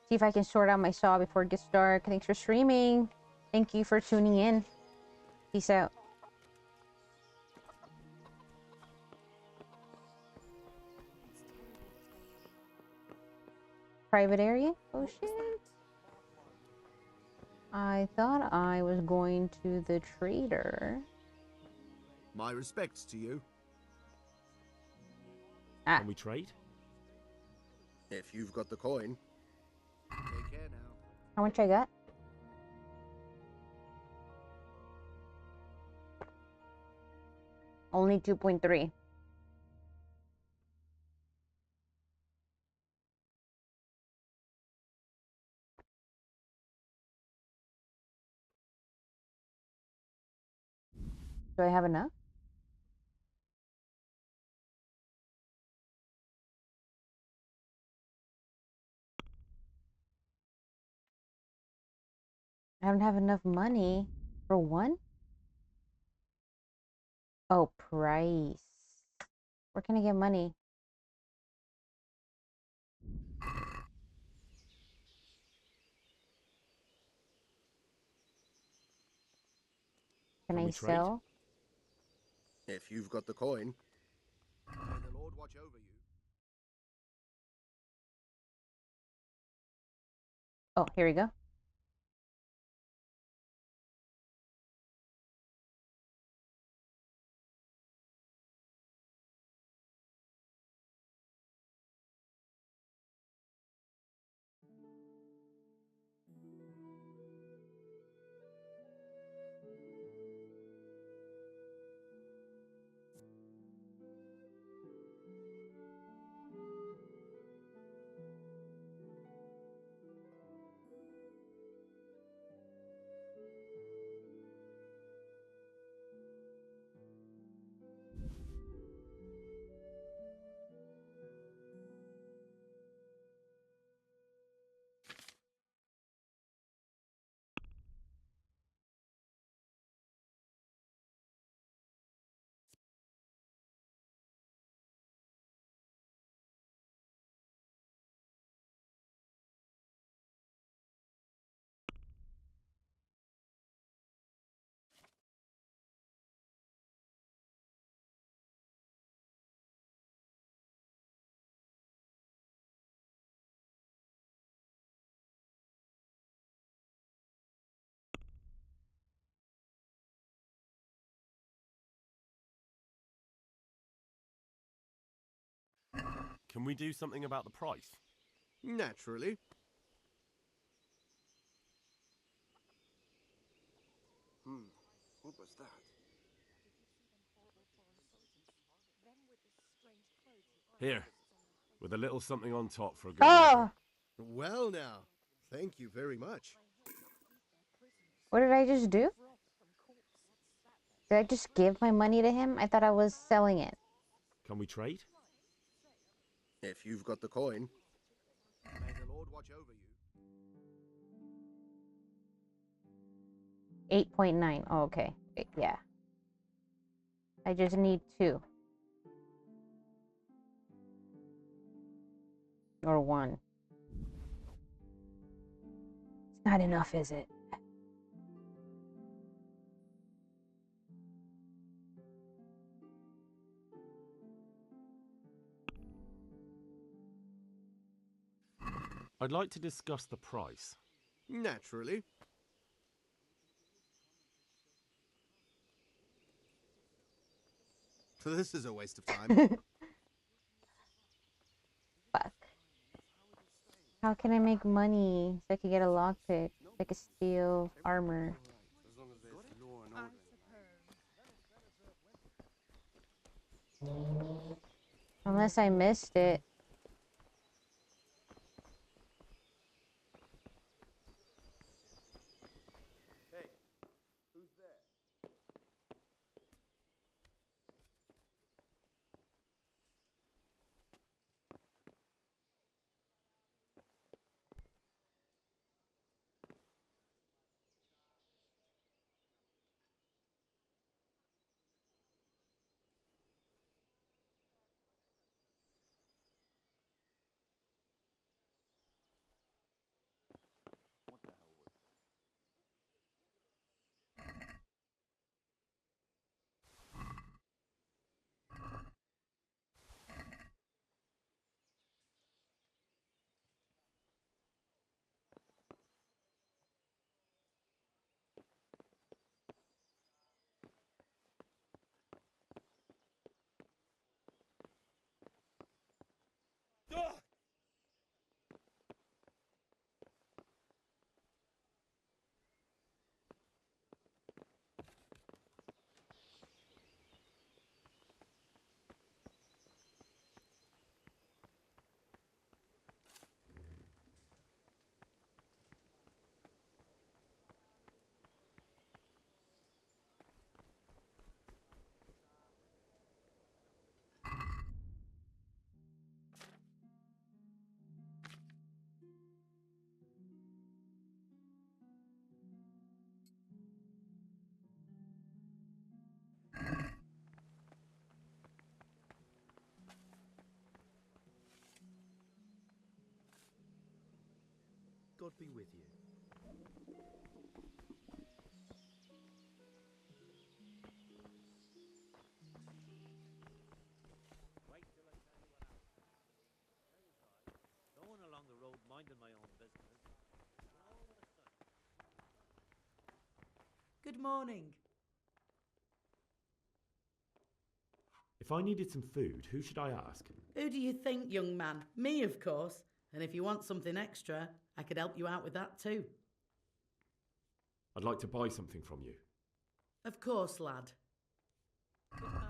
See if I can sort out my saw before it gets dark. Thanks for streaming. Thank you for tuning in. Peace out. Private area? Oh shit. I thought I was going to the trader. My respects to you. Ah. Can we trade? If you've got the coin. Take care now. How much I got? Only 2.3. Do I have enough? I don't have enough money for one. Oh, price. Where can I get money? Can I sell? If you've got the coin. May the Lord watch over you. Oh, here we go. Can we do something about the price? Naturally. What was that? Here, with a little something on top for a good Oh! measure. Well now, thank you very much. What did I just do? Did I just give my money to him? I thought I was selling it. Can we trade? If you've got the coin. May the Lord watch over you. 8.9. Oh, okay. Yeah. I just need 2. Or 1. It's not enough, is it? I'd like to discuss the price. Naturally. So this is a waste of time. Fuck. How can I make money so I could get a lockpick? So I could steal armor. As long as there's law and order. Unless I missed it. Hey, who's there? God be with you. Wait till I tell you what happened. There was I, going along the road minding my own business. And all of a sudden... Good morning. If I needed some food, who should I ask? Who do you think, young man? Me, of course. And if you want something extra, I could help you out with that too. I'd like to buy something from you. Of course, lad. Goodbye.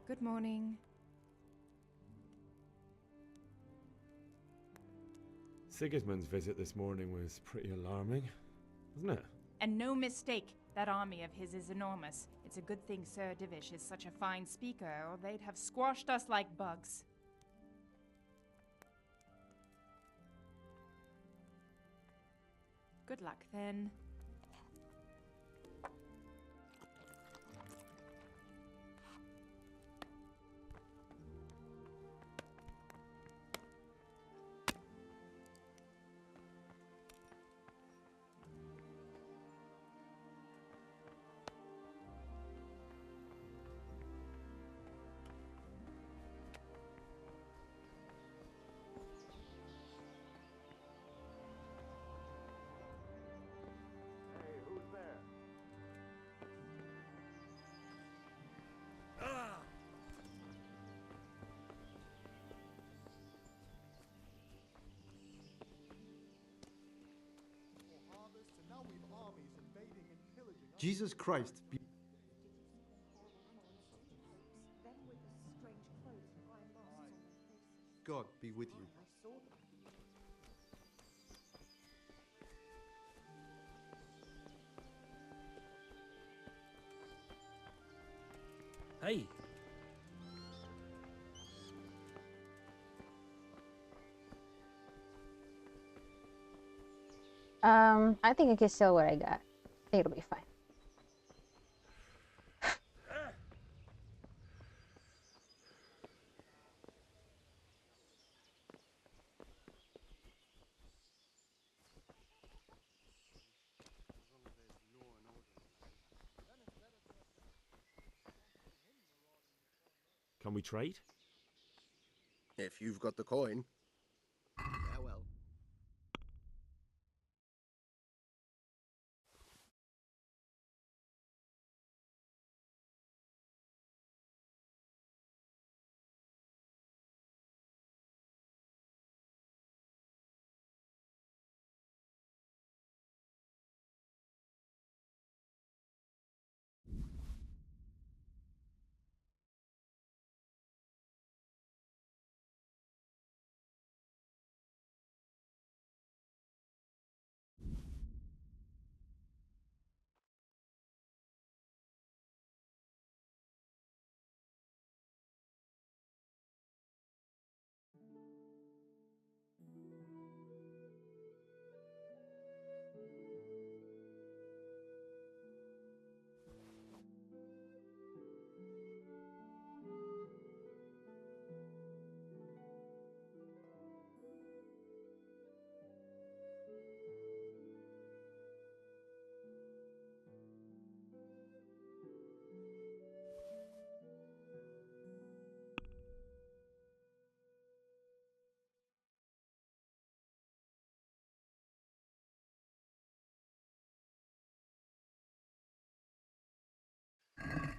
Good morning. Sigismund's visit this morning was pretty alarming, wasn't it? And no mistake, that army of his is enormous. It's a good thing Sir Divish is such a fine speaker, or they'd have squashed us like bugs. Good luck, then. Jesus Christ be God be with you. Hey! I think I can sell what I got. I think it'll be fine. Can we trade? If you've got the coin. Yeah, well.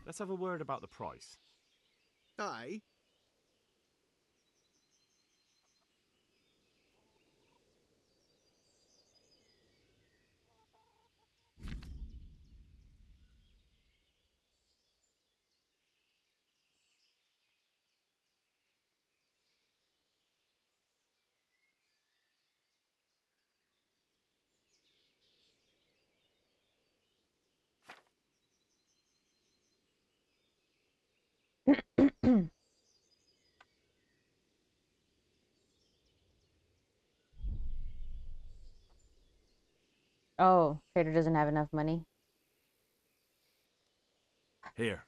Let's have a word about the price. Aye. Oh, trader doesn't have enough money. Here.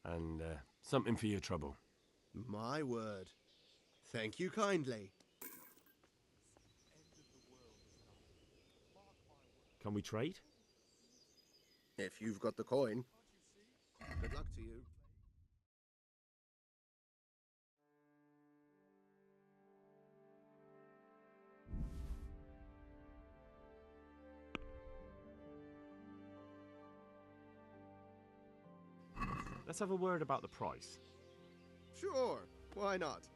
And something for your trouble. My word. Thank you kindly. Can we trade? If you've got the coin. Good luck to you. Let's have a word about the price. Sure, why not?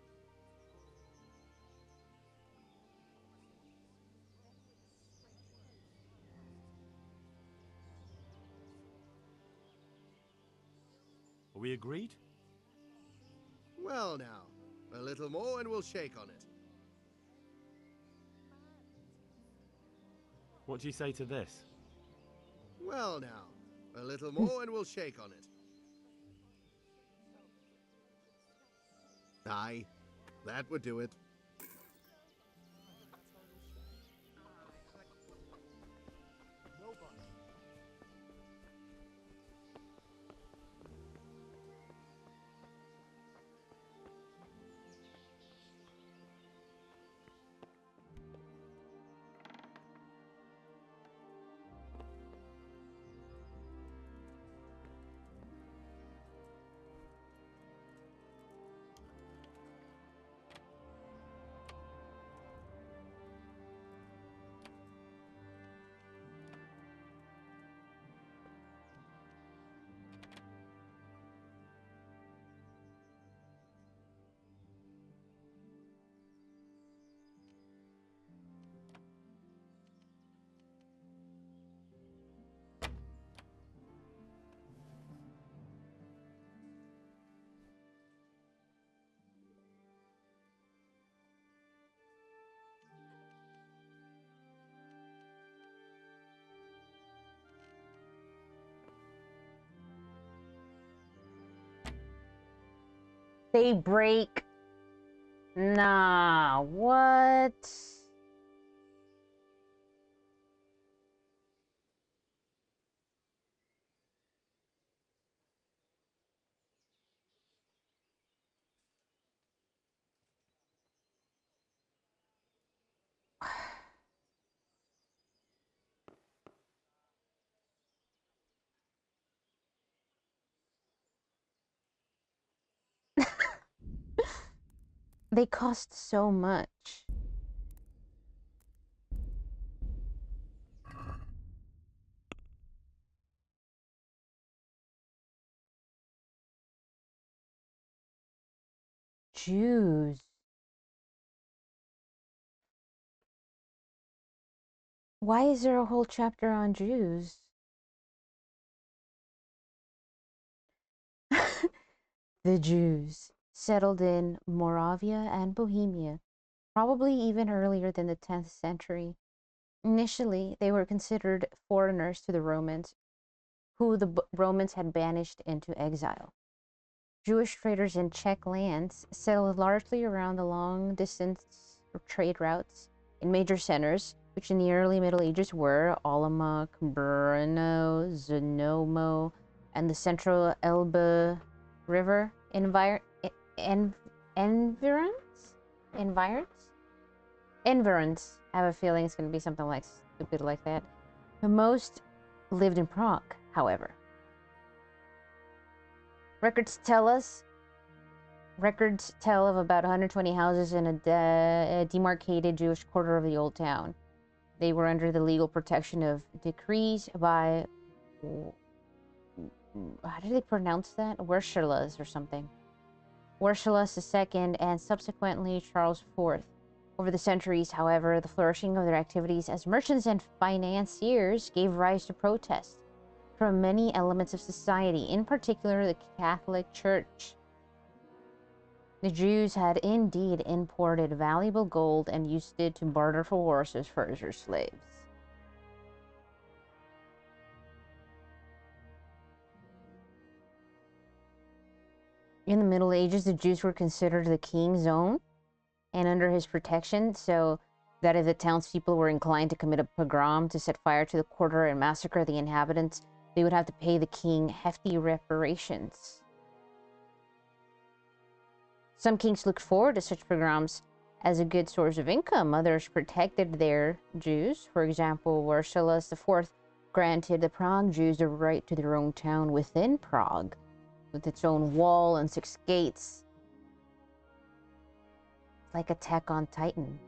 Are we agreed? Well now, a little more and we'll shake on it. What do you say to this? Well now, a little more and we'll shake on it. Aye, that would do it. They break. Nah, what? They cost so much. Jews. Why is there a whole chapter on Jews? The Jews settled in Moravia and Bohemia, probably even earlier than the 10th century. Initially, they were considered foreigners to the Romans, who the Romans had banished into exile. Jewish traders in Czech lands settled largely around the long-distance trade routes in major centers, which in the early Middle Ages were Olomouc, Brno, Znomo, and the central Elbe River environs? Environs. I have a feeling it's going to be something like stupid like that. The most lived in Prague, however. Records tell of about 120 houses in a demarcated Jewish quarter of the old town. They were under the legal protection of decrees by, how do they pronounce that? Wenceslas or something. Wenceslas II and subsequently Charles IV. Over the centuries, however, the flourishing of their activities as merchants and financiers gave rise to protests from many elements of society, in particular the Catholic Church. The Jews had indeed imported valuable gold and used it to barter for horses, furs, or slaves. In the Middle Ages, the Jews were considered the king's own and under his protection, so that if the townspeople were inclined to commit a pogrom, to set fire to the quarter and massacre the inhabitants, they would have to pay the king hefty reparations. Some kings looked forward to such pogroms as a good source of income. Others protected their Jews. For example, Wenceslas IV granted the Prague Jews the right to their own town within Prague, with its own wall and 6 gates. Like Attack on Titan.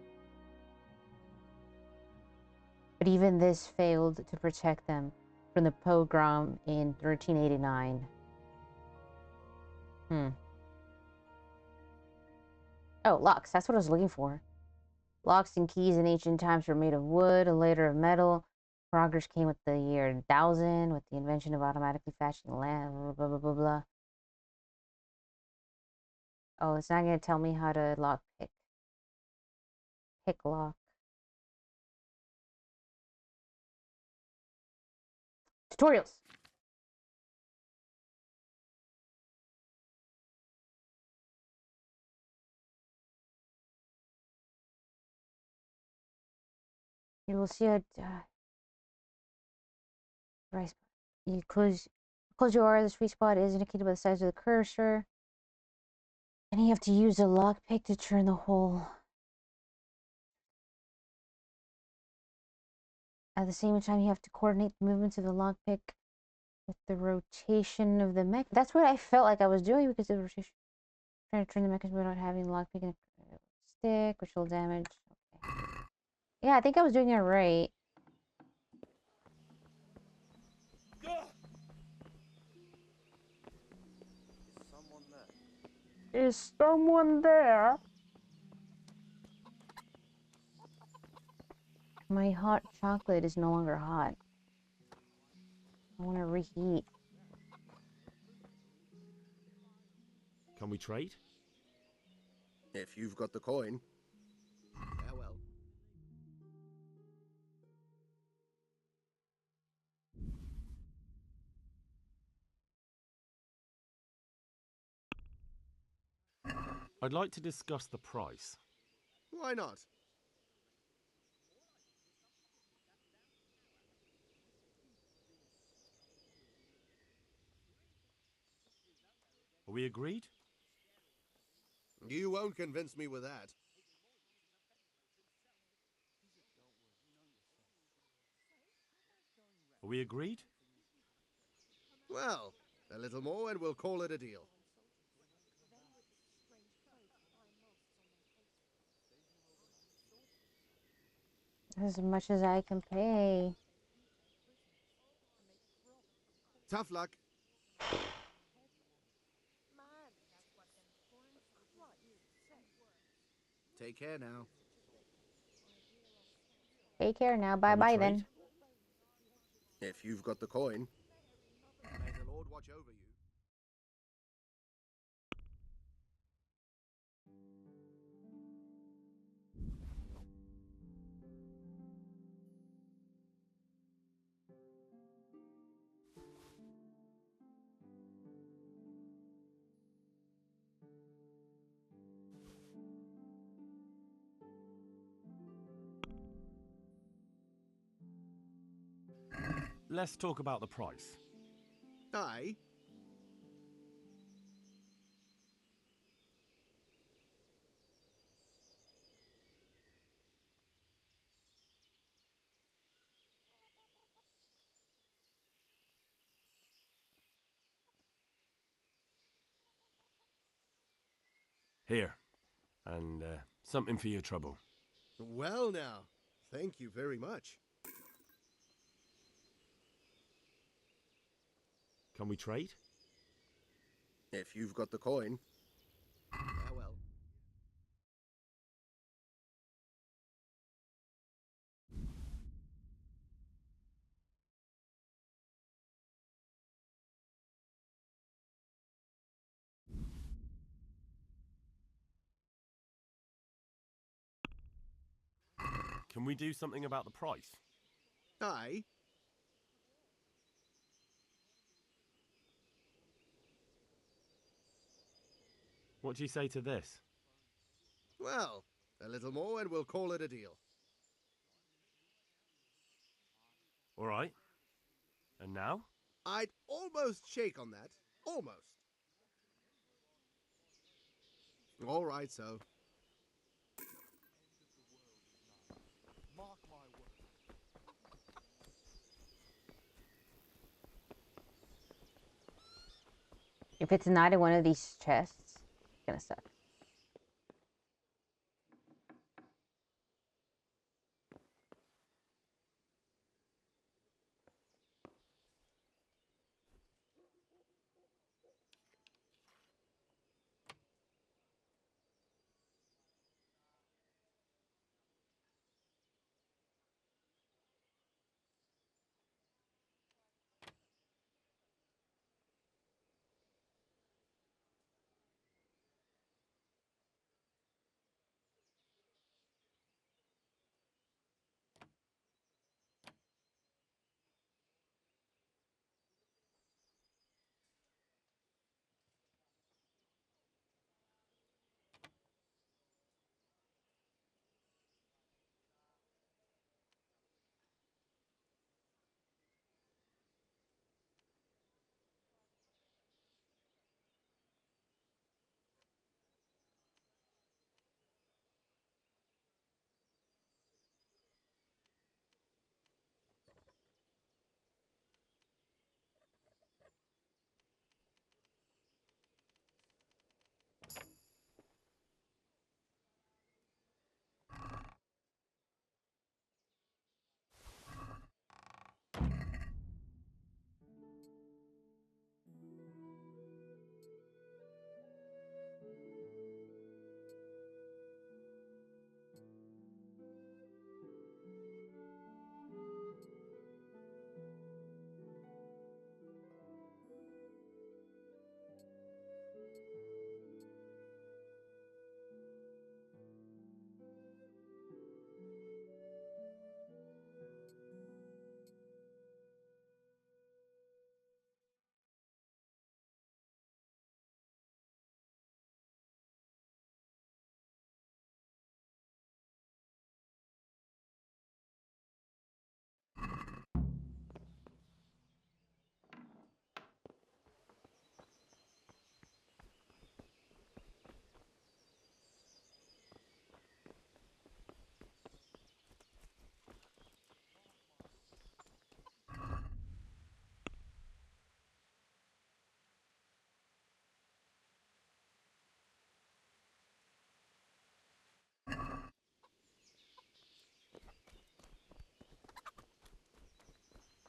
But even this failed to protect them from the pogrom in 1389. Oh, locks. That's what I was looking for. Locks and keys in ancient times were made of wood and later of metal. Progress came with the year 1000, with the invention of automatically fashioning lamp, blah, blah, blah, blah. Oh, it's not gonna tell me how to lock pick. Pick lock. Tutorials. You will see a right. You close your eye. The sweet spot is indicated by the size of the cursor, and you have to use a lockpick to turn the hole. At the same time, you have to coordinate the movements of the lockpick with the rotation of the mech. That's what I felt like I was doing because of the rotation. Trying to turn the mechanism without having the lockpick in the stick, which will damage. Okay. Yeah, I think I was doing it right. Is someone there? My hot chocolate is no longer hot. I want to reheat. Can we trade? If you've got the coin. Farewell. I'd like to discuss the price. Why not? Are we agreed? You won't convince me with that. Are we agreed? Well, a little more and we'll call it a deal. As much as I can pay. Tough luck. Take care now. Take care now. Bye-bye then. If you've got the coin. May the Lord watch over you. Let's talk about the price. Aye. Here. And something for your trouble. Well now, thank you very much. Can we trade? If you've got the coin. Farewell. Can we do something about the price? Aye. What do you say to this? Well, a little more and we'll call it a deal. All right. And now? I'd almost shake on that. Almost. All right, so. Mark my words. If it's not in one of these chests, it's gonna suck.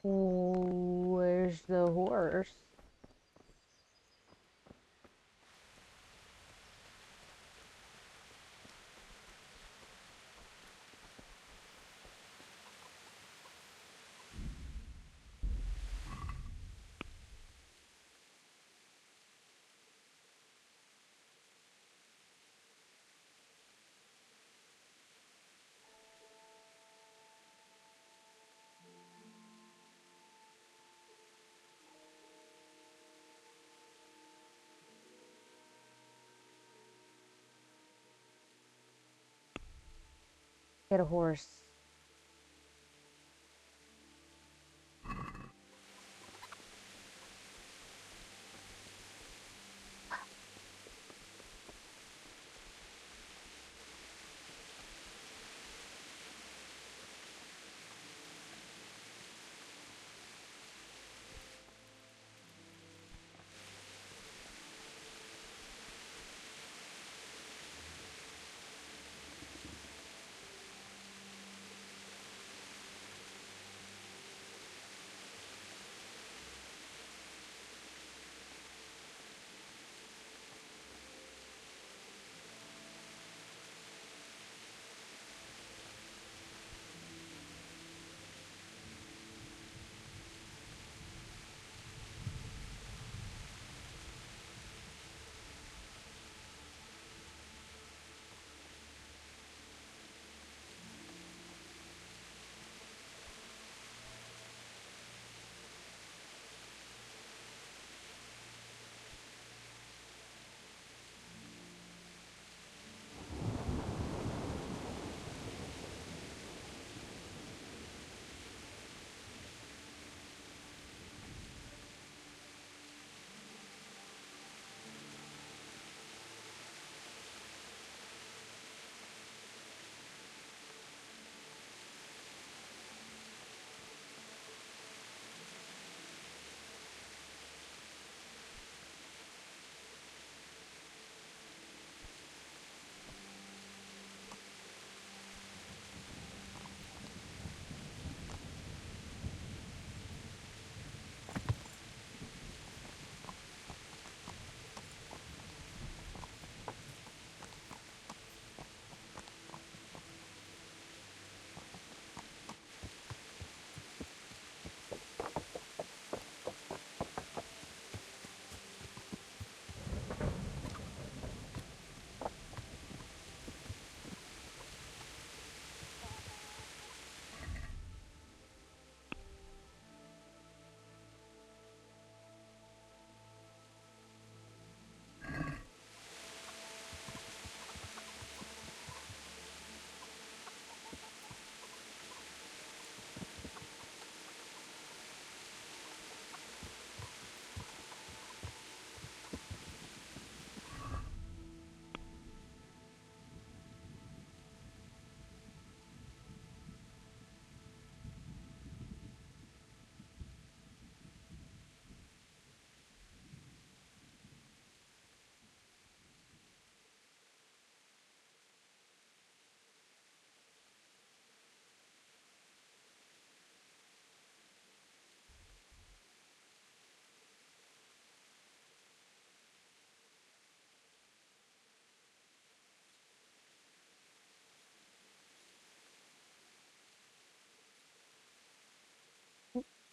Where's the horse? Get a horse.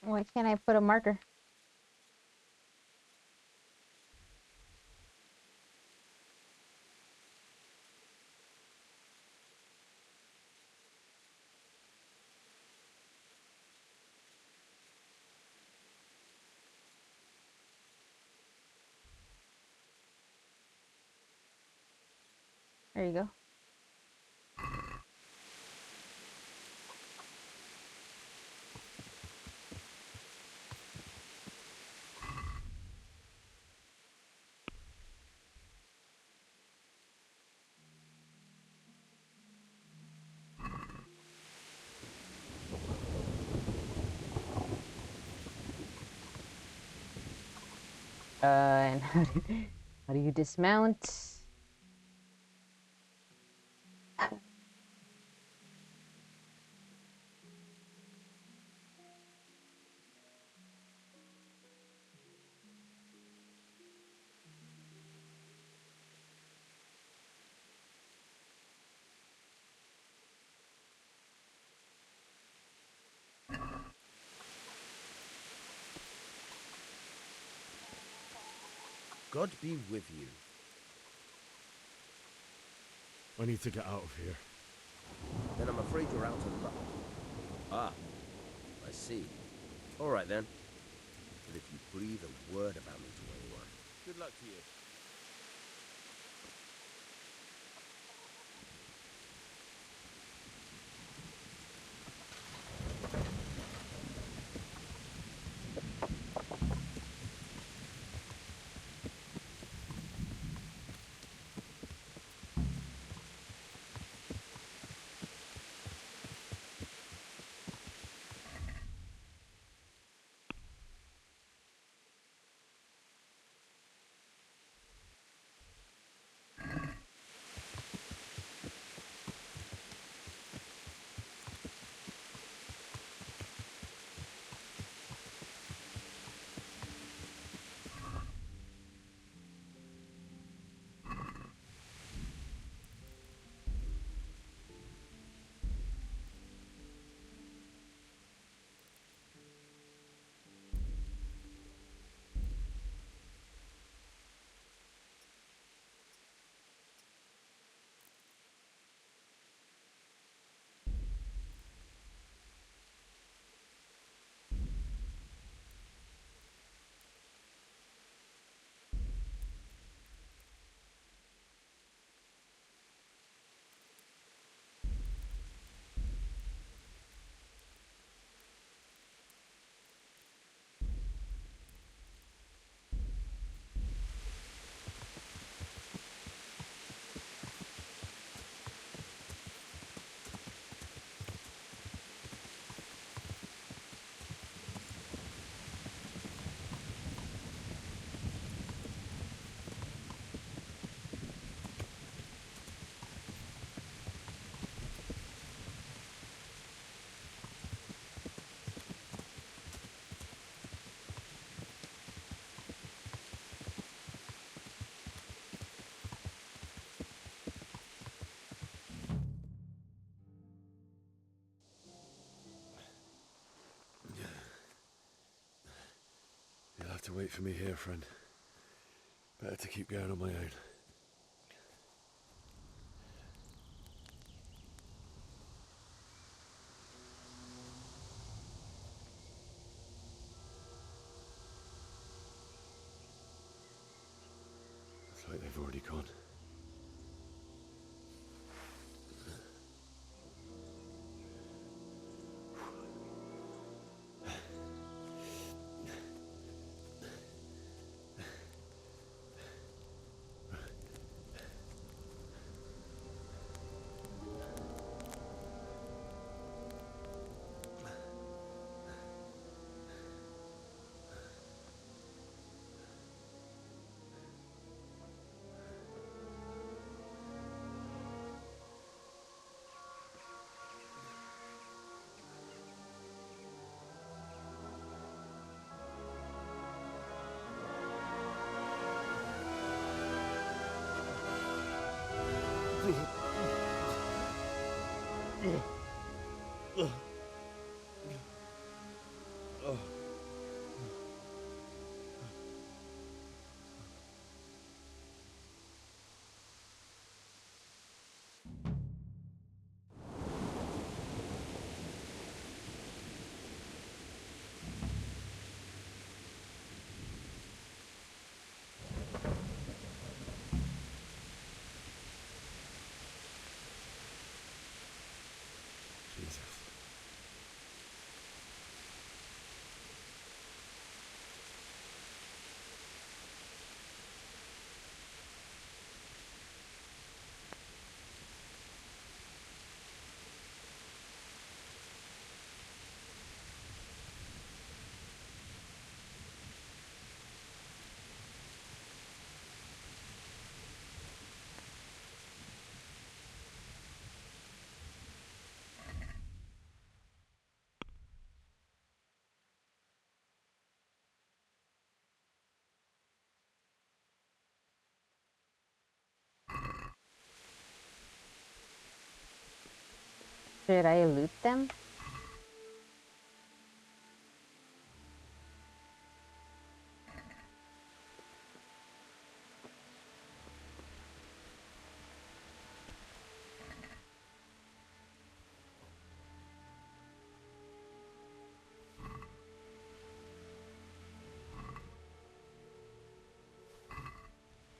Why can't I put a marker? There you go. And how do you dismount? God be with you. I need to get out of here. Then I'm afraid you're out of luck. Ah, I see. All right then. But if you breathe a word about me to anyone... Good luck to you. You'll have to wait for me here, friend. Better to keep going on my own. Looks like they've already gone. Should I loot them?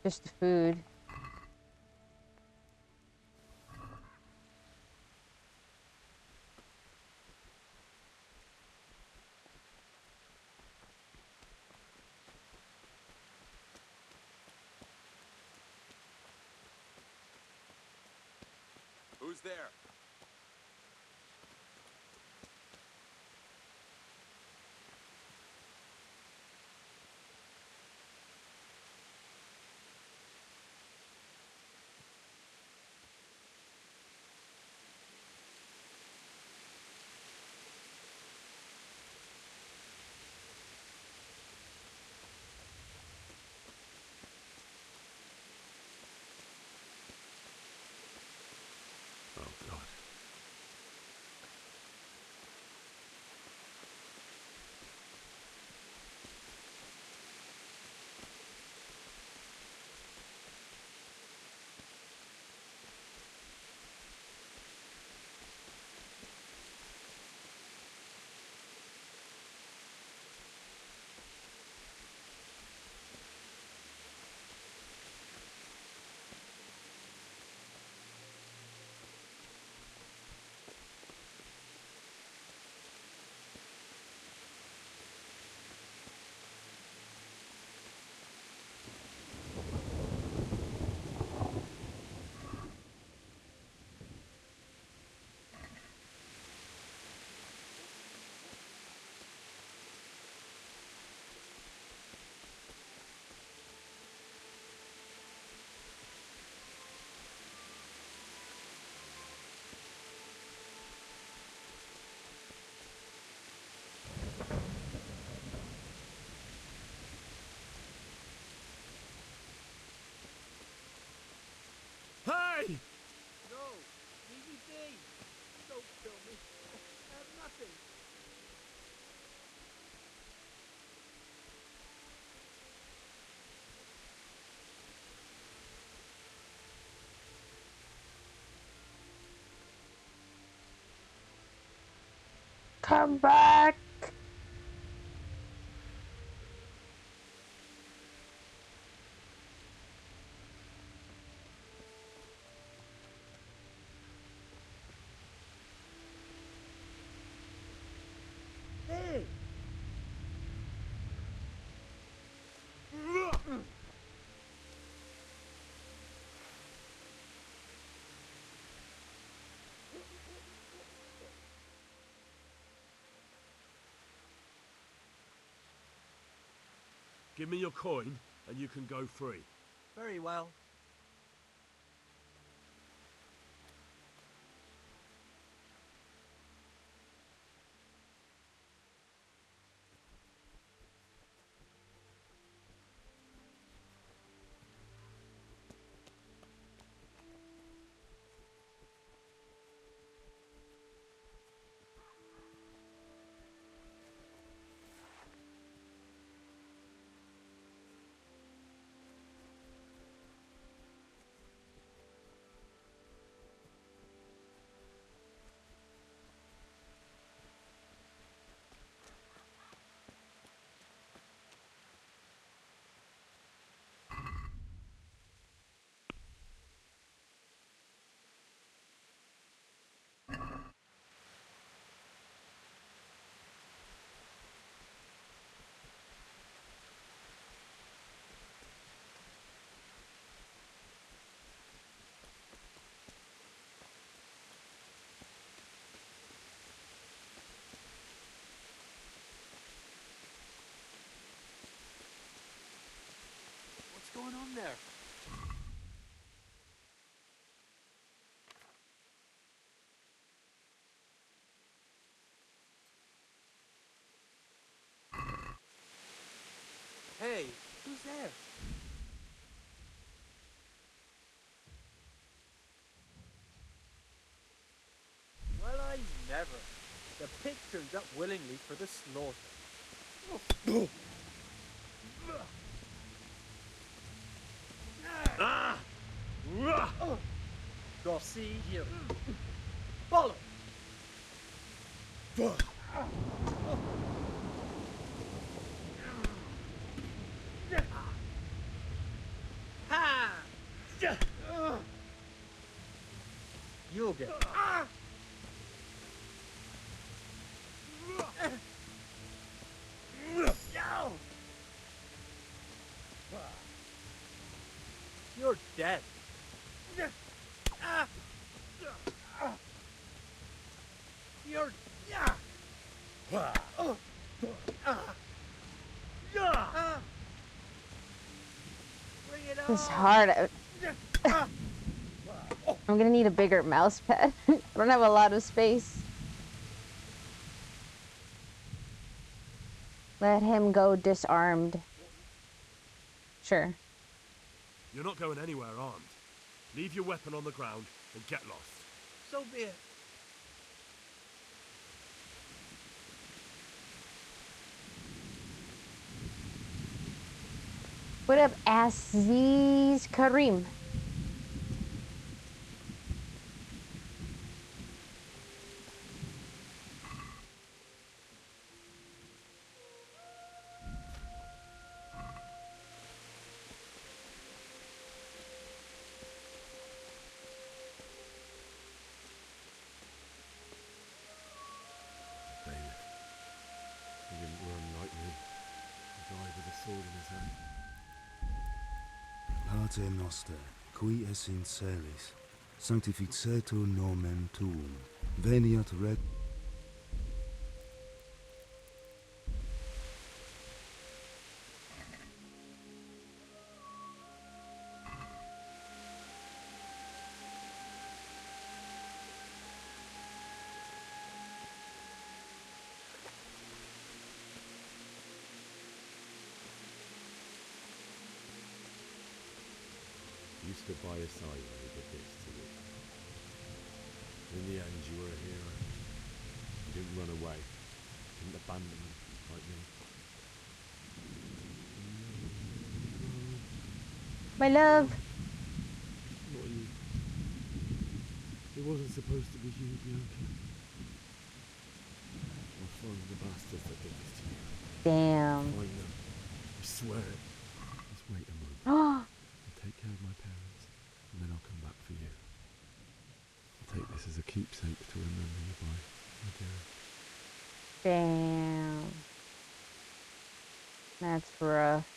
Just the food. Who's there? Oh, God. Hey! No! Leave me be! Don't kill me. I have nothing. Come back! Hey! Give me your coin, and you can go free. Very well. What's going on there? Hey, who's there? Well, I never. The pig turns up willingly for the slaughter. Rossi, here. Follow! Ha! You'll get. You're dead. You're. Bring it It's hard. I'm gonna need a bigger mouse pad. I don't have a lot of space. Let him go disarmed. Sure. You're not going anywhere armed. Leave your weapon on the ground and get lost. So be it. What up, Aziz Karim? He didn't run like me. He died with a sword in his hand. Pater noster, qui es in celis, sanctificetur nomen tuum, veniat regnum. You stood by his side when he did this to you. In the end, you were a hero. You didn't run away. You didn't abandon him like me. My love. Not you. It wasn't supposed to be you, Bianca. I'll find the bastards that did this to you. Damn. Find them. I swear it. Just wait a moment. I'll take care of my parents, and then I'll come back for you. I'll take this as a keepsake to remember you by, my dear. Damn. That's rough.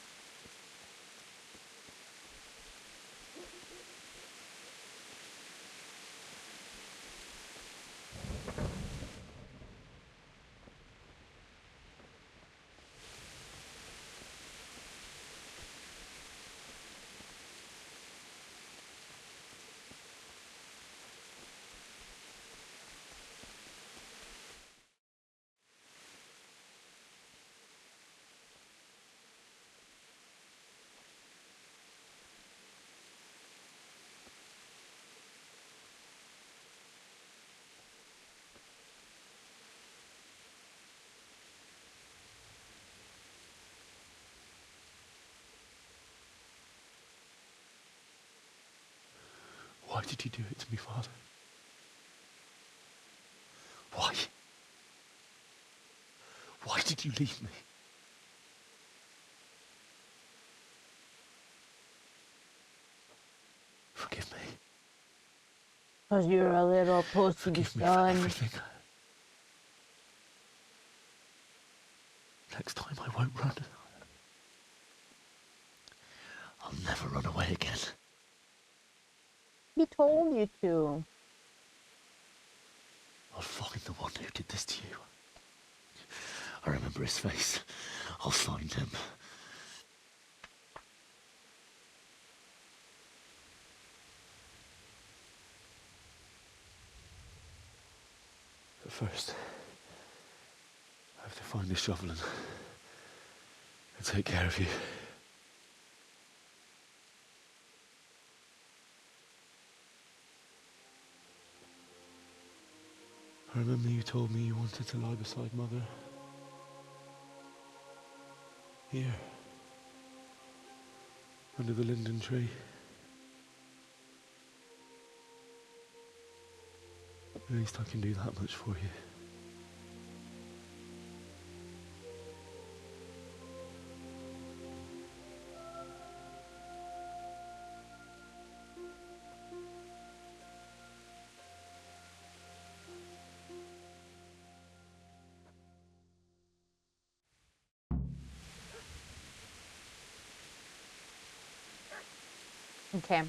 Why did you do it to me, Father? Why? Why did you leave me? Forgive me. 'Cause you're a little pussy, Forgive me for son. everything. Next time I won't run. I'll never run away again. He told you to. I'll find the one who did this to you. I remember his face. I'll find him. But first, I have to find the shovel and take care of you. I remember you told me you wanted to lie beside Mother. Here. Under the linden tree. At least I can do that much for you. Okay.